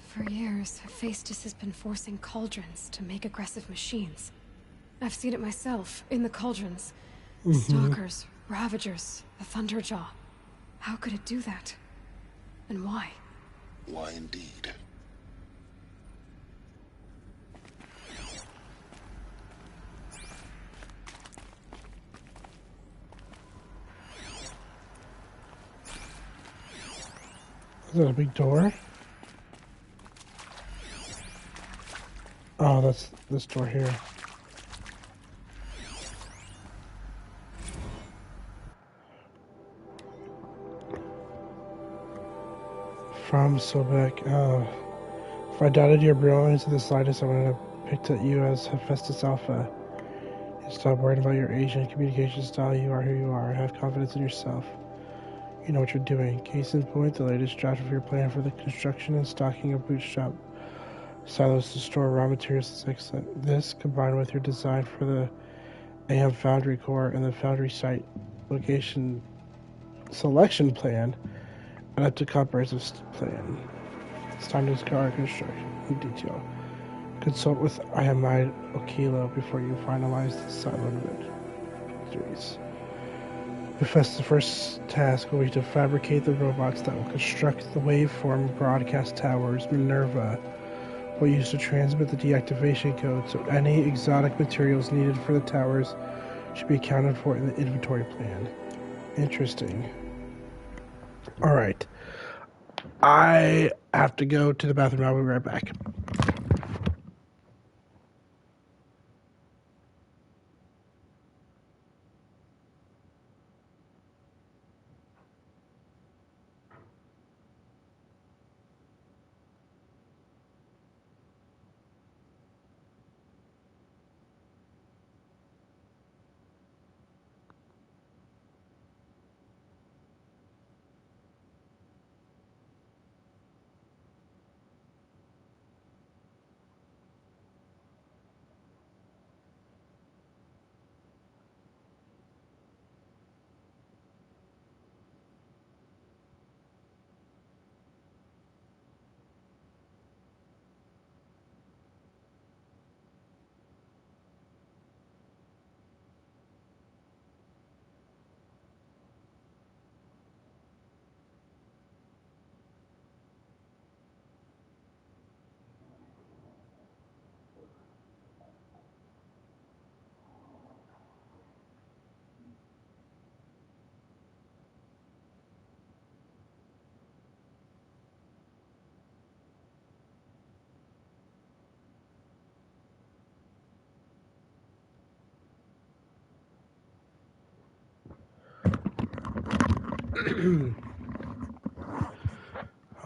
For years, Hephaestus has been forcing cauldrons to make aggressive machines. I've seen it myself, in the cauldrons. Stalkers, Ravagers, the Thunderjaw. How could it do that? And why? Why indeed? Is that a big door? Oh, that's this door here. From Sobek. If I doubted your brilliance to the slightest, I would have picked at you as Hephaestus Alpha. Stop worrying about your Asian communication style. You are who you are. Have confidence in yourself. You know what you're doing. Case in point, the latest draft of your plan for the construction and stocking of bootstrap silos to store raw materials is excellent. This, combined with your design for the AM Foundry core and the Foundry site location selection plan, and up to comprehensive plan. It's time to start construction in detail. Consult with Iamide Okilo before you finalize the silo victories. Hephaestus' first task will be to fabricate the robots that will construct the waveform broadcast towers. Minerva will use to transmit the deactivation code, so any exotic materials needed for the towers should be accounted for in the inventory plan. Interesting. Alright. I have to go to the bathroom. I'll be right back.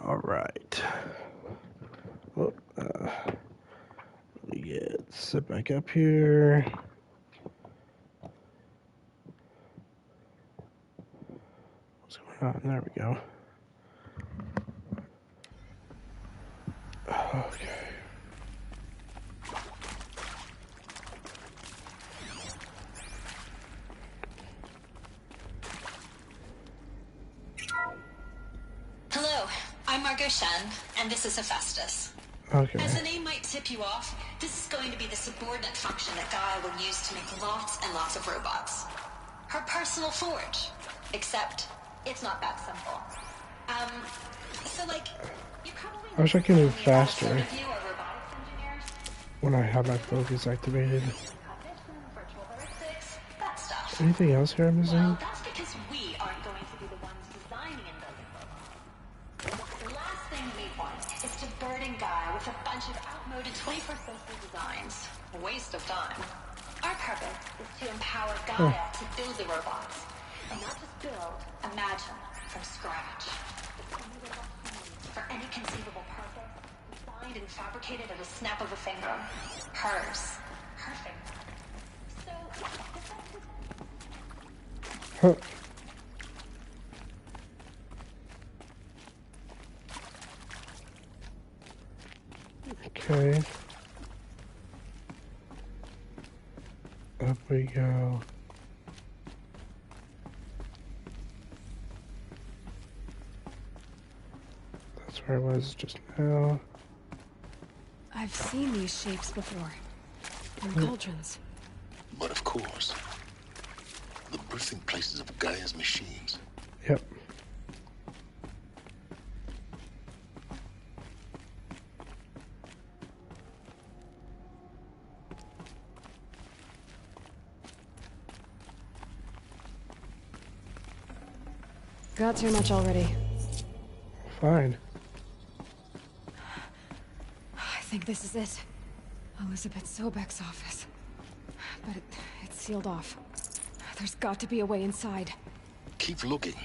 All right. Well, let me sit back up here. What's going on? There we go. Okay. Hello, I'm Margot Shen, and this is Hephaestus. Okay. As the name might tip you off, this is going to be the subordinate function that Gaia will use to make lots and lots of robots. Her personal forge. Except, it's not that simple. So like, you probably... I wish I could move faster when I have my focus activated. Anything else here I'm missing? Well, that's because we aren't going to be the ones designing and building robots. The last thing we want is to burden Gaia with a bunch of outmoded 21st century designs. A waste of time. Our purpose is to empower Gaia to build the robots. And not just build, imagine from scratch. For any conceivable purpose, designed and fabricated at a snap of a finger. Hers. Perfect. So, Huh. Okay. Up we go. That's where I was just now. I've seen these shapes before. In cauldrons. But of course, the birthing places of Gaia's machines. Yep. Got too much already. Fine. I think this is it. Elizabeth Sobek's office. But it's sealed off. There's got to be a way inside. Keep looking.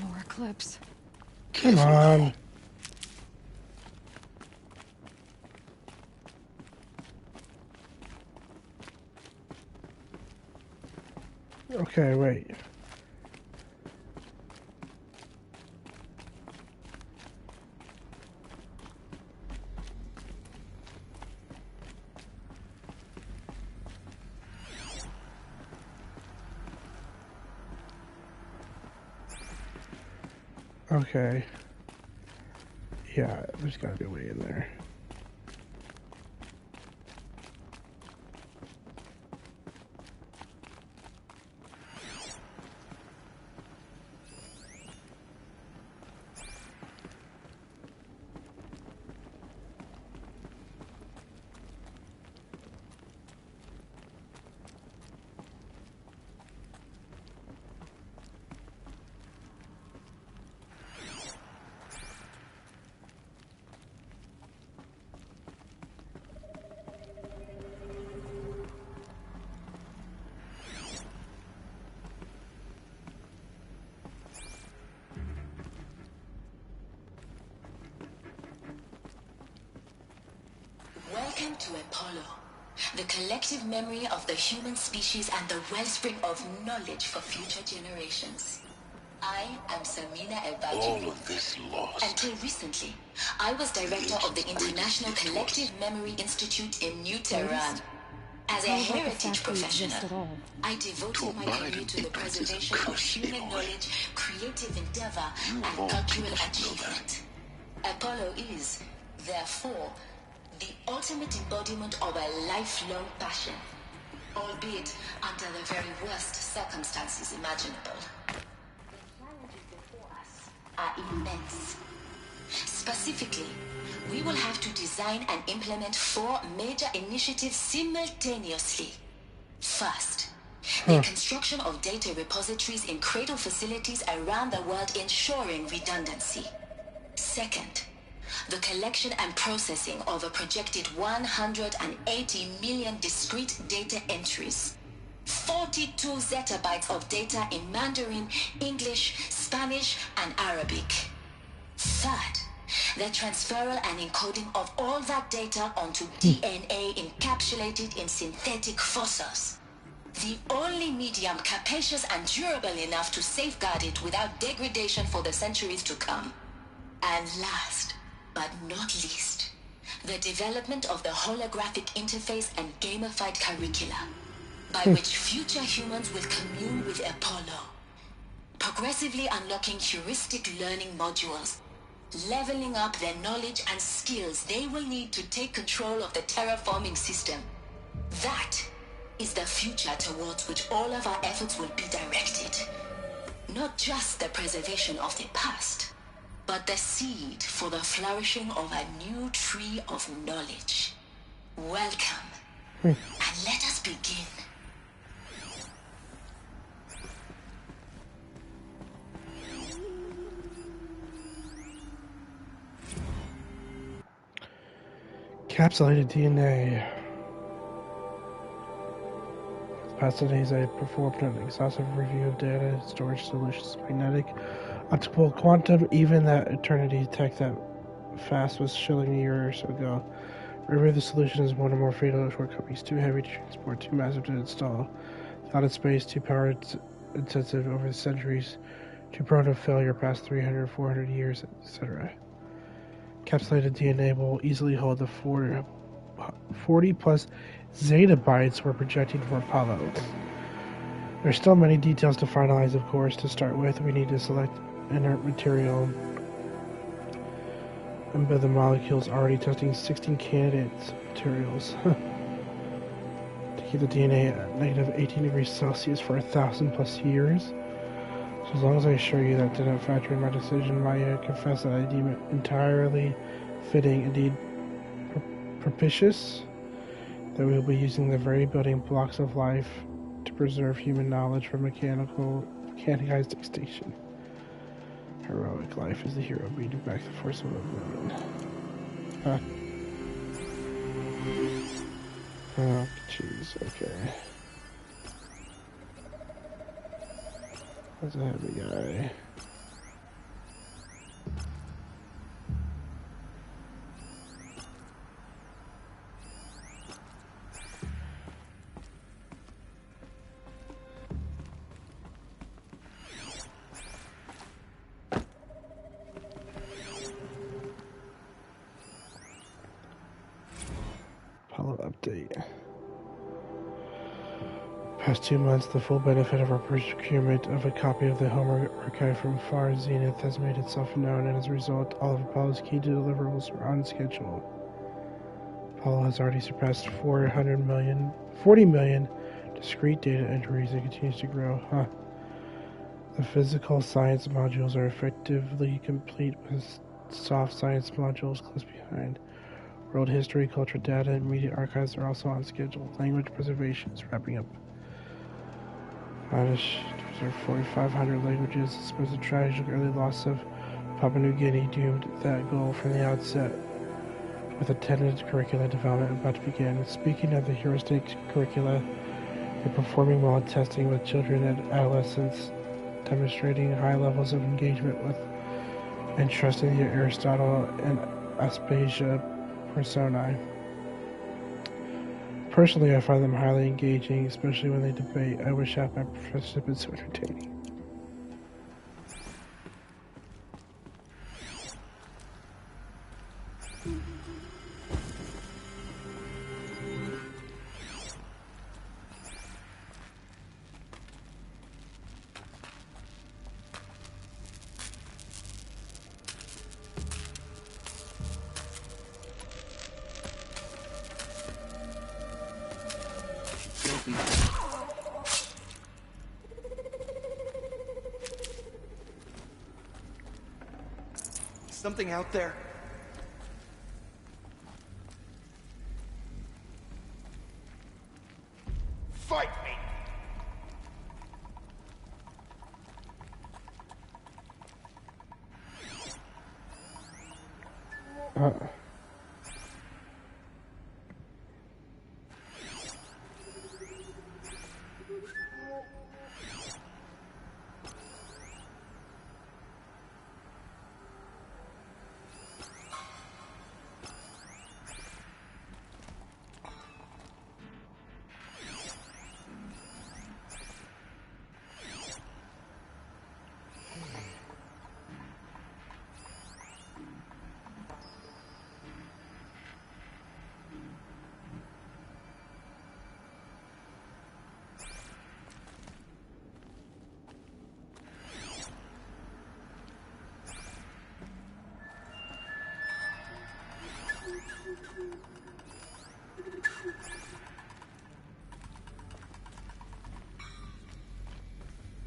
More eclipse. Come on. Okay, wait. Okay. Yeah, there's gotta be a way in there. Welcome to Apollo, the collective memory of the human species and the wellspring of knowledge for future generations. I am Samina Ebaki. All of this lost. Until recently, I was director of the International Collective Memory Institute in New Tehran. As a heritage professional, I devoted my career to the preservation of human knowledge, creative endeavor, and cultural achievement. Apollo is, therefore, the ultimate embodiment of a lifelong passion, albeit under the very worst circumstances imaginable. The challenges before us are immense. Specifically, we will have to design and implement 4 major initiatives simultaneously. First, the construction of data repositories in cradle facilities around the world, ensuring redundancy. Second, the collection and processing of a projected 180 million discrete data entries. 42 zettabytes of data in Mandarin, English, Spanish, and Arabic. Third, the transferal and encoding of all that data onto DNA encapsulated in synthetic fossils. The only medium capacious and durable enough to safeguard it without degradation for the centuries to come. And last, but not least, the development of the holographic interface and gamified curricula, by which future humans will commune with Apollo, progressively unlocking heuristic learning modules, leveling up their knowledge and skills they will need to take control of the terraforming system. That is the future towards which all of our efforts will be directed. Not just the preservation of the past, but the seed for the flourishing of a new tree of knowledge. Welcome, and let us begin. Encapsulated DNA. The past 2 days I performed an exhaustive review of data, storage solutions, magnetic, optical, quantum, even that eternity tech that fast was shilling a year or so ago. Remove the solution is one or more fatal shortcomings, too heavy to transport, too massive to install, out of space, too power intensive over the centuries, too prone to failure past 300, 400 years, etc. Encapsulated DNA will easily hold the 40 plus zettabytes we're projecting for Apollo. There's still many details to finalize, of course. To start with, we need to select inert material. And by the molecules already testing 16 candidates materials. To keep the DNA at negative 18 degrees Celsius for 1,000 plus years. So as long as I assure you that did not factor in my decision, Maya confess that I deem it entirely fitting, indeed propitious, that we will be using the very building blocks of life to preserve human knowledge from mechanicized extinction. Heroic life is the hero beating back the force of the moon. Huh. Oh, jeez, okay. That's a heavy guy. Update. Past 2 months, the full benefit of our procurement of a copy of the Homer archive from Far Zenith has made itself known, and as a result, all of Apollo's key deliverables are on schedule. Apollo has already surpassed 40 million discrete data entries and continues to grow. The physical science modules are effectively complete, with soft science modules close behind. World history, culture data, and media archives are also on schedule. Language preservation is wrapping up. There are 4,500 languages. I suppose the tragic early loss of Papua New Guinea doomed that goal from the outset, with a tentative curricula development about to begin. Speaking of the heuristic curricula, they're performing well in testing with children and adolescents, demonstrating high levels of engagement with and trust in the Aristotle and Aspasia personae. Personally, I find them highly engaging, especially when they debate. I wish half my professors had been so entertaining. Something out there. Fight me!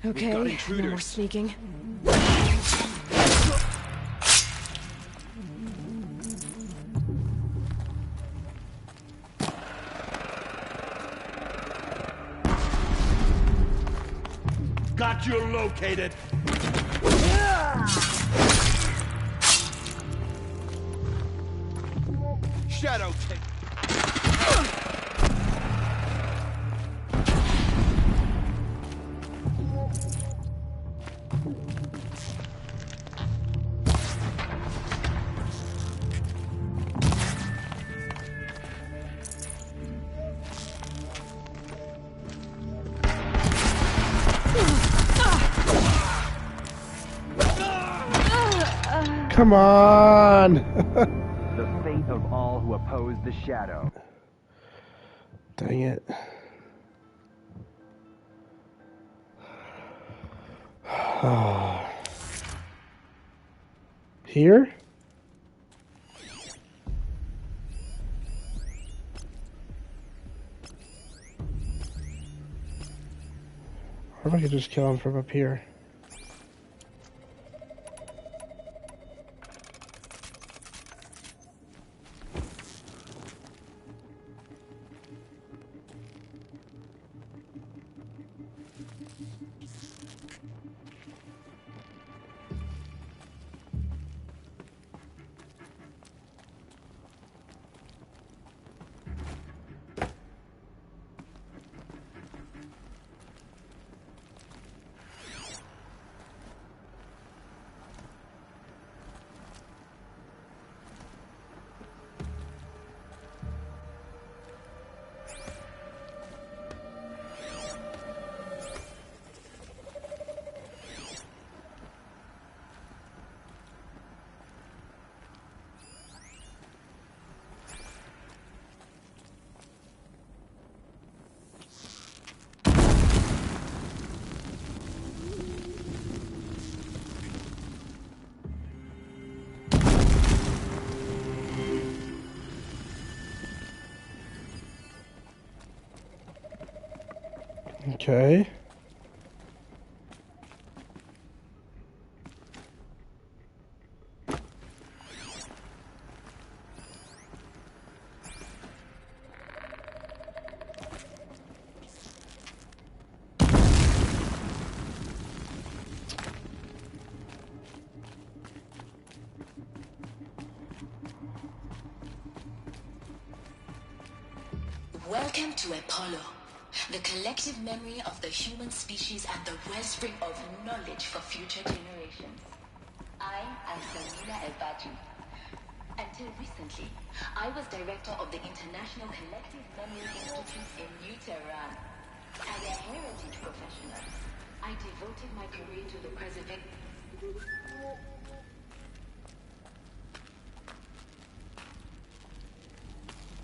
Okay, no more sneaking. Got you located. Shadow take. Come on! The fate of all who oppose the shadow. Dang it. Here? Or if I could just kill him from up here. Okay. Welcome to Apollo, the collective memory of the human species and the wellspring of knowledge for future generations. I am Samina El-Badji. Until recently, I was director of the International Collective Memory Institute in New Tehran. As a heritage professional, I devoted my career to the preservation.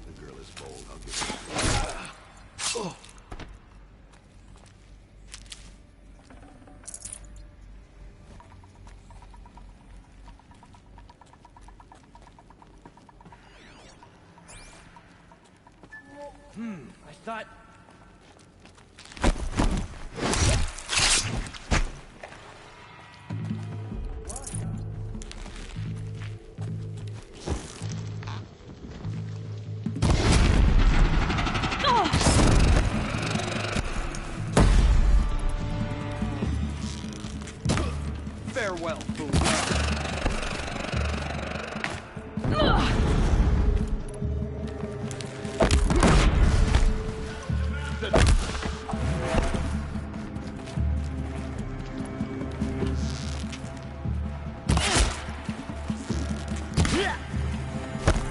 The girl is bold, I'll give her. Oh. I thought... Farewell, fool.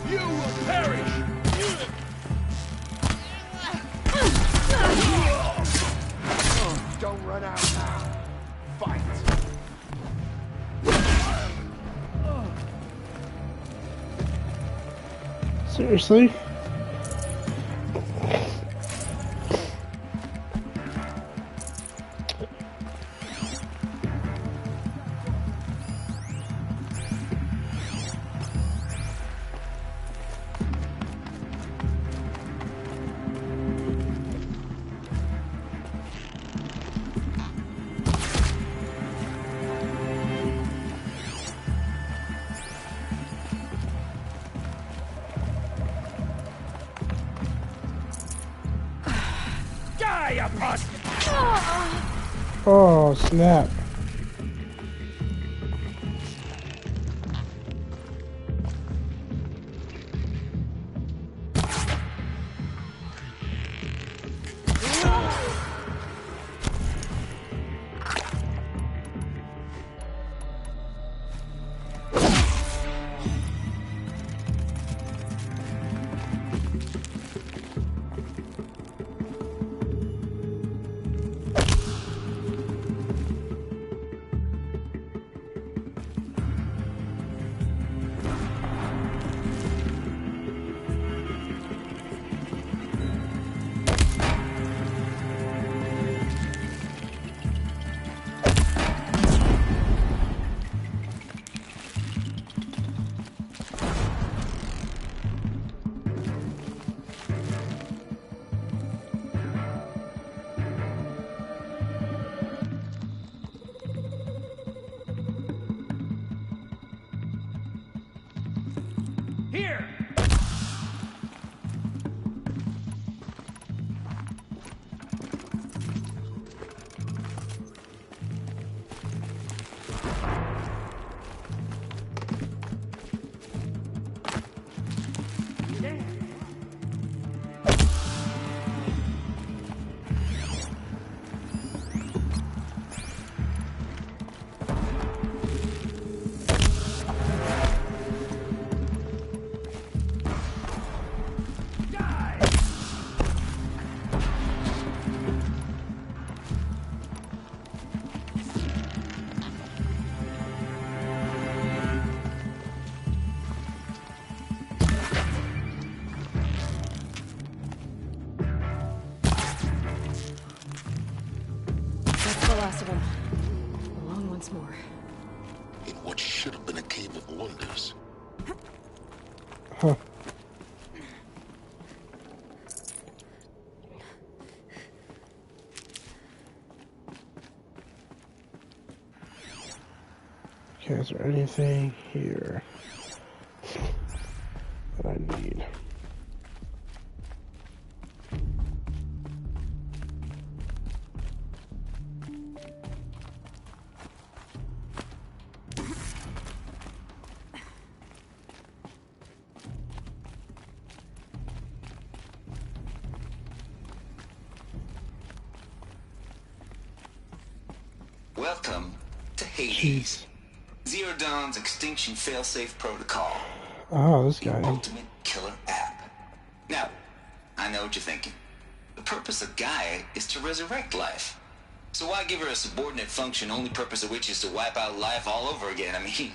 You will perish! Don't run out now. Fight! Seriously? Oh, snap. last of them. Alone once more. In what should have been a cave of wonders. Huh. Okay, is there anything here that I need? Welcome to Hades. Zero Dawn's extinction failsafe protocol. Oh, this guy. The ultimate killer app. Now, I know what you're thinking. The purpose of Gaia is to resurrect life. So why give her a subordinate function, only purpose of which is to wipe out life all over again? I mean,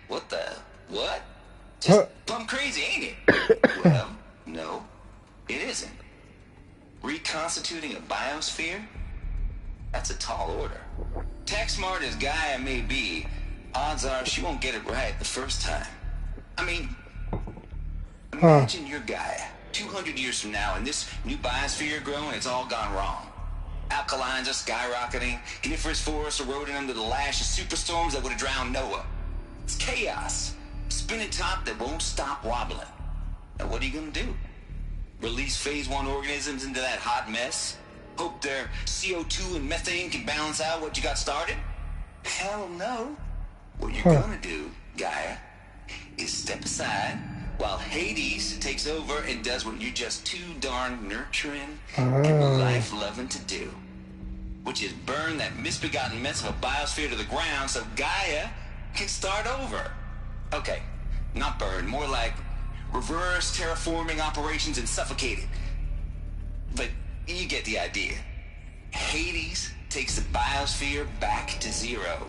what the... what? Just plumb crazy, ain't it? Well, no, it isn't. Reconstituting a biosphere? That's a tall order. Tech smart as Gaia may be, odds are she won't get it right the first time. I mean, imagine your Gaia 200 years from now and this new biosphere growing, it's all gone wrong. Alkalines are skyrocketing, coniferous forests eroding under the lash of superstorms that would have drowned Noah. It's chaos. Spinning top that won't stop wobbling. Now what are you gonna do? Release phase 1 organisms into that hot mess? Hope their CO2 and methane can balance out what you got started? Hell no. What you're gonna do, Gaia, is step aside while Hades takes over and does what you're just too darn nurturing and life-loving to do. Which is burn that misbegotten mess of a biosphere to the ground so Gaia can start over. Okay, not burn, more like reverse terraforming operations and suffocate it. But you get the idea. Hades takes the biosphere back to zero.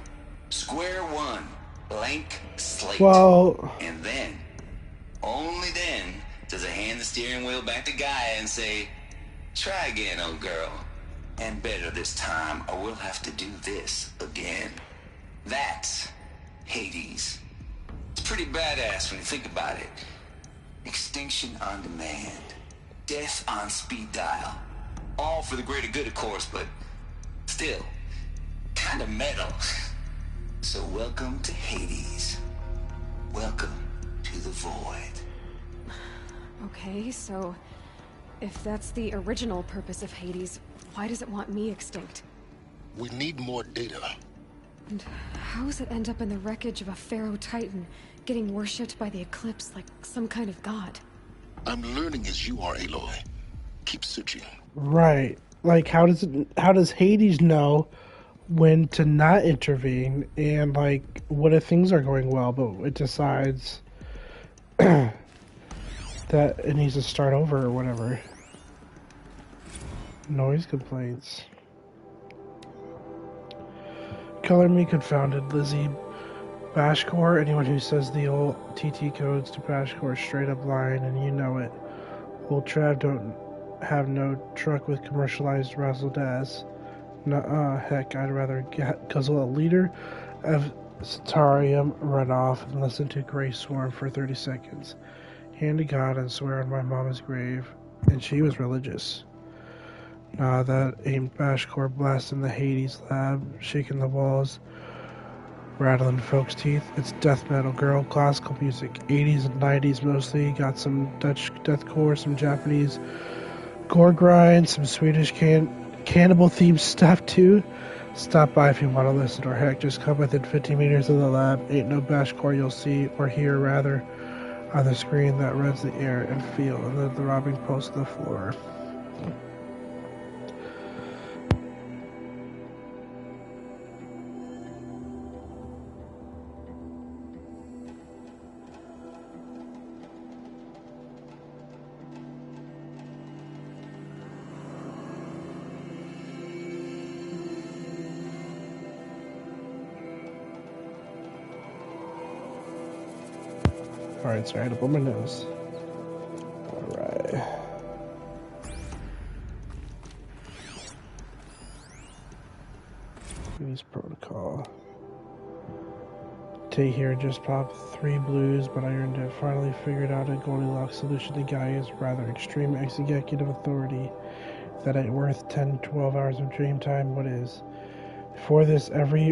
Square one. Blank slate. Well... And then, only then, does it hand the steering wheel back to Gaia and say, try again, old girl. And better this time, or we'll have to do this again. That's Hades. It's pretty badass when you think about it. Extinction on demand. Death on speed dial. All for the greater good, of course, but still, kind of metal. So welcome to Hades. Welcome to the void. Okay, so if that's the original purpose of Hades, why does it want me extinct? We need more data. And how does it end up in the wreckage of a Pharaoh Titan, getting worshipped by the Eclipse like some kind of god? I'm learning as you are, Aloy. Keep searching. Right. Like, how does Hades know when to not intervene, and like, what if things are going well, but it decides that it needs to start over or whatever? Noise complaints. Color me confounded, Lizzie. Bashcore, anyone who says the old TT codes to Bashcore straight up lying, and you know it. Old Trav don't have no truck with commercialized razzle-dazzle. Nuh-uh, heck, I'd rather guzzle a liter of Cetarium, run off, and listen to Grey Swarm for 30 seconds. Hand to God and swear on my mama's grave. And she was religious. Nah, that ain't Bashcore blasting the Hades lab, shaking the walls, rattling folks' teeth. It's death metal, girl, classical music, 80s and 90s mostly. Got some Dutch deathcore, some Japanese gore grind, some Swedish cannibal-themed stuff too. Stop by if you want to listen, or heck, just come within 50 meters of the lab. Ain't no Bashcore you'll see, or hear rather, on the screen that rends the air and feel, and the throbbing pulse of the floor. Alright, sorry, I had to blow my nose. Alright. Use protocol. Tate here just popped 3 blues, but I earned it. Finally figured out a Goldilocks solution. The guy is rather extreme executive authority. That ain't worth 10-12 hours of dream time. What is? Before this, every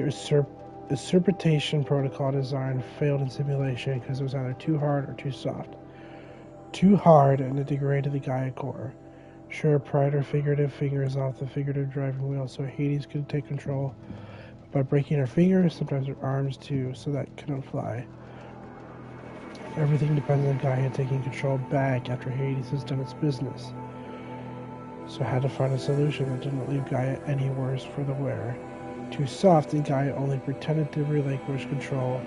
usurpation protocol design failed in simulation because it was either too hard or too soft. Too hard, and it degraded the Gaia core. Sure, pried her figurative fingers off the figurative driving wheel so Hades could take control. By breaking her fingers, sometimes her arms too, so that couldn't fly. Everything depends on Gaia taking control back after Hades has done its business. So I had to find a solution that didn't leave Gaia any worse for the wearer. Too soft, and Gaia only pretended to relinquish control.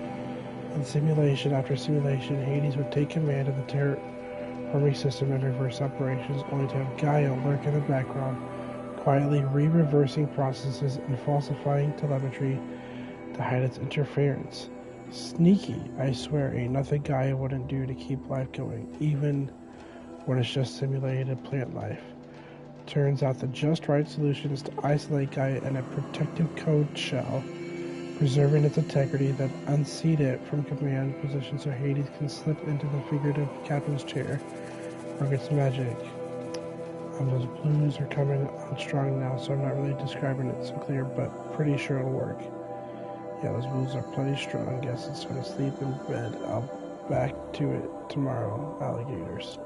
In simulation after simulation, Hades would take command of the terraforming system and reverse operations, only to have Gaia lurk in the background, quietly re-reversing processes and falsifying telemetry to hide its interference. Sneaky, I swear, ain't nothing Gaia wouldn't do to keep life going, even when it's just simulated plant life. Turns out the just right solution is to isolate Gaia in a protective code shell, preserving its integrity, then unseat it from command position so Hades can slip into the figurative captain's chair, work its magic. Those blues are coming on strong now, so I'm not really describing it so clear, but pretty sure it'll work. Yeah, those blues are plenty strong. Guess it's gonna sleep in bed. I'll back to it tomorrow, alligators.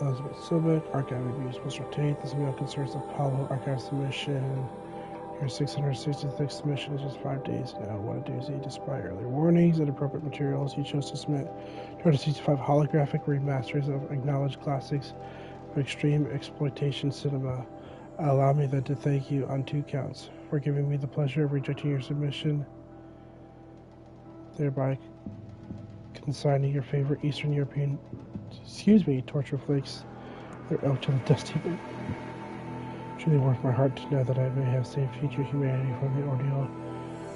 Elizabeth Sobek, Archive Reviews, Mr. Tate, this email concerns Apollo Archive submission. Your 666th submission is just 5 days now. What a doozy. Despite earlier warnings and appropriate materials, you chose to submit 265 holographic remasters of acknowledged classics of extreme exploitation cinema. Allow me then to thank you on 2 counts for giving me the pleasure of rejecting your submission, thereby consigning your favorite Eastern European torture flicks their oath to the dusty bin. Truly warms my heart to know that I may have saved future humanity from the ordeal.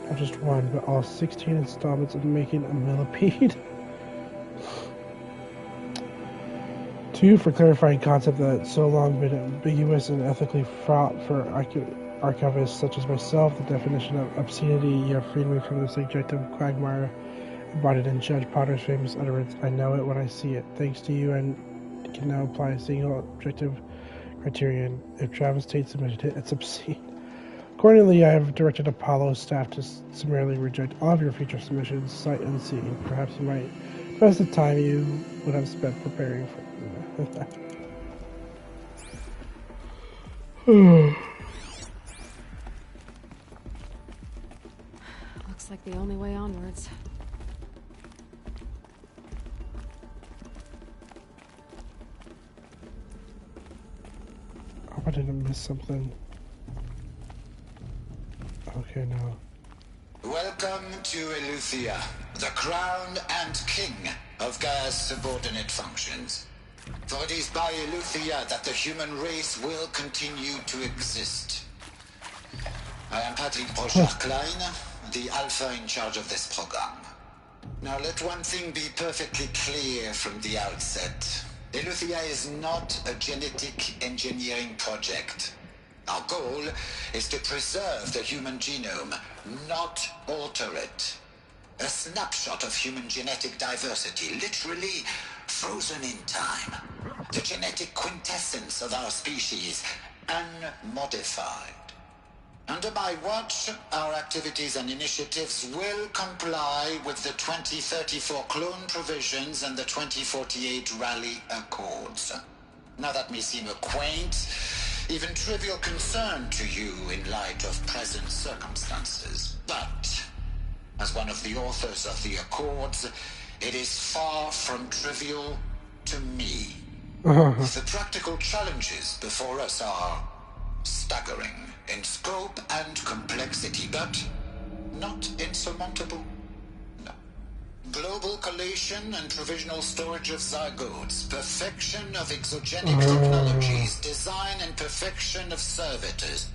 Not just one, but all 16 installments of making a millipede. 2, for clarifying concept that so long been ambiguous and ethically fraught for archivists such as myself. The definition of obscenity, you have freed me from the subjective quagmire embodied in Judge Potter's famous utterance, I know it when I see it. Thanks to you, and can now apply a single objective criterion. If Travis Tate submitted it, it's obscene. Accordingly, I have directed Apollo's staff to summarily reject all of your future submissions, sight unseen. Perhaps you might invest the time you would have spent preparing for that. Looks like the only way onwards. I didn't miss something. Okay, now. Welcome to Eleuthia, the crown and king of Gaia's subordinate functions. For it is by Eleuthia that the human race will continue to exist. I am Patrick Brochard-Klein, the Alpha in charge of this program. Now let one thing be perfectly clear from the outset. Eleuthia is not a genetic engineering project. Our goal is to preserve the human genome, not alter it. A snapshot of human genetic diversity, literally frozen in time. The genetic quintessence of our species, unmodified. Under my watch, our activities and initiatives will comply with the 2034 clone provisions and the 2048 Rally Accords. Now that may seem a quaint, even trivial concern to you in light of present circumstances. But, as one of the authors of the Accords, it is far from trivial to me. The practical challenges before us are staggering in scope and complexity, but not insurmountable. No. Global collation and provisional storage of zygotes, perfection of exogenic technologies, design and perfection of servitors,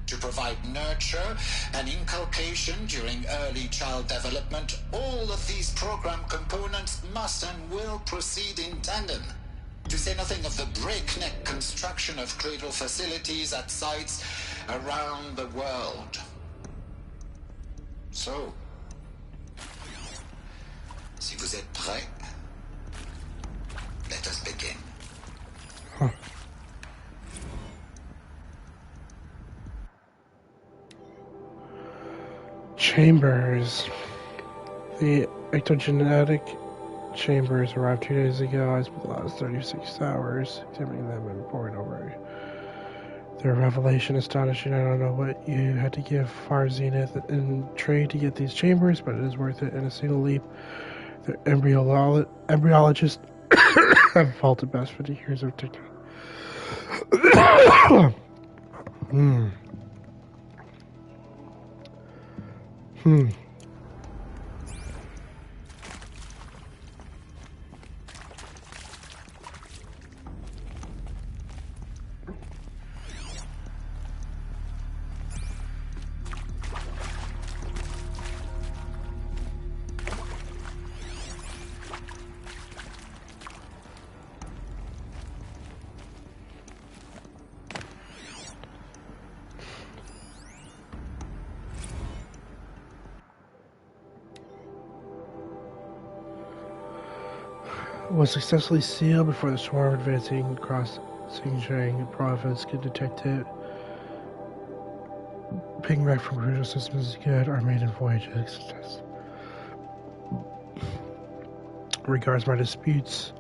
to provide nurture and inculcation during early child development. All of these program components must and will proceed in tandem. To say nothing of the breakneck construction of cradle facilities at sites around the world. So, si vous êtes prêts, let us begin. Chambers. The ectogenetic chambers arrived 2 days ago. I spent the last 36 hours examining them and poring over their revelation. Astonishing. I don't know what you had to give Far Zenith in trade to get these chambers, but it is worth it in a single leap. The embryologists have faulted best for the years of technology. Was successfully sealed before the swarm advancing across Xinjiang province could detect it. Ping back from crucial systems is good. Our maiden voyage is success. Regards my disputes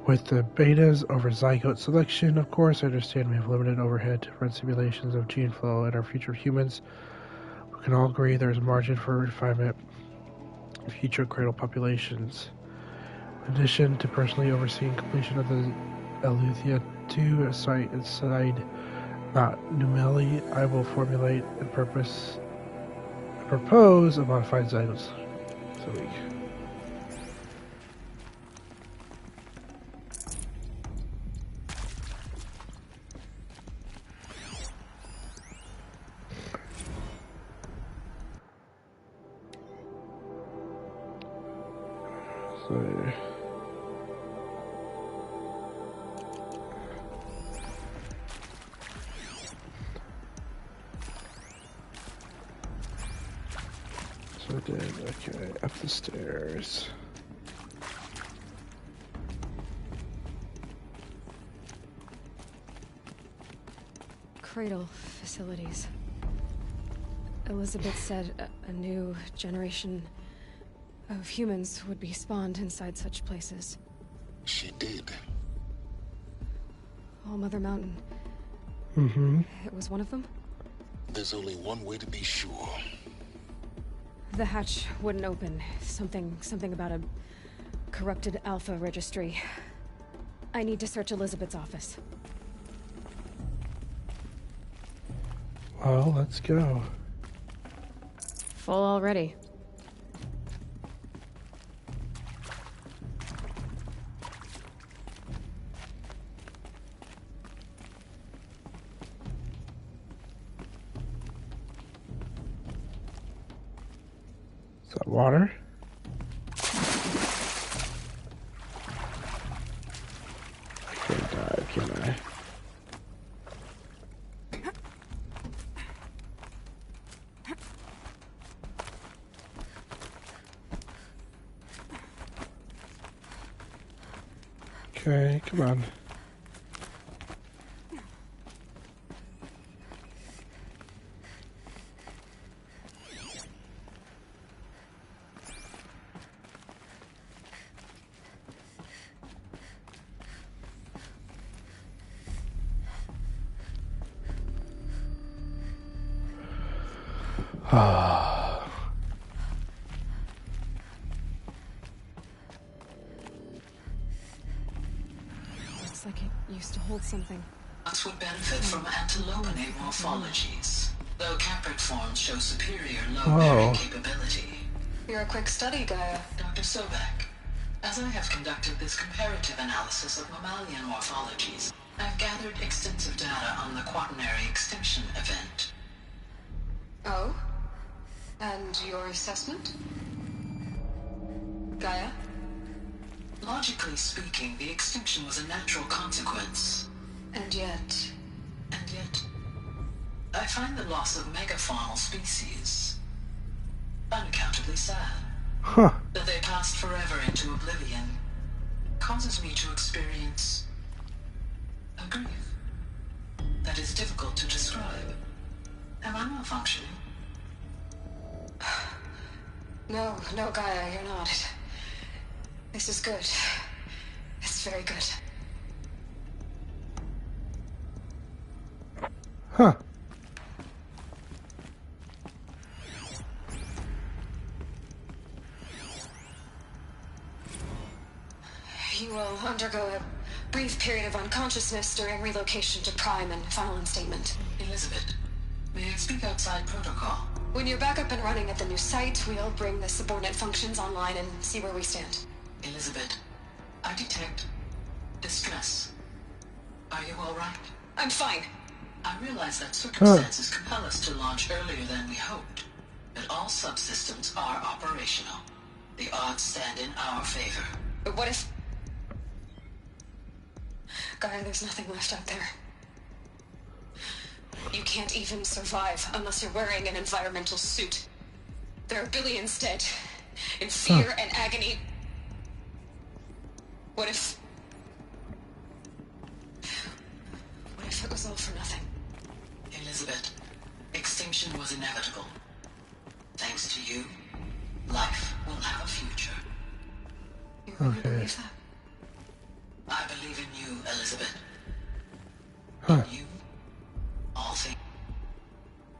with the betas over zygote selection. Of course, I understand we have limited overhead to run simulations of gene flow and our future humans. We can all agree there is a margin for refinement of future cradle populations. In addition to personally overseeing completion of the Eleuthia 2 site inside Mount Numeli, I will formulate and propose a modified zygotes. So we okay, up the stairs. Cradle facilities. Elizabeth said a new generation of humans would be spawned inside such places. She did. All Mother Mountain. Mm-hmm. It was one of them? There's only one way to be sure. The hatch wouldn't open. Something about a corrupted Alpha registry. I need to search Elizabeth's office. Well, let's go. Full already. Is that water? I can't dive, can I? Okay, come on. Looks like it used to hold something. Us would benefit from antilopinae morphologies, though caprid forms show superior low-bearing capability. You're a quick study, Gaia. Dr. Sobek, as I have conducted this comparative analysis of mammalian morphologies, I've gathered extensive data on the quaternary extinction event. Oh? And your assessment? Gaia? Logically speaking, the extinction was a natural consequence. And yet, I find the loss of megafaunal species unaccountably sad. Huh. That they passed forever into oblivion causes me to experience a grief that is difficult to describe. Am I malfunctioning? No, Gaia, you're not. This is good. It's very good. Huh. You will undergo a brief period of unconsciousness during relocation to Prime and final instatement. Elizabeth, may I speak outside protocol? When you're back up and running at the new site, we'll bring the subordinate functions online and see where we stand. Elizabeth, I detect distress. Are you all right? I'm fine. I realize that circumstances compel us to launch earlier than we hoped, but all subsystems are operational. The odds stand in our favor. But what if... Gaia, there's nothing left out there. You can't even survive unless you're wearing an environmental suit. There are billions dead, in fear and agony. What if it was all for nothing? Elizabeth, extinction was inevitable. Thanks to you, life will have a future. You really believe that? I believe in you, Elizabeth. Huh. In you, all things.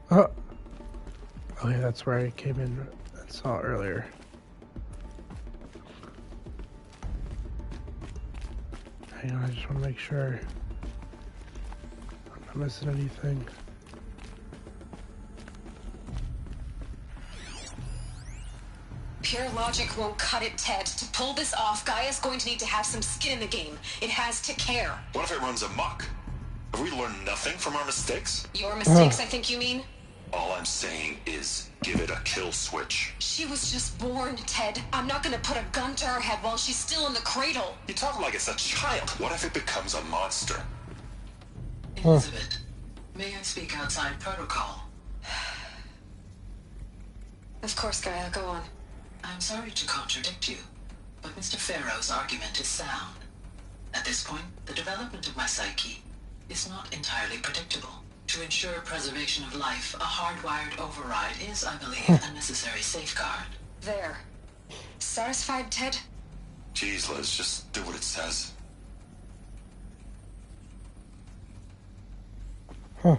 Oh. Okay, that's where I came in and saw earlier. Hang on, I just want to make sure I'm not missing anything. Pure logic won't cut it, Ted. To pull this off, Gaia's going to need to have some skin in the game. It has to care. What if it runs amok? Have we learned nothing from our mistakes? Your mistakes, I think you mean? All I'm saying is give it a kill switch. She was just born, Ted. I'm not gonna put a gun to her head while she's still in the cradle. You talk like it's a child. What if it becomes a monster? Elizabeth, may I speak outside protocol? Of course, Gaia, go on. I'm sorry to contradict you, but Mr. Farrow's argument is sound. At this point, the development of my psyche is not entirely predictable. To ensure preservation of life, a hardwired override is, I believe, a necessary safeguard. There. Satisfied, Ted? Jeez, Liz, just do what it says. Huh.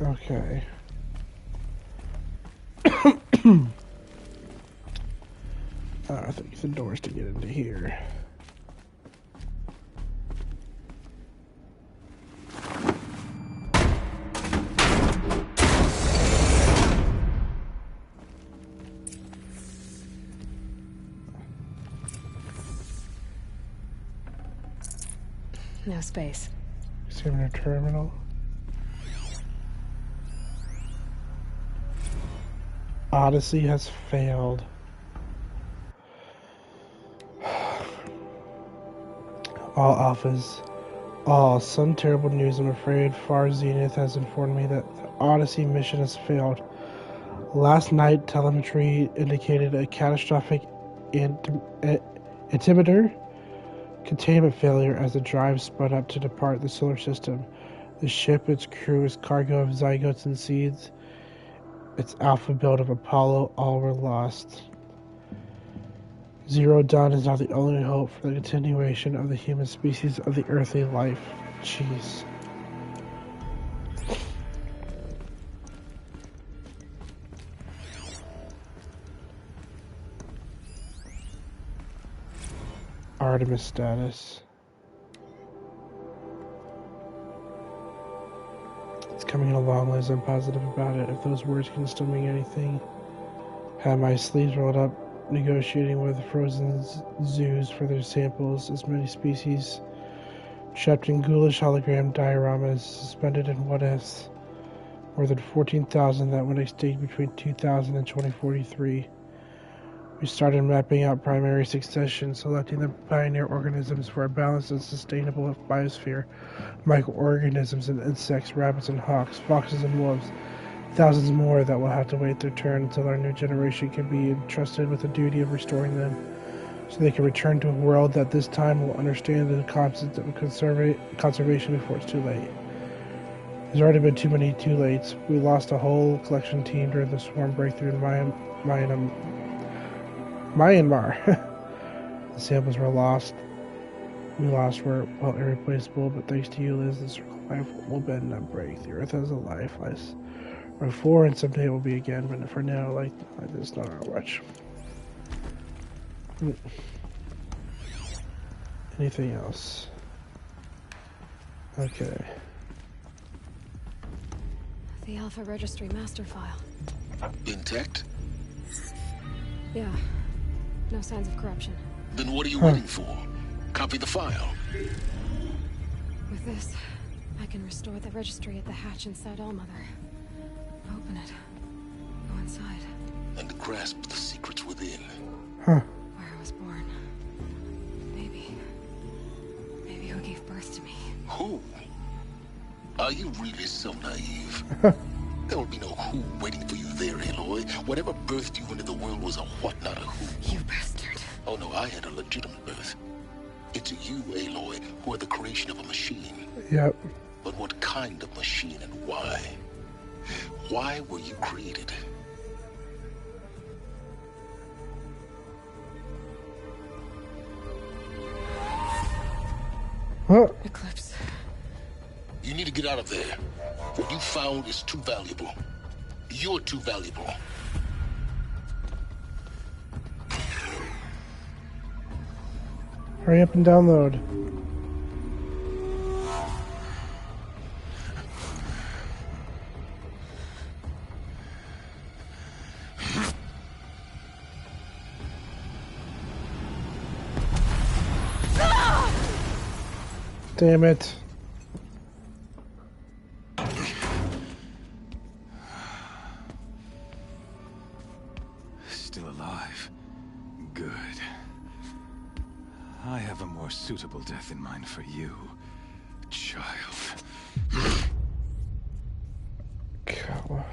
Okay. I think the doors to get into here. No space. Saving a terminal. Odyssey has failed. All alphas. Some terrible news, I'm afraid. Far Zenith has informed me that the Odyssey mission has failed. Last night, telemetry indicated a catastrophic altimeter containment failure as the drive spun up to depart the solar system. The ship, its crew, its cargo of zygotes and seeds, its alpha build of Apollo, all were lost. Zero Dawn is now the only hope for the continuation of the human species of the earthly life. Jeez. Artemis status. coming along, Liz. I'm positive about it. If those words can still mean anything. Had my sleeves rolled up, negotiating with frozen zoos for their samples, as many species trapped in ghoulish hologram dioramas, suspended in what-ifs. More than 14,000 that went extinct between 2000 and 2043. We started mapping out primary succession, selecting the pioneer organisms for a balanced and sustainable biosphere. Microorganisms and insects, rabbits and hawks, foxes and wolves. Thousands more that will have to wait their turn until our new generation can be entrusted with the duty of restoring them, so they can return to a world that this time will understand the concept of conservation before it's too late. There's already been too many too lates. We lost a whole collection team during the swarm breakthrough in Myanmar. The samples were lost. We lost were, well, irreplaceable, but thanks to you, Liz, the circle of life will bend and break. The earth has a life. Or before, and someday it will be again, but for now, like it's not our watch. Anything else? Okay. The Alpha Registry master file. Intact? Yeah. No signs of corruption. Then what are you waiting for? Copy the file. With this, I can restore the registry at the hatch inside Allmother. Open it. Go inside. And grasp the secrets within. Huh. Where I was born. Maybe who gave birth to me. Who? Are you really so naive? There will be no who waiting for you there, Aloy. Whatever birthed you into the world was a what, not a who. You bastard. Oh no, I had a legitimate birth. It's you, Aloy, who are the creation of a machine. Yep. But what kind of machine and why? Why were you created? What? Eclipse. You need to get out of there. What you found is too valuable. You're too valuable. Hurry up and download. Damn it. Still alive. Good. I have a more suitable death in mind for you, child. God.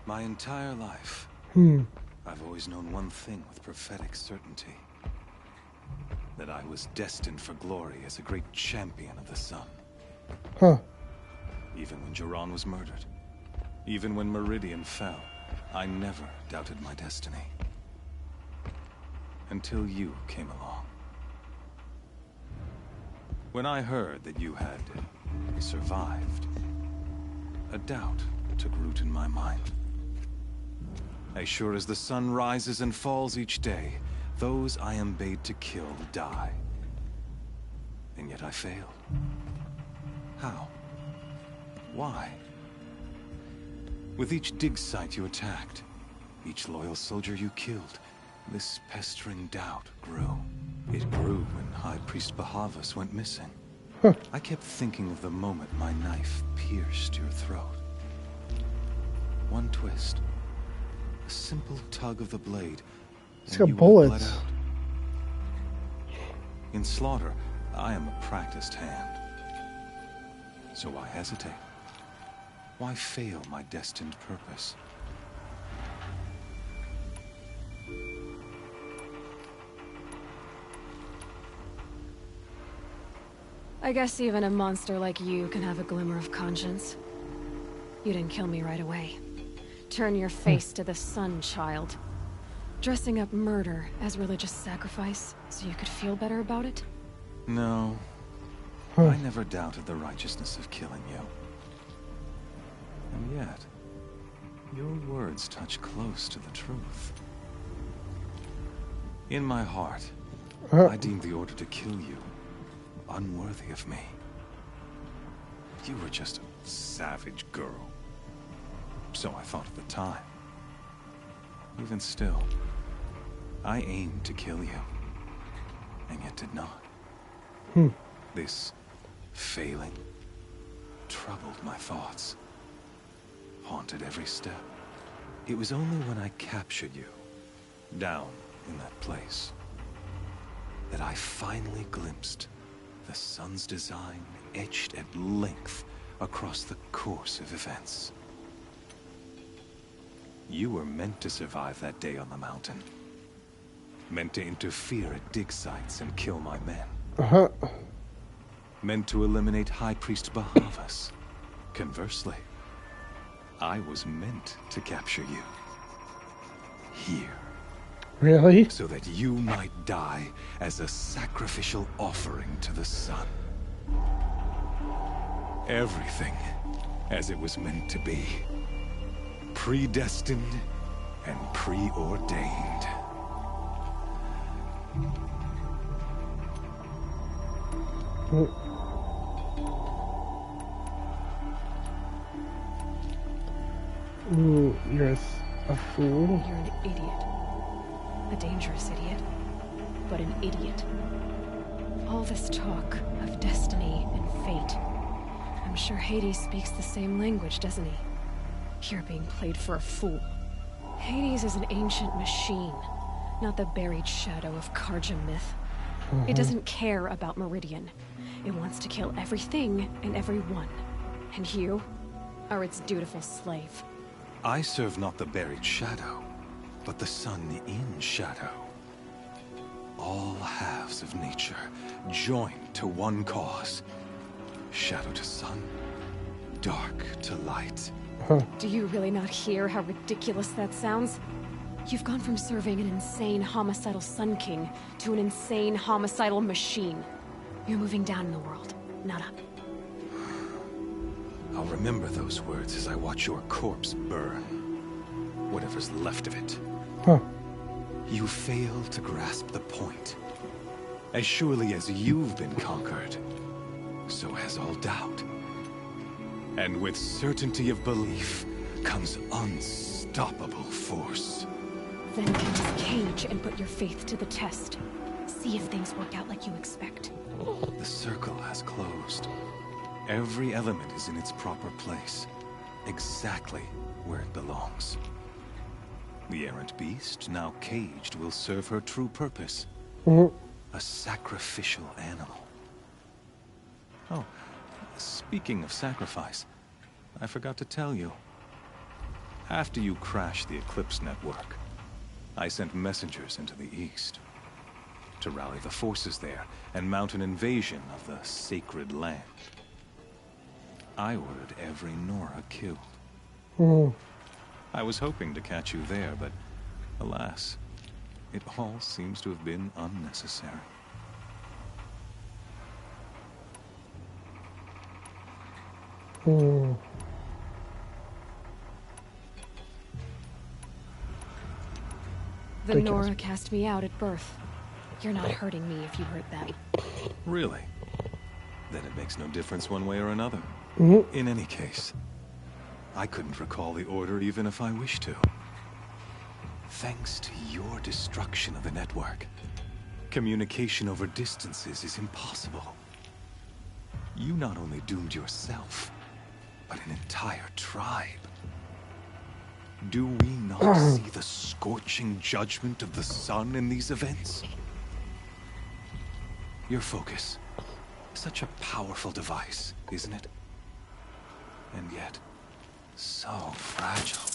My entire life, I've always known one thing with prophetic certainty. That I was destined for glory as a great champion of the sun. Huh. Even when Jiran was murdered, even when Meridian fell, I never doubted my destiny. Until you came along. When I heard that you had survived, a doubt took root in my mind. As sure as the sun rises and falls each day, those I am bade to kill die. And yet I failed. How? Why? With each dig site you attacked, each loyal soldier you killed, this pestering doubt grew. It grew when High Priest Bahavas went missing. I kept thinking of the moment my knife pierced your throat. One twist. A simple tug of the blade. It's got bullets. In slaughter, I am a practiced hand. So why hesitate? Why fail my destined purpose? I guess even a monster like you can have a glimmer of conscience. You didn't kill me right away. Turn your face to the sun, child. Dressing up murder as religious sacrifice so you could feel better about it? No. I never doubted the righteousness of killing you. And yet, Your words touch close to the truth. In my heart, I deemed the order to kill you unworthy of me. You were just a savage girl. So I thought at the time. Even still, I aimed to kill you, and yet did not. This failing troubled my thoughts, haunted every step. It was only when I captured you, down in that place, that I finally glimpsed the sun's design etched at length across the course of events. You were meant to survive that day on the mountain. Meant to interfere at dig sites and kill my men. Meant to eliminate High Priest Bahavas. Conversely, I was meant to capture you. Here. Really? So that you might die as a sacrificial offering to the sun. Everything as it was meant to be. Predestined and preordained. Ooh, you're a fool. You're an idiot. A dangerous idiot. But an idiot. All this talk of destiny and fate. I'm sure Hades speaks the same language, doesn't he? You're being played for a fool. Hades is an ancient machine, not the buried shadow of Karja myth. It doesn't care about Meridian. It wants to kill everything and everyone. And you are its dutiful slave. I serve not the buried shadow, but the sun in shadow. All halves of nature joined to one cause. Shadow to sun, dark to light. Do you really not hear how ridiculous that sounds? You've gone from serving an insane homicidal Sun King to an insane homicidal machine. You're moving down in the world, not up. I'll remember those words as I watch your corpse burn. Whatever's left of it. You fail to grasp the point. As surely as you've been conquered, so has all doubt. And with certainty of belief comes unstoppable force. Then enter the cage and put your faith to the test. See if things work out like you expect. The circle has closed. Every element is in its proper place, exactly where it belongs. The errant beast, now caged, will serve her true purpose. A sacrificial animal. Oh, speaking of sacrifice, I forgot to tell you. After you crashed the Eclipse network, I sent messengers into the east to rally the forces there and mount an invasion of the sacred land. I ordered every Nora killed. I was hoping to catch you there, but alas, it all seems to have been unnecessary. The Nora cast me out at birth. You're not hurting me if you hurt them. Really? Then it makes no difference one way or another. In any case, I couldn't recall the order even if I wished to. Thanks to your destruction of the network, communication over distances is impossible. You not only doomed yourself, but an entire tribe. Do we not see the scorching judgment of the sun in these events? Your focus. Such a powerful device, isn't it? And yet, so fragile.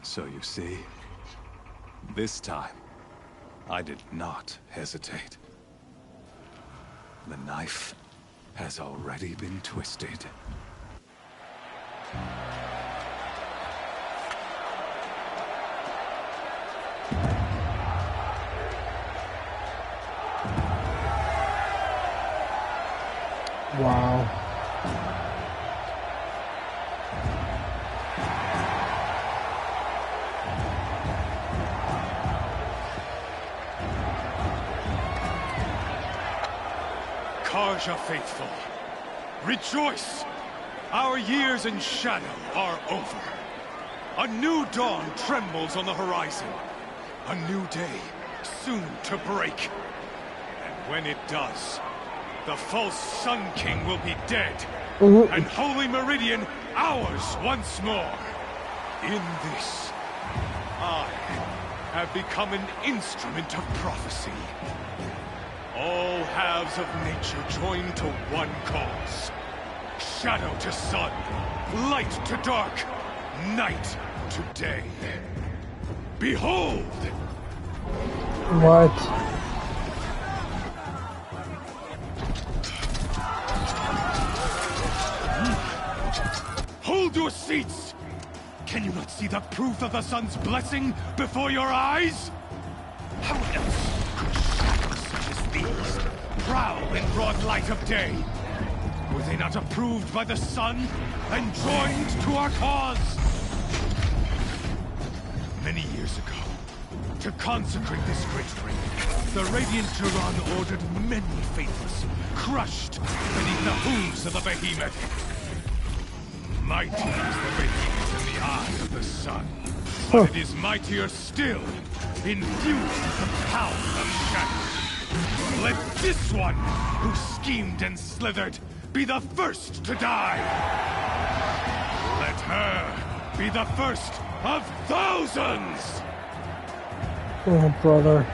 So you see, this time, I did not hesitate. The knife has already been twisted. Wow. Karja faithful, rejoice! Our years in shadow are over. A new dawn trembles on the horizon. A new day soon to break. And when it does, the false Sun King will be dead, and Holy Meridian ours once more. In this, I have become an instrument of prophecy. All halves of nature join to one cause. Shadow to sun, light to dark, night to day. Behold! What? Hold your seats! Can you not see the proof of the sun's blessing before your eyes? How else could shadows such as these prowl in broad light of day? Were they not approved by the sun and joined to our cause? Many years ago, to consecrate this great ring, the Radiant Turan ordered many faithless, crushed beneath the hooves of the behemoth. Mighty is the behemoth in the eye of the sun, but it is mightier still, infused with the power of shadow. Let this one, who schemed and slithered, be the first to die. Let her be the first of thousands! Oh, brother.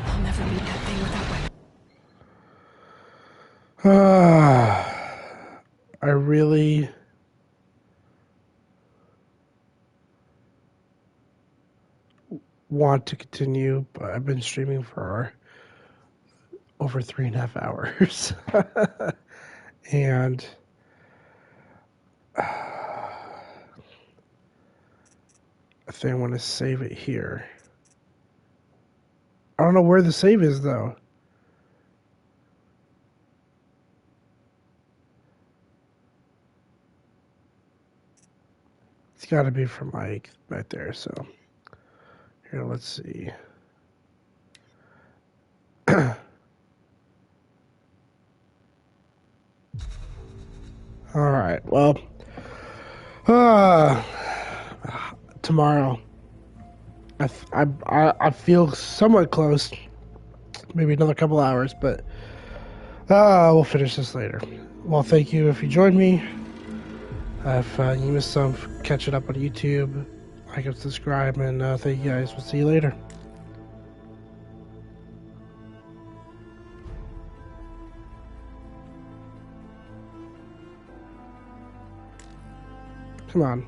I'll never meet that thing without weapons. I really want to continue, but I've been streaming for over 3.5 hours. And I think I want to save it here. I don't know where the save is, though. It's got to be from like right there, so here, let's see. All right, well, tomorrow, I feel somewhat close, maybe another couple hours, but we'll finish this later. Well, thank you if you joined me. If you missed some, catch it up on YouTube, like and subscribe, and thank you guys. We'll see you later. Come on.